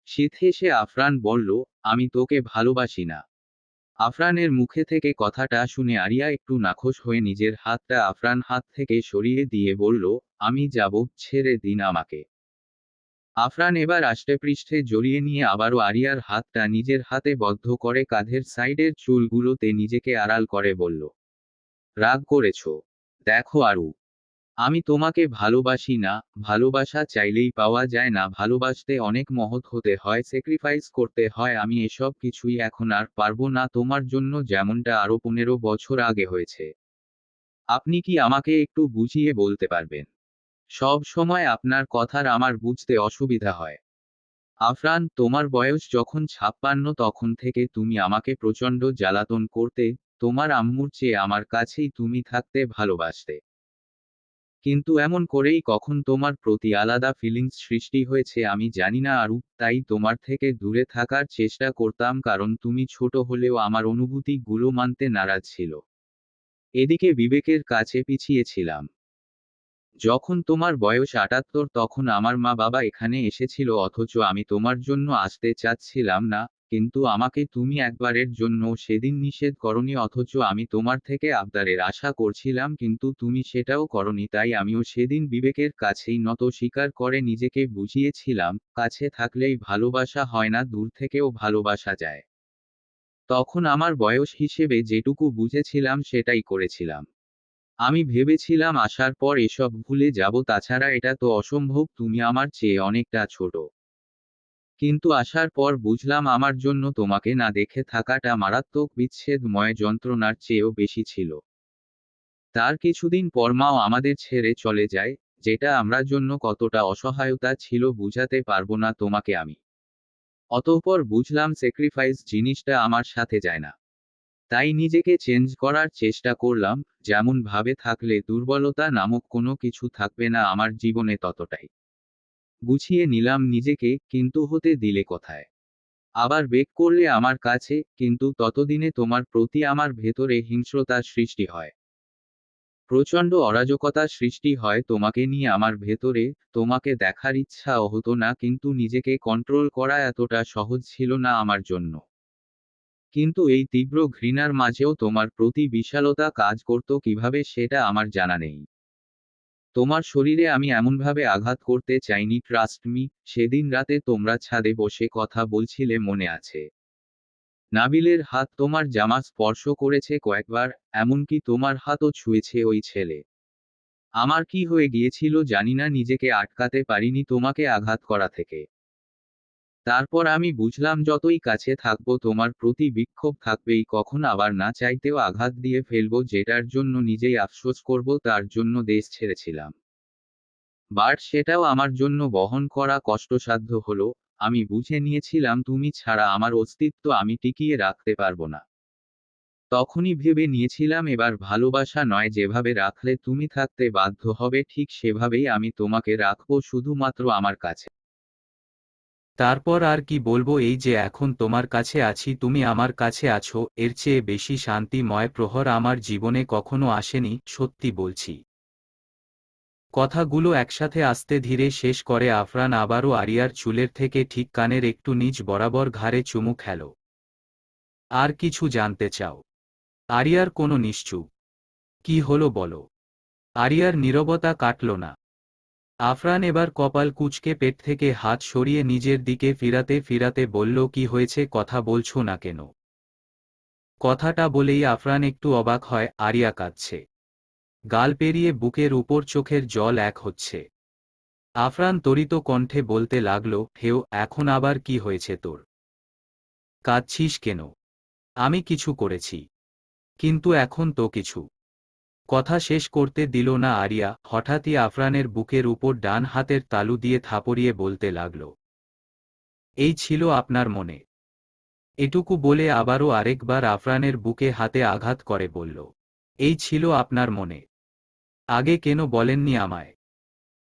শীত হেসে আফরান বলল, আমি তোকে ভালোবাসি না। আফরানের মুখে থেকে কথাটা শুনে আরিয়া একটু নাখোশ হয়ে নিজের হাতটা আফরান হাত থেকে সরিয়ে দিয়ে বলল, আমি যাব, ছেড়ে দিন আমাকে। আফরান এবার আষ্টেপৃষ্ঠে জড়িয়ে নিয়ে আবারও আরিয়ার হাতটা নিজের হাতে বদ্ধ করে কাঁধের সাইডের চুলগুলোতে নিজেকে আড়াল করে বলল, রাগ করেছ? দেখো আরু, আমি তোমাকে ভালোবাসি না। ভালোবাসা চাইলেই পাওয়া যায় না, ভালোবাসতে অনেক মহৎ হতে হয়, স্যাক্রিফাইস করতে হয়। আমি এসব কিছুই এখন আর পারবো না তোমার জন্য, যেমনটা আরো 15 বছর আগে হয়েছে। আপনি কি আমাকে একটু বুঝিয়ে বলতে পারবেন? সব সময় আপনার কথার আমার বুঝতে অসুবিধা হয়। আফরান, তোমার বয়স যখন 56 তখন থেকে তুমি আমাকে প্রচণ্ড জ্বালাতন করতে, তোমার আম্মুর চেয়ে আমার কাছেই তুমি থাকতে ভালোবাসতে। কিন্তু এমন করেই কখন তোমার প্রতি আলাদা ফিলিংস সৃষ্টি হয়েছে আমি জানি না আরু, তাই তোমার থেকে দূরে থাকার চেষ্টা করতাম কারণ তুমি ছোট হলেও আমার অনুভূতিগুলো মানতে নারাজ ছিল। এদিকে বিবেকের কাছে পিছিয়ে ছিলাম। যখন তোমার বয়স ৭৮ তখন আমার মা বাবা এখানে এসেছিল অথচ আমি তোমার জন্য আসতে চাচ্ছিলাম না, কিন্তু আমাকে তুমি একবারের জন্য সেদিন নিষেধ করনি অথচ আমি তোমার থেকে আবদারের আশা করছিলাম কিন্তু তুমি সেটাও করনি তাই আমিও সেদিন বিবেকের কাছেই নত স্বীকার করে নিজেকে বুঝিয়েছিলাম, কাছে থাকলেই ভালোবাসা হয় না দূর থেকেও ভালোবাসা যায়। তখন আমার বয়স হিসেবে যেটুকু বুঝেছিলাম সেটাই করেছিলাম। আমি ভেবেছিলাম আসার পর এসব ভুলে যাব তাছাড়া এটা তো অসম্ভব তুমি আমার চেয়ে অনেকটা ছোট। কিন্তু আসার পর বুঝলাম আমার জন্য তোমাকে না দেখে থাকাটা মারাত্মক বিচ্ছেদময় যন্ত্রণার চেয়েও বেশি ছিল। তার কিছুদিন পর মাও আমাদের ছেড়ে চলে যায়, যেটা আমরা জন্য কতটা অসহায়তা ছিল বুঝাতে পারবো না তোমাকে আমি। অতঃপর বুঝলাম স্যাক্রিফাইস জিনিসটা আমার সাথে যায় না। তাই নিজেকে চেঞ্জ করার চেষ্টা করলাম, যেমন ভাবে থাকলে দুর্বলতা নামক কোনো কিছু থাকবে না আমার জীবনে ততটাই গুছিয়ে নিলাম নিজেকে, কিন্তু হতে দিলে কোথায় আবার বেক করলে আমার কাছে, কিন্তু ততদিনে তোমার প্রতি আমার ভেতরে হিংস্রতার সৃষ্টি হয়। প্রচণ্ড অরাজকতা সৃষ্টি হয় তোমাকে নিয়ে আমার ভেতরে। তোমাকে দেখার ইচ্ছাও হতো না কিন্তু নিজেকে কন্ট্রোল করা এতটা সহজ ছিল না আমার জন্য। কিন্তু এই তীব্র ঘৃণার মাঝেও তোমার প্রতি বিশালতা কাজ করত কিভাবে সেটা আমার জানা নেই। তোমার শরীরে আমি এমনভাবে আঘাত করতে চাইনি, ট্রাস্ট মি। সেদিন রাতে তোমরা ছাদে বসে কথা বলছিলে মনে আছে? নাবিলের হাত তোমার জামা স্পর্শ করেছে কয়েকবার, এমনকি তোমার হাতও ছুঁয়েছে ওই ছেলে। আমার কি হয়ে গিয়েছিল জানি না, নিজেকে আটকাতে পারিনি তোমাকে আঘাত করা থেকে। তারপর আমি বুঝলাম যতই কাছে থাকবো তোমার প্রতি বিক্ষোভ থাকবেই, কখন আবার না চাইতেও আঘাত দিয়ে ফেলবো যেটার জন্য নিজেই আফসোস করব তার জন্য দেশ ছেড়েছিলাম। বাট সেটাও আমার জন্য বহন করা কষ্টসাধ্য হলো। আমি বুঝে নিয়েছিলাম তুমি ছাড়া আমার অস্তিত্ব আমি টিকিয়ে রাখতে পারবো না। তখনই ভেবে নিয়েছিলাম এবার ভালোবাসা নয়, যেভাবে রাখলে তুমি থাকতে বাধ্য হবে ঠিক সেভাবেই আমি তোমাকে রাখবো শুধুমাত্র আমার কাছে। তারপর আর কি বলবো, এই যে এখন তোমার কাছে আছি, তুমি আমার কাছে আছো, এর চেয়ে বেশি শান্তিময় প্রহর আমার জীবনে কখনো আসেনি, সত্যি বলছি। কথাগুলো একসাথে আস্তে ধীরে শেষ করে আফরান আবারও আরিয়ার চুলের থেকে ঠিক কানের একটু নিচ বরাবর ঘাড়ে চুমু খেল। আর কিছু জানতে চাও? আরিয়ার কোনো নিশ্চুপ। কি হলো বলো? আরিয়ার নীরবতা কাটল না। আফরান এবার কপাল কুঁচকে পেট থেকে হাত সরিয়ে নিজের দিকে ফিরাতে ফিরাতে বলল, কি হয়েছে, কথা বলছো না কেন? কথাটা বলেই আফরান একটু অবাক হয়, আরিয়া কাঁদছে। গাল পেরিয়ে বুকের উপর চোখের জল এক হচ্ছে। আফরান তরিত কণ্ঠে বলতে লাগল, হেও, এখন আবার কি হয়েছে তোর? কাঁদছিস কেন? আমি কিছু করেছি? কিন্তু এখন তো কিছু। কথা শেষ করতে দিল না আরিয়া, হঠাৎই আফরানের বুকের উপর ডান হাতের তালু দিয়ে থাপড়িয়ে বলতে লাগল, এই ছিল আপনার মনে? এটুকু বলে আবারও আরেকবার আফরানের বুকে হাতে আঘাত করে বলল, এই ছিল আপনার মনে? আগে কেন বলেননি আমায়?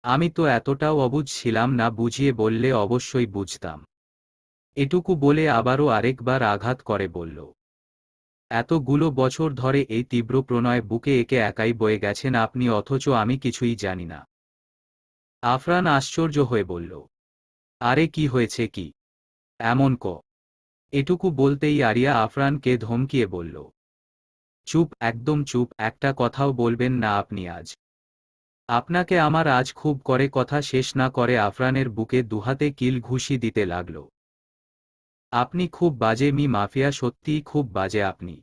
আমি তো এতটাও অবুঝ ছিলাম না, বুঝিয়ে বললে অবশ্যই বুঝতাম। এটুকু বলে আবারও আরেকবার আঘাত করে বলল, এতগুলো বছর ধরে এই তীব্র প্রণয় বুকে একে একাই বয়ে গেছেন আপনি, অথচ আমি কিছুই জানি না। আফরান আশ্চর্য হয়ে বলল, আরে কি হয়েছে কি? এমন ক। এটুকু বলতেই আরিয়া আফরানকে ধমকিয়ে বলল, চুপ, একদম চুপ, একটা কথাও বলবেন না আপনি আজ। আপনাকে আমার আজ খুব করে। কথা শেষ না করে আফরানের বুকে দুহাতে কিল ঘুষি দিতে লাগল। আপনি খুব বাজে মি মাফিয়া, সত্যিই খুব বাজে আপনি।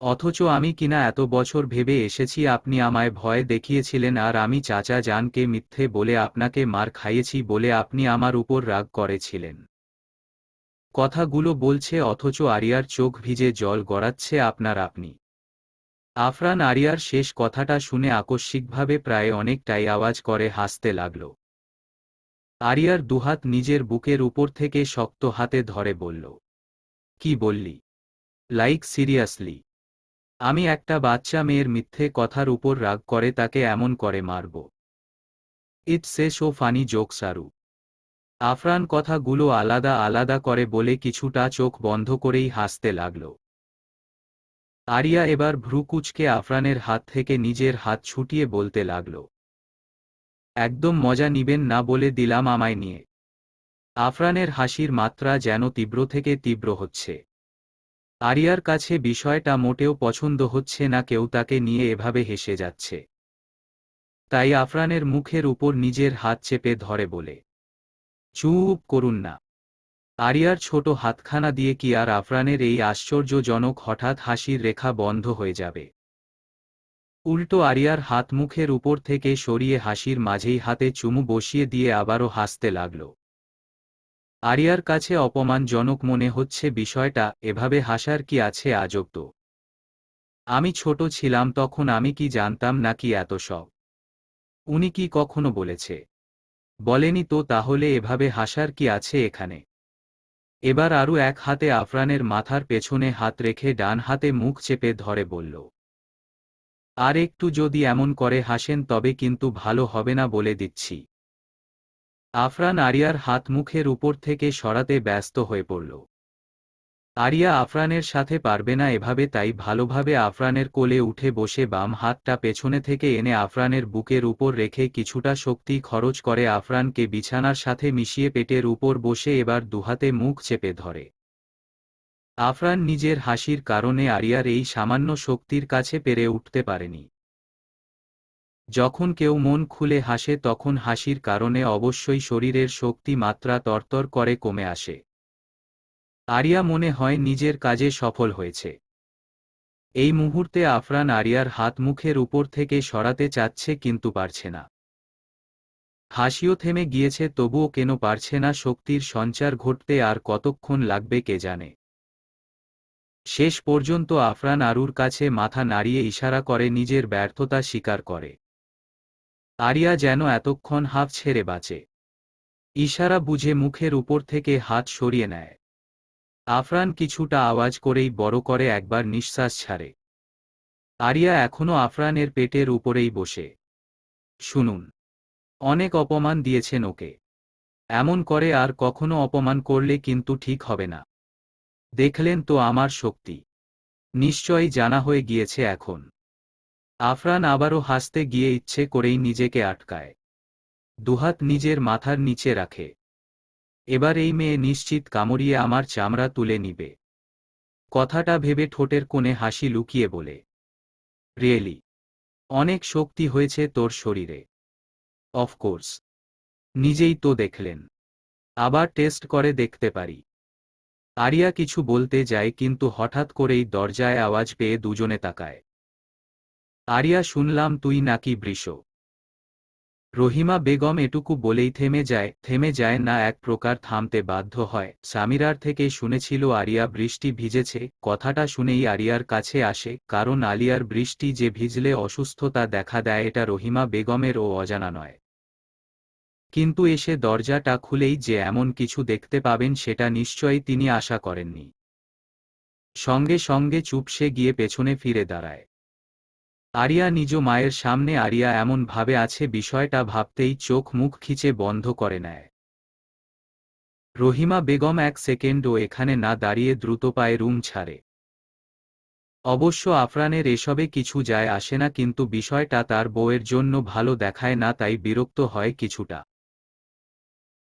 অথচ আমি কিনা এত বছর ভেবে এসেছি আপনি আমায় ভয় দেখিয়েছিলেন আর আমি চাচা জানকে মিথ্যে বলে আপনাকে মার খাইয়েছি বলে আপনি আমার উপর রাগ করেছিলেন। কথাগুলো বলছে অথচ আরিয়ার চোখ ভিজে জল গড়াচ্ছে, আপনার আপনি আফরান আরিয়ার শেষ কথাটা শুনে আকস্মিকভাবে প্রায় অনেকটাই আওয়াজ করে হাসতে লাগল। আরিয়ার দুহাত নিজের বুকের উপর থেকে শক্ত হাতে ধরে বলল, কি বললি? Like seriously? আমি একটা বাচ্চা মেয়ের মিথ্যে কথার উপর রাগ করে তাকে এমন করে মারব? It's a so funny jokes Aru. Afran কথাগুলো আলাদা আলাদা করে বলে কিছুটা চোখ বন্ধ করেই হাসতে লাগল। আরিয়া এবার ভ্রু কুঁচকে আফরানের হাত থেকে নিজের হাত ছুটিয়ে বলতে লাগল, একদম মজা নিবেন না বলে দিলাম আমায় নিয়ে। আফরানের হাসির মাত্রা যেন তীব্র থেকে তীব্র হচ্ছে। আরিয়ার কাছে বিষয়টা মোটেও পছন্দ হচ্ছে না কেউ তাকে নিয়ে এভাবে হেসে যাচ্ছে। তাই আফরানের মুখের উপর নিজের হাত চেপে ধরে বলে, চুপ করুন না। আরিয়ার ছোট হাতখানা দিয়ে কি আর আফরানের এই আশ্চর্যজনক হঠাৎ হাসির রেখা বন্ধ হয়ে যাবে? উল্টো আরিয়ার হাত মুখের উপর থেকে সরিয়ে হাসির মাঝেই হাতে চুমু বসিয়ে দিয়ে আবারও হাসতে লাগল। আরিয়ার কাছে অপমানজনক মনে হচ্ছে বিষয়টা, এভাবে হাসার কি আছে আজব তো। আমি ছোট ছিলাম তখন আমি কি জানতাম নাকি এত সব? উনি কি কখনো বলেছে? বলেনি তো, তাহলে এভাবে হাসার কি আছে এখানে? এবার আরও এক হাতে আফরানের মাথার পেছনে হাত রেখে ডান হাতে মুখ চেপে ধরে বলল, আর একটু যদি এমন করে হাসেন তবে কিন্তু ভালো হবে না বলে দিচ্ছি। আফরান আরিয়ার হাত মুখের উপর থেকে সরাতে ব্যস্ত হয়ে পড়ল। আরিয়া আফরানের সাথে পারবে না এভাবে, তাই ভালোভাবে আফরানের কোলে উঠে বসে বাম হাতটা পেছনে থেকে এনে আফরানের বুকের উপর রেখে কিছুটা শক্তি খরচ করে আফরানকে বিছানার সাথে মিশিয়ে পেটের উপর বসে এবার দুহাতে মুখ চেপে ধরে। আফরান নিজের হাসির কারণে আরিয়ার এই সামান্য শক্তির কাছে পেরে উঠতে পারেনি। যখন কেউ মন খুলে হাসে তখন হাসির কারণে অবশ্যই শরীরের শক্তি মাত্রা তরতর করে কমে আসে। আরিয়া মনে হয় নিজের কাজে সফল হয়েছে। এই মুহূর্তে আফরান আরিয়ার হাত মুখের উপর থেকে সরাতে চাচ্ছে কিন্তু পারছে না। হাসিও থেমে গিয়েছে, তবুও কেন পারছে না। শক্তির সঞ্চার ঘটতে আর কতক্ষণ লাগবে কে জানে। শেষ পর্যন্ত আফরান আরুর কাছে মাথা নাড়িয়ে ইশারা করে নিজের ব্যর্থতা স্বীকার করে। আরিয়া যেন এতক্ষণ হাঁফ ছেড়ে বাঁচে। ইশারা বুঝে মুখের উপর থেকে হাত সরিয়ে নেয়। আফরান কিছুটা আওয়াজ করেই বড় করে একবার নিঃশ্বাস ছাড়ে। আরিয়া এখনো আফরানের পেটের উপরেই বসে। শুনুন, অনেক অপমান দিয়েছেন ওকে। এমন করে আর কখনো অপমান করলে কিন্তু ঠিক হবে না। দেখলেন তো আমার শক্তি। নিশ্চয়ই জানা হয়ে গিয়েছে এখন। আফরান আবারও হাসতে গিয়ে ইচ্ছে করেই নিজেকে আটকায়। দুহাত নিজের মাথার নিচে রাখে। এবার এই মেয়ে নিশ্চিত কামড়িয়ে আমার চামড়া তুলে নিবে। কথাটা ভেবে ঠোঁটের কোণে হাসি লুকিয়ে বলে, রিয়েলি? অনেক শক্তি হয়েছে তোর শরীরে। অফকোর্স। নিজেই তো দেখলেন। আবার টেস্ট করে দেখতে পারি। আরিয়া কিছু বলতে যায় কিন্তু হঠাৎ করেই দরজায় আওয়াজ পেয়ে দুজনে তাকায়। আরিয়া, শুনলাম তুই নাকি বৃষ। রহিমা বেগম এটুকু বলেই থেমে যায় না, এক প্রকার থামতে বাধ্য হয়। সামিরার থেকে শুনেছিল আরিয়া বৃষ্টি ভিজেছে, কথাটা শুনেই আরিয়ার কাছে আসে, কারণ আলিয়ার বৃষ্টি যে ভিজলে অসুস্থতা দেখা দেয় এটা রহিমা বেগমের ও অজানা নয়। কিন্তু এসে দরজাটা খুলেই যে এমন কিছু দেখতে পাবেন সেটা নিশ্চয়ই তিনি আশা করেননি। সঙ্গে সঙ্গে চুপসে গিয়ে পেছনে ফিরে দাঁড়ায়। আরিয়া নিজ মায়ের সামনে আরিয়া এমন ভাবে আছে বিষয়টা ভাবতেই চোখ মুখ খিচে বন্ধ করে নেয়। রহিমা বেগম এক সেকেন্ডও এখানে না দাঁড়িয়ে দ্রুত পায়ে রুম ছাড়ে। অবশ্য আফরানের এসবে কিছু যায় আসে না, কিন্তু বিষয়টা তার বউয়ের জন্য ভালো দেখায় না, তাই বিরক্ত হয় কিছুটা।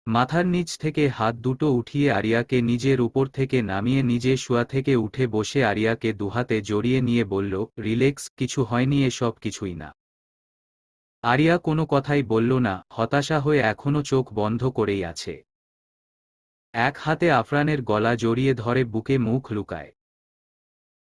মাথার নিচ থেকে হাত দুটো উঠিয়ে আরিয়াকে নিজের উপর থেকে নামিয়ে নিজে শোয়া থেকে উঠে বসে আরিয়াকে দুহাতে জড়িয়ে নিয়ে বলল, রিল্যাক্স, কিছু হয়নি, এসব কিছুই না। আরিয়া কোনো কথাই বলল না, হতাশা হয়ে এখনো চোখ বন্ধ করেই আছে। এক হাতে আফরানের গলা জড়িয়ে ধরে বুকে মুখ লুকায়।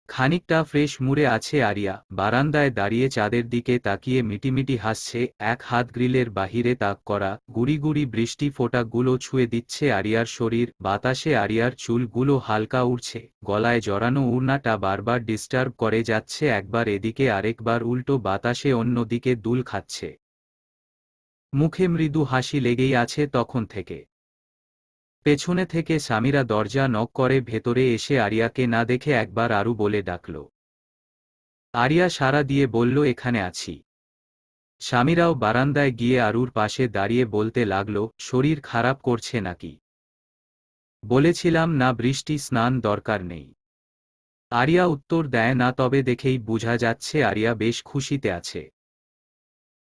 খানিকটা ফ্রেশ মুডে আছে আরিয়া, বারান্দায় দাঁড়িয়ে চাঁদের দিকে তাকিয়ে মিটিমিটি হাসছে, এক হাত গ্রিলের বাহিরে তাক করা গুড়ি গুড়ি বৃষ্টি ফোঁটাগুলো ছুঁয়ে দিচ্ছে আরিয়ার শরীর, বাতাসে আরিয়ার চুলগুলো হালকা উড়ছে, গলায় জড়ানো উড়নাটা বারবার ডিস্টার্ব করে যাচ্ছে, একবার এদিকে আরেকবার উল্টো বাতাসে অন্যদিকে দুল খাচ্ছে। মুখে মৃদু হাসি লেগেই আছে তখন থেকে। পেছনে থেকে সামিরা দরজা নক করে ভেতরে এসে আরিয়াকে না দেখে একবার আরু বলে ডাকল। আরিয়া সাড়া দিয়ে বলল, এখানে আছি। সামিরাও বারান্দায় গিয়ে আরুর পাশে দাঁড়িয়ে বলতে লাগল, শরীর খারাপ করছে নাকি? বলেছিলাম না বৃষ্টি স্নান দরকার নেই। আরিয়া উত্তর দেয় না, তবে দেখেই বোঝা যাচ্ছে আরিয়া বেশ খুশিতে আছে।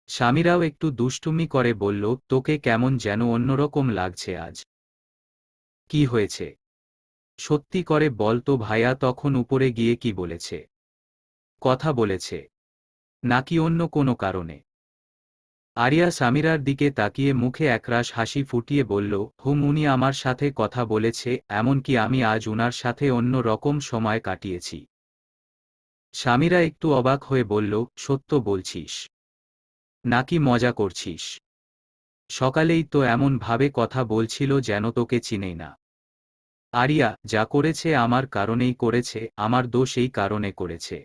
সামিরাও একটু দুষ্টুমি করে বলল, তোকে কেমন যেন অন্যরকম লাগছে আজ। কি হয়েছে? সত্যি করে বল তো ভাইয়া তখন উপরে গিয়ে কি বলেছে? কথা বলেছে? নাকি অন্য কোনো কারণে? আরিয়া সামিরার দিকে তাকিয়ে মুখে একরাশ হাসি ফুটিয়ে বলল, উনি আমার সাথে কথা বলেছে, এমনকি আমি আজ উনার সাথে অন্য রকম সময় কাটিয়েছি। সামিরা একটু অবাক হয়ে বলল, সত্য বলছিস? নাকি মজা করছিস? সকালেই তো এমন ভাবে কথা বলছিল যেন তোকে চিনেই না। আরিয়া, যা করেছে আমার কারণেই করেছে, আমার দোষ এই কারণে করেছে।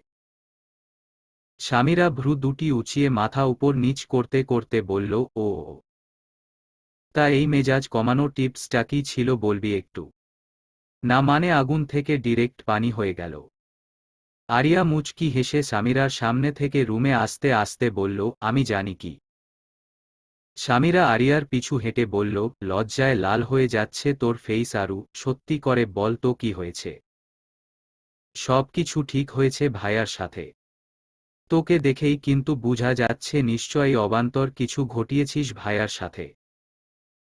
সামিরা ভ্রু দুটি উঁচিয়ে মাথা উপর নিচ করতে করতে বলল, ও তা এই মেজাজ কমানোর টিপসটা কি ছিল বলবি একটু? না মানে আগুন থেকে ডিরেক্ট পানি হয়ে গেল। আরিয়া মুচকি হেসে সামিরার সামনে থেকে রুমে আসতে আসতে বলল, আমি জানি কি। সামিরা আরিয়ার পিছু হেঁটে বলল, লজ্জায় লাল হয়ে যাচ্ছে তোর ফেইস আরু, সত্যি করে বল তো কি হয়েছে? সব কিছু ঠিক হয়েছে ভাইয়ার সাথে। তোকে দেখেই কিন্তু বোঝা যাচ্ছে নিশ্চয়ই অবান্তর কিছু ঘটিয়েছিস ভাইয়ার সাথে।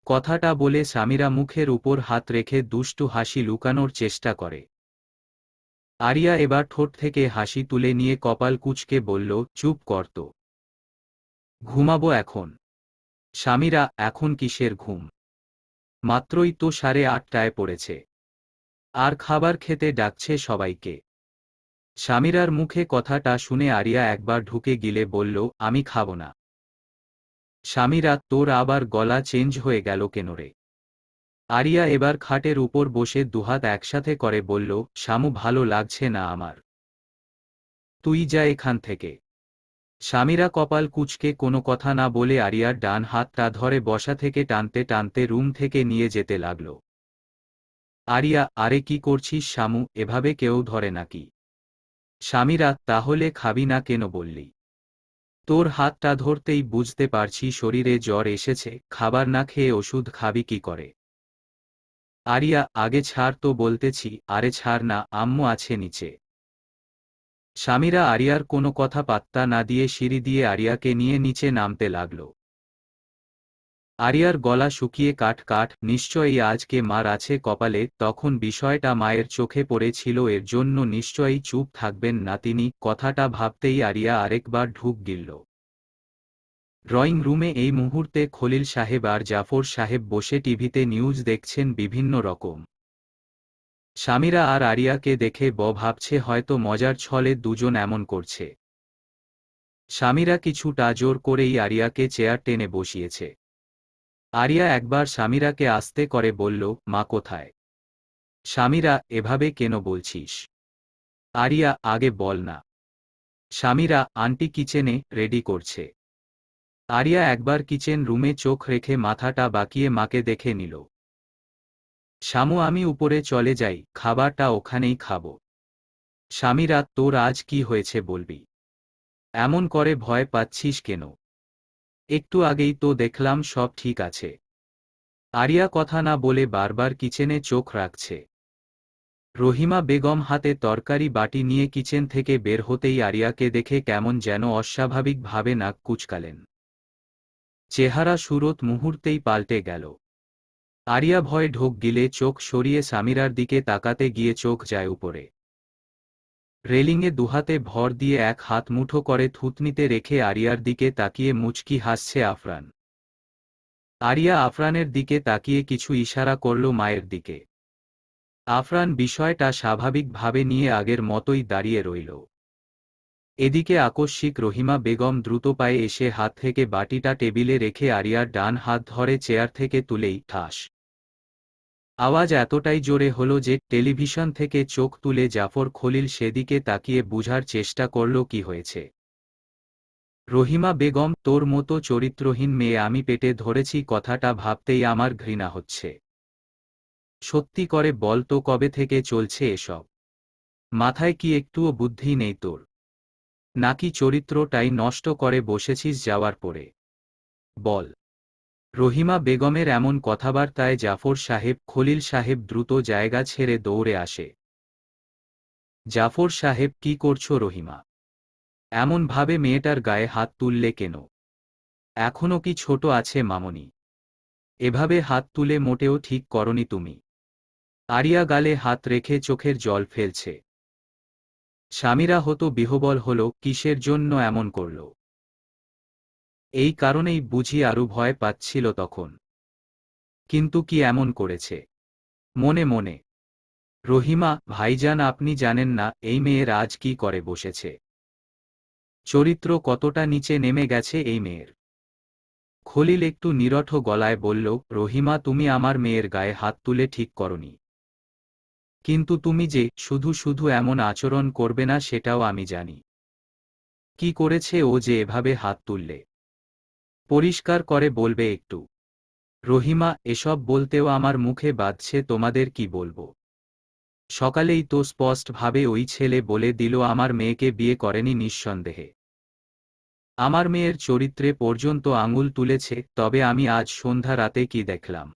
কথাটা বলে সামিরা মুখের উপর হাত রেখে দুষ্টু হাসি লুকানোর চেষ্টা করে। আরিয়া এবার ঠোঁট থেকে হাসি তুলে নিয়ে কপাল কুঁচকে বলল, চুপ কর তো। ঘুমাবো এখন। সামিরা, এখন কিসের ঘুম? মাত্রই তো 8:30টায় পড়েছে। আর খাবার খেতে ডাকছে সবাইকে। সামিরার মুখে কথাটা শুনে আরিয়া একবার ঢুকে গিলে বলল, আমি খাবো না। সামিরা, তোর আবার গলা চেঞ্জ হয়ে গেল কেন রে? আরিয়া এবার খাটের উপর বসে দুহাত একসাথে করে বলল, শামু, ভালো লাগছে না আমার। তুই যা এখান থেকে। সামিরা কপাল কুঁচকে কোনো কথা না বলে আরিয়ার ডান হাতটা ধরে বসা থেকে টানতে টানতে রুম থেকে নিয়ে যেতে লাগল। আরিয়া, আরে কি করছিস শামু, এভাবে কেউ ধরে নাকি? সামিরা, তাহলে খাবি না কেন বললি? তোর হাতটা ধরতেই বুঝতে পারছি শরীরে জ্বর এসেছে, খাবার না খেয়ে ওষুধ খাবি কি করে? আরিয়া, আগে ছাড় তো বলতেছি। আরে ছাড় না, আম্মু আছে নিচে। সামিরা আরিয়ার কোনো কথা পাত্তা না দিয়ে সিঁড়ি দিয়ে আরিয়াকে নিয়ে নিচে নামতে লাগল। আরিয়ার গলা শুকিয়ে কাঠ কাঠ, নিশ্চয়ই আজকে মার আছে কপালে, তখন বিষয়টা মায়ের চোখে পড়েছিল, এর জন্য নিশ্চয়ই চুপ থাকবেন না তিনি। কথাটা ভাবতেই আরিয়া আরেকবার ঢুক গিলল। ড্রয়িং রুমে এই মুহূর্তে খলিল সাহেব আর জাফর সাহেব বসে টিভিতে নিউজ দেখছেন বিভিন্ন রকম। সামিরা আর আরিয়াকে দেখে ভাবছে হয়তো মজার ছলে দুজন এমন করছে। সামিরা কিছুটা জোর করেই আরিয়াকে চেয়ার টেনে বসিয়েছে। আরিয়া একবার সামিরাকে আস্তে করে বলল, মা কোথায়? সামিরা, এভাবে কেন বলছিস? আরিয়া, আগে বল না। সামিরা, আন্টি কিচেনে রেডি করছে। আরিয়া একবার কিচেন রুমে চোখ রেখে মাথাটা বাঁকিয়ে মাকে দেখে নিল। শামু, আমি উপরে চলে যাই, খাবারটা ওখানেই খাবো। সামিরা, তোর আজ কি হয়েছে বলবি? এমন করে ভয় পাচ্ছিস কেন? একটু আগেই তো দেখলাম সব ঠিক আছে। আরিয়া কথা না বলে বারবার কিচেনে চোখ রাখছে। রহিমা বেগম হাতে তরকারি বাটি নিয়ে কিচেন থেকে বের হতেই আরিয়াকে দেখে কেমন যেন অস্বাভাবিকভাবে নাক কুঁচকালেন। চেহারা সুরত মুহূর্তেই পাল্টে গেল। আরিয়া ভয়ে ঢোক গিলে চোখ সরিয়ে সামিরার দিকে তাকাতে গিয়ে চোখ যায় উপরে। রেলিংয়ে দুহাতে ভর দিয়ে এক হাত মুঠো করে থুতনিতে রেখে আরিয়ার দিকে তাকিয়ে মুচকি হাসছে আফরান। আরিয়া আফরানের দিকে তাকিয়ে কিছু ইশারা করল মায়ের দিকে। আফরান বিষয়টা স্বাভাবিকভাবে নিয়ে আগের মতোই দাঁড়িয়ে রইল। এদিকে আকস্মিক রহিমা বেগম দ্রুত পায়ে এসে হাত থেকে বাটিটা টেবিলে রেখে আরিয়ার ডান হাত ধরে চেয়ার থেকে তুলেই ঠাস আওয়াজ এতটাই জোরে হল যে টেলিভিশন থেকে চোখ তুলে জাফর খলিল সেদিকে তাকিয়ে বুঝার চেষ্টা করল কি হয়েছে। রহিমা বেগম, তোর মতো চরিত্রহীন মেয়ে আমি পেটে ধরেছি কথাটা ভাবতেই আমার ঘৃণা হচ্ছে। সত্যি করে বল তো কবে থেকে চলছে এসব? মাথায় কি একটুও বুদ্ধি নেই তোর? নাকি চরিত্রটাই নষ্ট করে বসেছিস যাওয়ার পরে? বল। রহিমা বেগমের এমন কথাবার্তায় জাফর সাহেব খলিল সাহেব দ্রুত জায়গা ছেড়ে দৌড়ে আসে। জাফর সাহেব, কি করছো রহিমা? এমনভাবে মেয়েটার গায়ে হাত তুললে কেন? এখনো কি ছোট আছে মামনি? এভাবে হাত তুলে মোটেও ঠিক করনি তুমি। আরিয়া গালে হাত রেখে চোখের জল ফেলছে। স্বামীরা হতো বিহ্বল হল, কিসের জন্য এমন করল? এই কারণেই বুঝি আরও ভয় পাচ্ছিল তখন। কিন্তু কি এমন করেছে? মনে মনে। রহিমা ভাইজান, আপনি জানেন না এই মেয়ের আজ কি করে বসেছে? চরিত্র কতটা নিচে নেমে গেছে এই মেয়ের। খলিল একটু নিরঠ গলায় বলল, রহিমা তুমি আমার মেয়ের গায়ে হাত তুলে ঠিক করনি। কিন্তু তুমি যে শুধু শুধু এমন আচরণ করবে না সেটাও আমি জানি। কি করেছে ও যে এভাবে হাত তুললে? পরিষ্কার করে বলবে একটু? রহিমা, এসব বলতেও আমার মুখে বাধছে, তোমাদের কি বলবো? সকালেই তো স্পষ্টভাবে ওই ছেলে বলে দিল আমার মেয়েকে বিয়ে করেনি নিঃসন্দেহে। আমার মেয়ের চরিত্রে পর্যন্ত আঙুল তুলেছে, তবে আমি আজ সন্ধ্যা রাতে কি দেখলাম?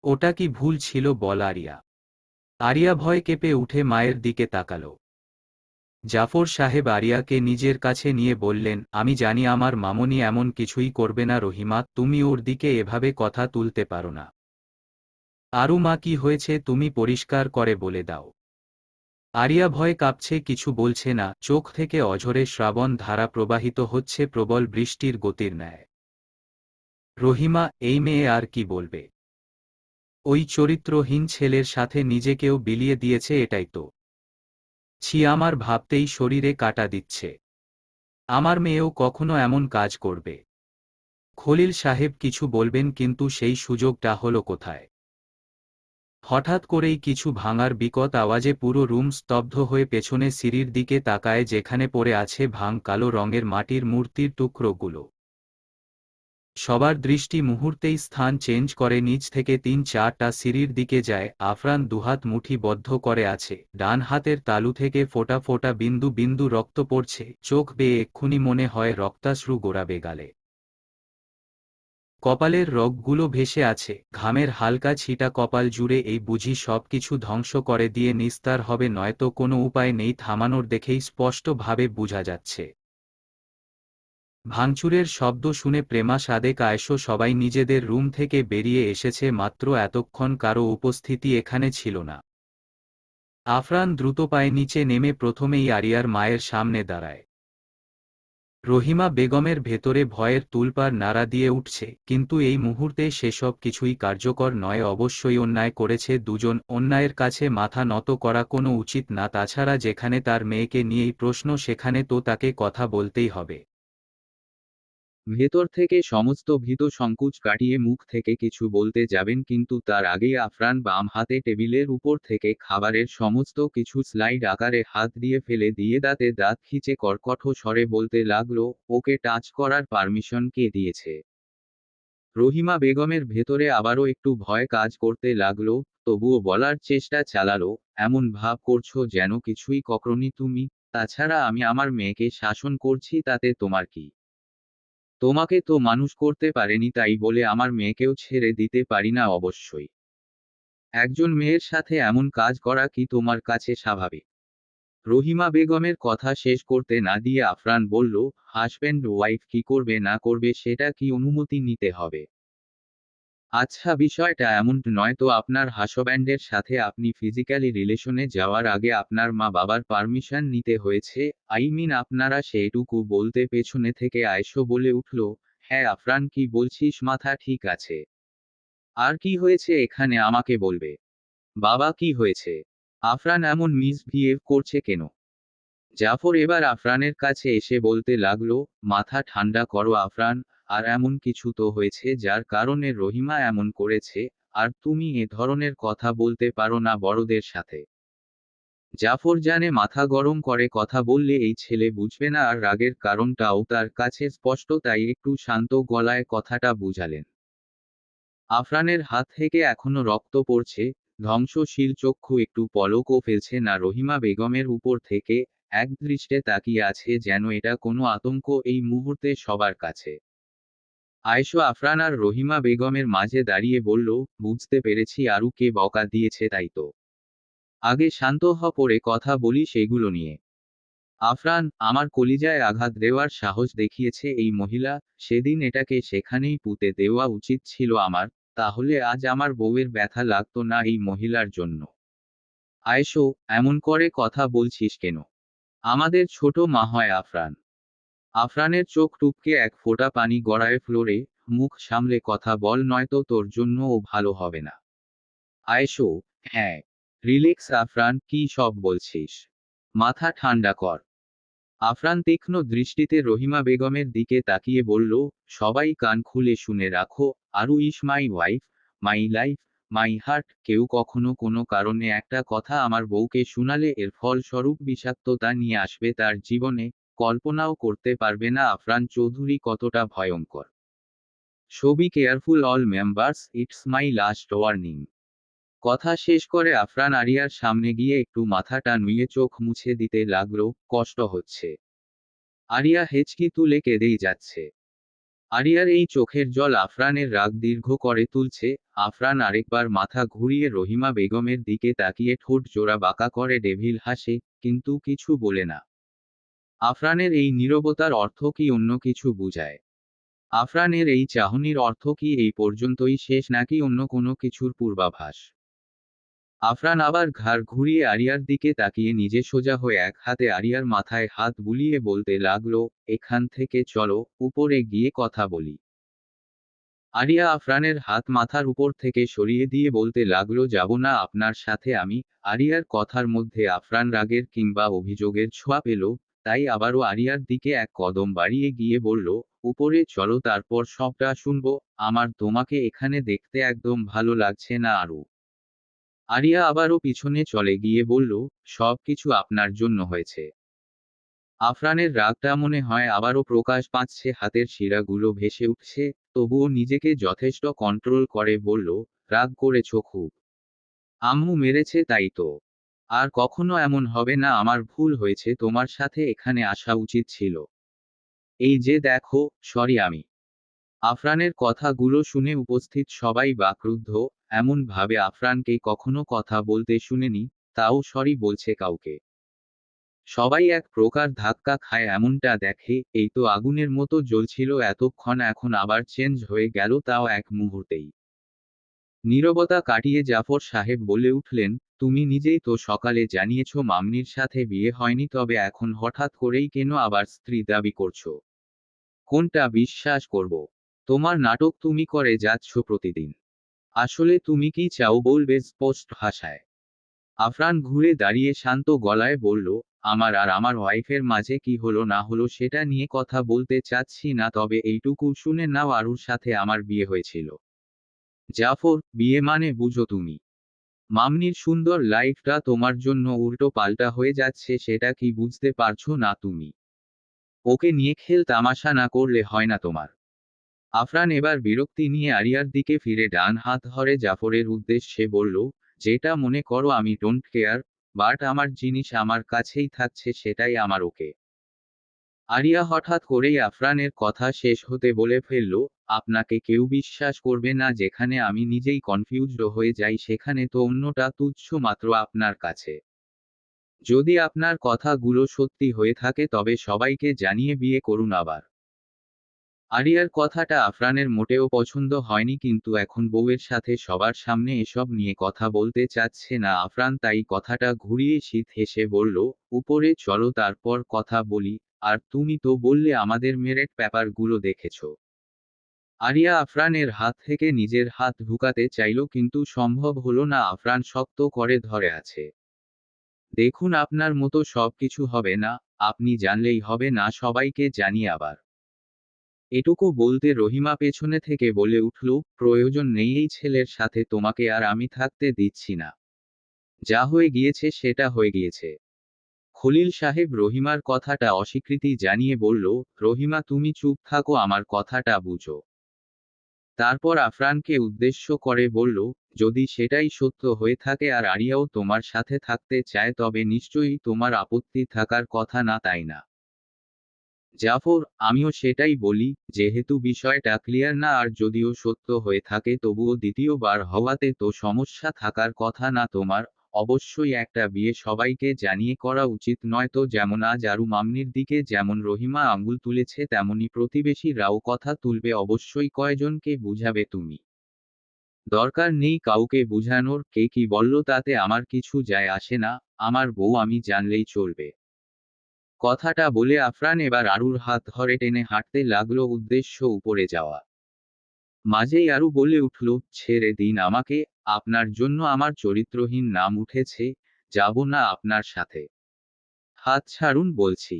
ওটা কি ভুল ছিল বল আরিয়া? আরিয়া ভয় কেঁপে উঠে মায়ের দিকে তাকাল। জাফর সাহেব আরিয়াকে নিজের কাছে নিয়ে বললেন, আমি জানি আমার মামনি এমন কিছুই করবে না রহিমা, তুমি ওর দিকে এভাবে কথা তুলতে পারো না। আরু মা, কি হয়েছে তুমি পরিষ্কার করে বলে দাও। আরিয়া ভয়ে কাঁপছে, কিছু বলছে না, চোখ থেকে অঝরে শ্রাবণ ধারা প্রবাহিত হচ্ছে প্রবল বৃষ্টির গতির ন্যায়। রহিমা, এই মেয়ে আর কি বলবে? ওই চরিত্রহীন ছেলের সাথে নিজেকেও বিলিয়ে দিয়েছে, এটাই তো। ছি, আমার ভাবতেই শরীরে কাঁটা দিচ্ছে। আমার মেয়েও কখনো এমন কাজ করবে? খলিল সাহেব কিছু বলবেন, কিন্তু সেই সুযোগটা হলো কোথায়? হঠাৎ করেই কিছু ভাঙার বিকট আওয়াজে পুরো রুম স্তব্ধ হয়ে পেছনে সিঁড়ির দিকে তাকায়, যেখানে পড়ে আছে ভাঙ কালো রঙের মাটির মূর্তির টুকরোগুলো। সবার দৃষ্টি মুহূর্তেই স্থান চেঞ্জ করে, নিচ থেকে ৩-৪টা সিঁড়ির দিকে যায়। আফরান দুহাত মুঠিবদ্ধ করে আছে, ডান হাতের তালু থেকে ফোঁটা ফোঁটা বিন্দু বিন্দু রক্ত পড়ছে, চোখ বেয়ে এক্ষুনি মনে হয় রক্তাশ্রু গড়াবে গালে। কপালের রগগুলো ভেসে আছে, ঘামের হালকা ছিটা কপাল জুড়ে, এই বুঝি সব কিছু ধ্বংস করে দিয়ে নিস্তার হবে, নয়তো কোনো উপায় নেই থামানোর, দেখেই স্পষ্টভাবে বোঝা যাচ্ছে। ভাঙচুরের শব্দ শুনে প্রেমা, সাদেক, আয়েশো সবাই নিজেদের রুম থেকে বেরিয়ে এসেছে, মাত্র এতক্ষণ কারও উপস্থিতি এখানে ছিল না। আফরান দ্রুত পায়ে নিচে নেমে প্রথমেই আরিয়ার মায়ের সামনে দাঁড়ায়। রহিমা বেগমের ভেতরে ভয়ের তুলপাড় নাড়া দিয়ে উঠছে, কিন্তু এই মুহূর্তে সেসব কিছুই কার্যকর নয়। অবশ্যই অন্যায় করেছে দুজন, অন্যায়ের কাছে মাথা নত করা কোনো উচিত না, তাছাড়া যেখানে তার মেয়েকে নিয়েই প্রশ্ন সেখানে তো তাকে কথা বলতেই হবে। ভেতর থেকে সমস্ত ভীত সংকুচ কাটিয়ে মুখ থেকে কিছু বলতে যাবেন, কিন্তু তার আগেই আফরান বাম হাতে টেবিলের উপর থেকে খাবারের সমস্ত কিছু স্লাইড আকারে হাত দিয়ে ফেলে দিয়ে দাঁতে দাঁত খিঁচে কর্কঠ স্বরে বলতে লাগলো, ওকে টাচ করার পারমিশন কে দিয়েছে? রহিমা বেগমের ভেতরে আবারও একটু ভয় কাজ করতে লাগলো, তবুও বলার চেষ্টা চালালো, এমন ভাব করছো যেন কিছুই কখনোই তুমি। তাছাড়া আমি আমার মেয়েকে শাসন করছি, তাতে তোমার কি? তোমাকে তো মানুষ করতে পারেনি, তাই বলে আমার মেয়েকেও ছেড়ে দিতে পারি না অবশ্যই। একজন মেয়ের সাথে এমন কাজ করা কি তোমার কাছে স্বাভাবিক? রহিমা বেগমের কথা শেষ করতে না দিয়ে আফরান বলল, হাজব্যান্ড ওয়াইফ কি করবে না করবে সেটা কি অনুমতি নিতে হবে? আচ্ছা, বিষয়টা এমন নয় তো, আপনার হাজব্যান্ডের সাথে আপনি ফিজিক্যালি রিলেশনে যাওয়ার আগে আপনার মা বাবার পারমিশন নিতে হয়েছে? আই মিন আপনারা সেইটুকু বলতে পেছনে থেকে আয়েশো বলে উঠল, হ্যাঁ আফরান, কি বলছিস, মাথা ঠিক আছে? আর কি হয়েছে এখানে আমাকে বলবে? বাবা কি হয়েছে? আফরান এমন মিসবিহেভ করছে কেন? জাফর এবার আফরানের কাছে এসে বলতে লাগলো, মাথা ঠান্ডা করো আফরান, আর এমন কিছু তো হয়েছে যার কারণে রহিমা এমন করেছে, আর তুমি এ ধরনের কথা বলতে পারো না বড়দের সাথে। জাফর জানে মাথা গরম করে কথা বললে এই ছেলে বুঝবে না আর রাগের কারণটাও তার কাছে স্পষ্ট, তাই একটু শান্ত গলায় কথাটা বুঝালেন। আফরানের হাত থেকে এখনো রক্ত পড়ছে, ধ্বংসশীল চক্ষু একটু পলকও ফেলছে না রহিমা বেগমের উপর থেকে, একদৃষ্টে তাকিয়ে আছে যেন এটা কোনো আতঙ্ক এই মুহূর্তে সবার কাছে। আয়েশা আফরান আর রহিমা বেগমের মাঝে দাঁড়িয়ে বলল, বুঝতে পেরেছি আরুকে বকা দিয়েছে তাই তো। আগে শান্ত হ, পরে কথা বলি সেগুলো নিয়ে। আফরান, আমার কলিজায় আঘাত দেওয়ার সাহস দেখিয়েছে এই মহিলা, সেদিন এটাকে সেখানেই পুঁতে দেওয়া উচিত ছিল আমার, তাহলে আজ আমার বউয়ের ব্যথা লাগতো না এই মহিলার জন্য। আয়েশো, এমন করে কথা বলছিস কেন? আমাদের ছোট মা হয় আফরান। আফরানের চোখ টুপকে এক ফোঁটা পানি গড়ায় ফ্লোরে, মুখ সামলে কথা বল নয়তো তোর জন্য ও ভালো হবে না। আয়েশো, হ্যাঁ। রিল্যাক্স আফরান, কি সব বলছিস? মাথা ঠান্ডা কর। আফরান তীক্ষ্ণ দৃষ্টিতে রহিমা বেগমের দিকে তাকিয়ে বলল, সবাই কান খুলে শুনে রাখো, Aru is my wife, my life, my heart, কেউ কখনো কোনো কারণে একটা কথা আমার বউকে শুনালে এর ফলস্বরূপ বিষাক্ততা নিয়ে আসবে তার জীবনে, কল্পনাও করতে পারবে না আফরান চৌধুরী কতটা ভয়ঙ্কর। So be careful all members, it's my last warning. কথা শেষ করে আফরান আরিয়ার সামনে গিয়ে একটু মাথাটা নুয়ে চোখ মুছে দিতে লাগলো, কষ্ট হচ্ছে। আরিয়া হেঁচকি তুলে কেঁদেই যাচ্ছে। আরিয়ার এই চোখের জল আফরানের রাগ দীর্ঘ করে তুলছে। আফরান আরেকবার মাথা ঘুরিয়ে রহিমা বেগমের দিকে তাকিয়ে ঠোঁট জোড়া বাঁকা করে ডেভিল হাসে, কিন্তু কিছু বলে না। আফরানের এই নীরবতার অর্থ কি অন্য কিছু বুঝায়? আফরানের এই চাহনির অর্থ কি এই পর্যন্তই শেষ, নাকি অন্য কোনো কিছুর পূর্বাভাস? আফরান আবার ঘাড় ঘুরিয়ে আরিয়ার দিকে তাকিয়ে নিজে সোজা হয়ে এক হাতে আরিয়ার মাথায় হাত বুলিয়ে বলতে লাগলো, এখান থেকে চলো, উপরে গিয়ে কথা বলি। আরিয়া আফরানের হাত মাথার উপর থেকে সরিয়ে দিয়ে বলতে লাগলো, যাব না আপনার সাথে আমি। আরিয়ার কথার মধ্যে আফরান রাগের কিংবা অভিযোগের ছোঁয়া পেল, তাই আবারও আরিয়ার দিকে এক কদম বাড়িয়ে গিয়ে বলল, উপরে চলো, তারপর সবটা শুনবো। আমার তোমাকে এখানে দেখতে একদম ভালো লাগছে না আরু। আরিয়া আবারও পিছনে চলে গিয়ে বলল, সবকিছু আপনার জন্য হয়েছে। আফরানের রাগটা মনে হয় আবারও প্রকাশ পাচ্ছে, হাতের শিরাগুলো ভেসে উঠছে, তবুও নিজেকে যথেষ্ট কন্ট্রোল করে বলল, রাগ করেছ খুব? আম্মু মেরেছে তাই তো। আর কখনো এমন হবে না, আমার ভুল হয়েছে, তোমার সাথে এখানে আসা উচিত ছিল। এই যে দেখো, সরি আমি। আফরানের কথাগুলো শুনে উপস্থিত সবাই বাকরুদ্ধ, এমন ভাবে আফরানকে কখনো কথা বলতে শুনেনি, তাও সরি বলছে কাউকে। সবাই এক প্রকার ধাক্কা খায়, এমনটা দেখে, এই তো আগুনের মতো জ্বলছিল এতক্ষণ, এখন আবার চেঞ্জ হয়ে গেল, তাও এক মুহূর্তেই। নীরবতা কাটিয়ে জাফর সাহেব বলে উঠলেন, তুমি নিজেই তো সকালে জানিয়েছ মামনির সাথে বিয়ে হয়নি, তবে এখন হঠাৎ করেই কেন আবার স্ত্রী দাবি করছো? কোনটা বিশ্বাস করব? তোমার নাটক তুমি করে যাচ্ছ প্রতিদিন। আসলে তুমি কি চাও বলবে স্পষ্ট ভাষায়? আফরান ঘুরে দাঁড়িয়ে শান্ত গলায় বলল, আমার আর আমার ওয়াইফের মাঝে কি হলো না হলো সেটা নিয়ে কথা বলতে চাচ্ছি না, তবে এইটুকু শুনে নাও আরুর সাথে আমার বিয়ে হয়েছিল। জাফর, বিয়ে মানে বুঝো তুমি? মামনির সুন্দর লাইফটা তোমার জন্য উল্টো পাল্টা হয়ে যাচ্ছে, সেটা কি বুঝতে পারছো না তুমি? ওকে নিয়ে খেল তামাশা না করলে হয় না তোমার। আফরান এবার বিরক্তি নিয়ে আরিয়ার দিকে ফিরে ডান হাত ধরে জাফরের উদ্দেশ্যে বলল, যেটা মনে করো, আমি ডোন্ট কেয়ার, বাট আমার জিনিস আমার কাছেই থাকছে, সেটাই আমার ওকে। আরিয়া হঠাৎ করেই আফরানের কথা শেষ হতে বলে ফেলল, আপনাকে কেউ বিশ্বাস করবে না, যেখানে আমি নিজেই কনফিউজড হয়ে যাই সেখানে তো অন্যটা তুচ্ছ মাত্র আপনার কাছে। যদি আপনার কথাগুলো সত্যি হয়ে থাকে তবে সবাইকে জানিয়ে বিয়ে করুন আবার। আরিয়ার কথাটা আফরানের মোটেও পছন্দ হয়নি, কিন্তু এখন বউয়ের সাথে সবার সামনে এসব নিয়ে কথা বলতে চাচ্ছে না আফরান, তাই কথাটা ঘুরিয়ে শীত হেসে বলল, উপরে চলো, তারপর কথা বলি। আর তুমি তো বললে আমাদের মেরিট পেপারগুলো দেখেছো। আরিয়া আফরানের হাত থেকে নিজের হাত ঢুকাতে চাইল কিন্তু সম্ভব হলো না। আফরান শক্ত করে ধরে আছে। দেখুন, আপনার মতো সবকিছু হবে না, আপনি জানলেই হবে না, সবাইকে জানি আবার। এটুকু বলতে রহিমা পেছনে থেকে বলে উঠল, প্রয়োজন নেই এই ছেলের সাথে, তোমাকে আর আমি থাকতে দিচ্ছি না। যা হয়ে গিয়েছে সেটা হয়ে গিয়েছে। খলিল সাহেব রহিমার কথাটা অস্বীকৃতি জানিয়ে বলল, রহিমা তুমি চুপ থাকো, আমার কথাটা বুঝো। তারপর আফরানকে উদ্দেশ্য করে বলল, যদি সেটাই সত্য হয়ে থাকে আর আরিয়াও তোমার সাথে থাকতে চায় তবে নিশ্চয়ই তোমার আপত্তি থাকার কথা না, তাই না? জাফর, আমিও সেটাই বলি, যেহেতু বিষয়টা ক্লিয়ার না, আর যদিও সত্য হয়ে থাকে তবুও দ্বিতীয়বার হওয়াতে তো সমস্যা থাকার কথা না তোমার। অবশ্যই একটা বিয়ে সবাইকে জানিয়ে করা উচিত, নয়তো যেমন আজ আরু মামনির দিকে যেমন রহিমা আঙ্গুল তুলেছে তেমনি প্রতিবেশীরাও কথা তুলবে, অবশ্যই কয়জনকে বুঝাবে তুমি? দরকার নেই কাউকে বুঝানোর, কে কি বলল তাতে আমার কিছু যায় আসে না, আমার বউ আমি জানলেই চলবে। কথাটা বলে আফরান এবার আরুর হাত ধরে টেনে হাঁটতে লাগলো, উদ্দেশ্য উপরে যাওয়া। মাঝেই আরু বলে উঠল, ছেড়ে দিন আমাকে, আপনার জন্য আমার চরিত্রহীন নাম উঠেছে, যাব না আপনার সাথে। হাত ছাড়ুন বলছি।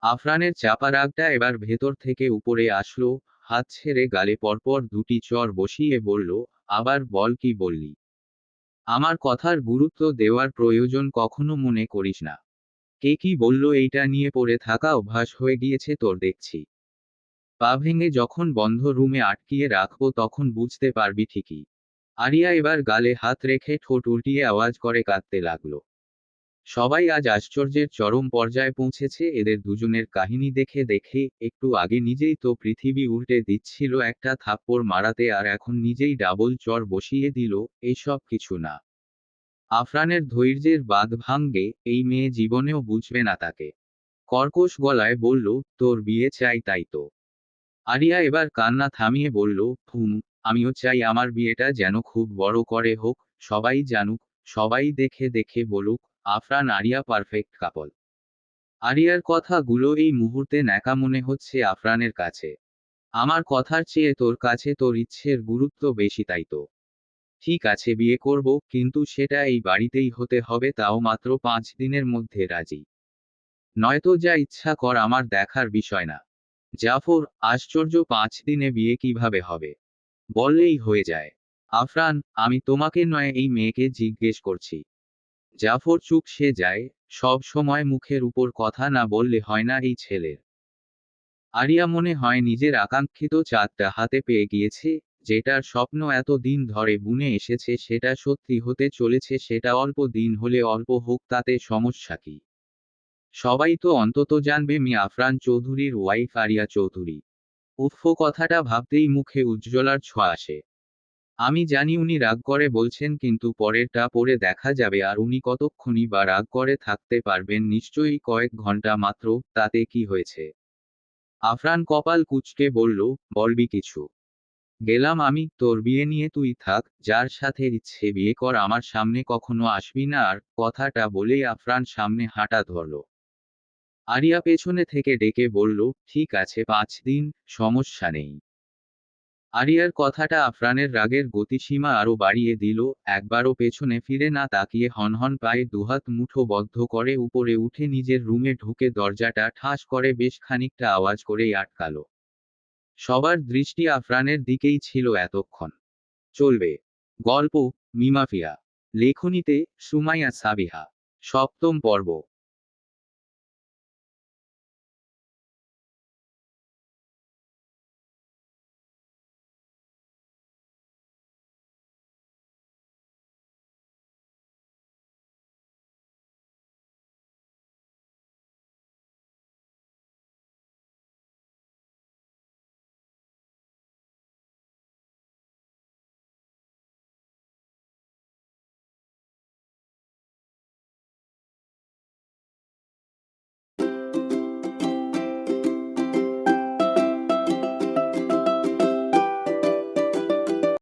আফরানের চাপা রাগটা এবার ভেতর থেকে উপরে আসলো, হাত ছেড়ে গালে পরপর দুটি চড় বসিয়ে বলল, আবার বল, কি বললি? আমার কথার গুরুত্ব দেওয়ার প্রয়োজন কখনো মনে করিস না। কে কি বলল এইটা নিয়ে পড়ে থাকা অভ্যাস হয়ে গিয়েছে তোর দেখছি। পা ভেঙে যখন বন্ধ রুমে আটকিয়ে রাখবো তখন বুঝতে পারবি ঠিকই। আরিয়া এবার গালে হাত রেখে ঠোঁট উল্টিয়ে আওয়াজ করে কাঁদতে লাগলো। সবাই আজ আশ্চর্যের চরম পর্যায়ে পৌঁছেছে এদের দুজনের কাহিনী দেখে দেখে। একটু আগে নিজেই তো পৃথিবী উল্টে দিচ্ছিল একটা থাপ্পড় মারাতে, আর এখন নিজেই ডাবল চর বসিয়ে দিল। এইসব কিছু না। আফরানের ধৈর্যের বাঁধ ভাঙ্গে, এই মেয়ে জীবনেও বুঝবে না তাকে। কর্কশ গলায় বলল, তোর বিয়ে চাই তাই তো? আরিয়া এবার কান্না থামিয়ে বলল, আমিও চাই আমার বিয়েটা যেন খুব বড় করে হোক, সবাই জানুক, সবাই দেখে দেখে বলুক, আফরান আরিয়া পারফেক্ট কাপল। আরিয়ার কথাগুলো এই মুহূর্তে ন্যাকা মনে হচ্ছে আফরানের কাছে। আমার কথার চেয়ে তোর কাছে তোর ইচ্ছের গুরুত্ব বেশি, তাই তো? ঠিক আছে, বিয়ে করব, কিন্তু সেটা এই বাড়িতেই হতে হবে, তাও মাত্র 5 দিনের মধ্যে, রাজি? নয়তো যা ইচ্ছা কর, আমার দেখার বিষয় না। জাফর, আশ্চর্য, 5 দিনে বিয়ে কিভাবে হবে? বললেই হয়ে যায়। আফরান, আমি তোমাকে নয় এই মেয়েকে জিজ্ঞেস করছি। জাফর চুপসে যায়। সব সময় মুখের উপর কথা না বললে হয় না এই ছেলের। আরিয়া মনে হয় নিজের আকাঙ্ক্ষিত চাঁদটা হাতে পেয়ে গিয়েছে। যেটার স্বপ্ন এত দিন ধরে বুনে এসেছে সেটা সত্যি হতে চলেছে, সেটা অল্প দিন হলে অল্প হোক, তাতে সমস্যা কি? সবাই তো অন্তত জানবে মি আফরান চৌধুরীর ওয়াইফ আরিয়া চৌধুরী। উফ, কথাটা ভাবতেই মুখে উজ্জ্বলার ছোঁয়া আসে। আমি জানি উনি রাগ করে বলছেন, কিন্তু পরেরটা পরে দেখা যাবে, আর উনি কতক্ষণই বা রাগ করে থাকতে পারবেন, নিশ্চয়ই কয়েক ঘন্টা মাত্র, তাতে কি হয়েছে? আফরান কপাল কুঁচকে বলল, বলবি কিছু? গেলাম আমি, তোর বিয়ে নিয়ে তুই থাক, যার সাথে ইচ্ছে বিয়ে কর, আমার সামনে কখনো আসবি না আর। কথাটা বলেই আফরান সামনে হাঁটা ধরল। আরিয়া পেছনে থেকে ডেকে বলল, ঠিক আছে, 5 দিন, সমস্যা নেই। আরিয়ার কথাটা আফরানের রাগের গতিসীমা আরো বাড়িয়ে দিল। একবারও পেছনে ফিরে না তাকিয়ে হনহন পায়ে দুহাত মুঠোবদ্ধ করে উপরে উঠে নিজের রুমে ঢুকে দরজাটা ঠাস করে বেশ খানিকটা আওয়াজ করেই আটকালো। সবার দৃষ্টি আফরানের দিকেই ছিল এতক্ষণ। চলবে। গল্প, মিমাফিয়া। লেখনীতে সুমাইয়া সাবিহা। 7ম পর্ব।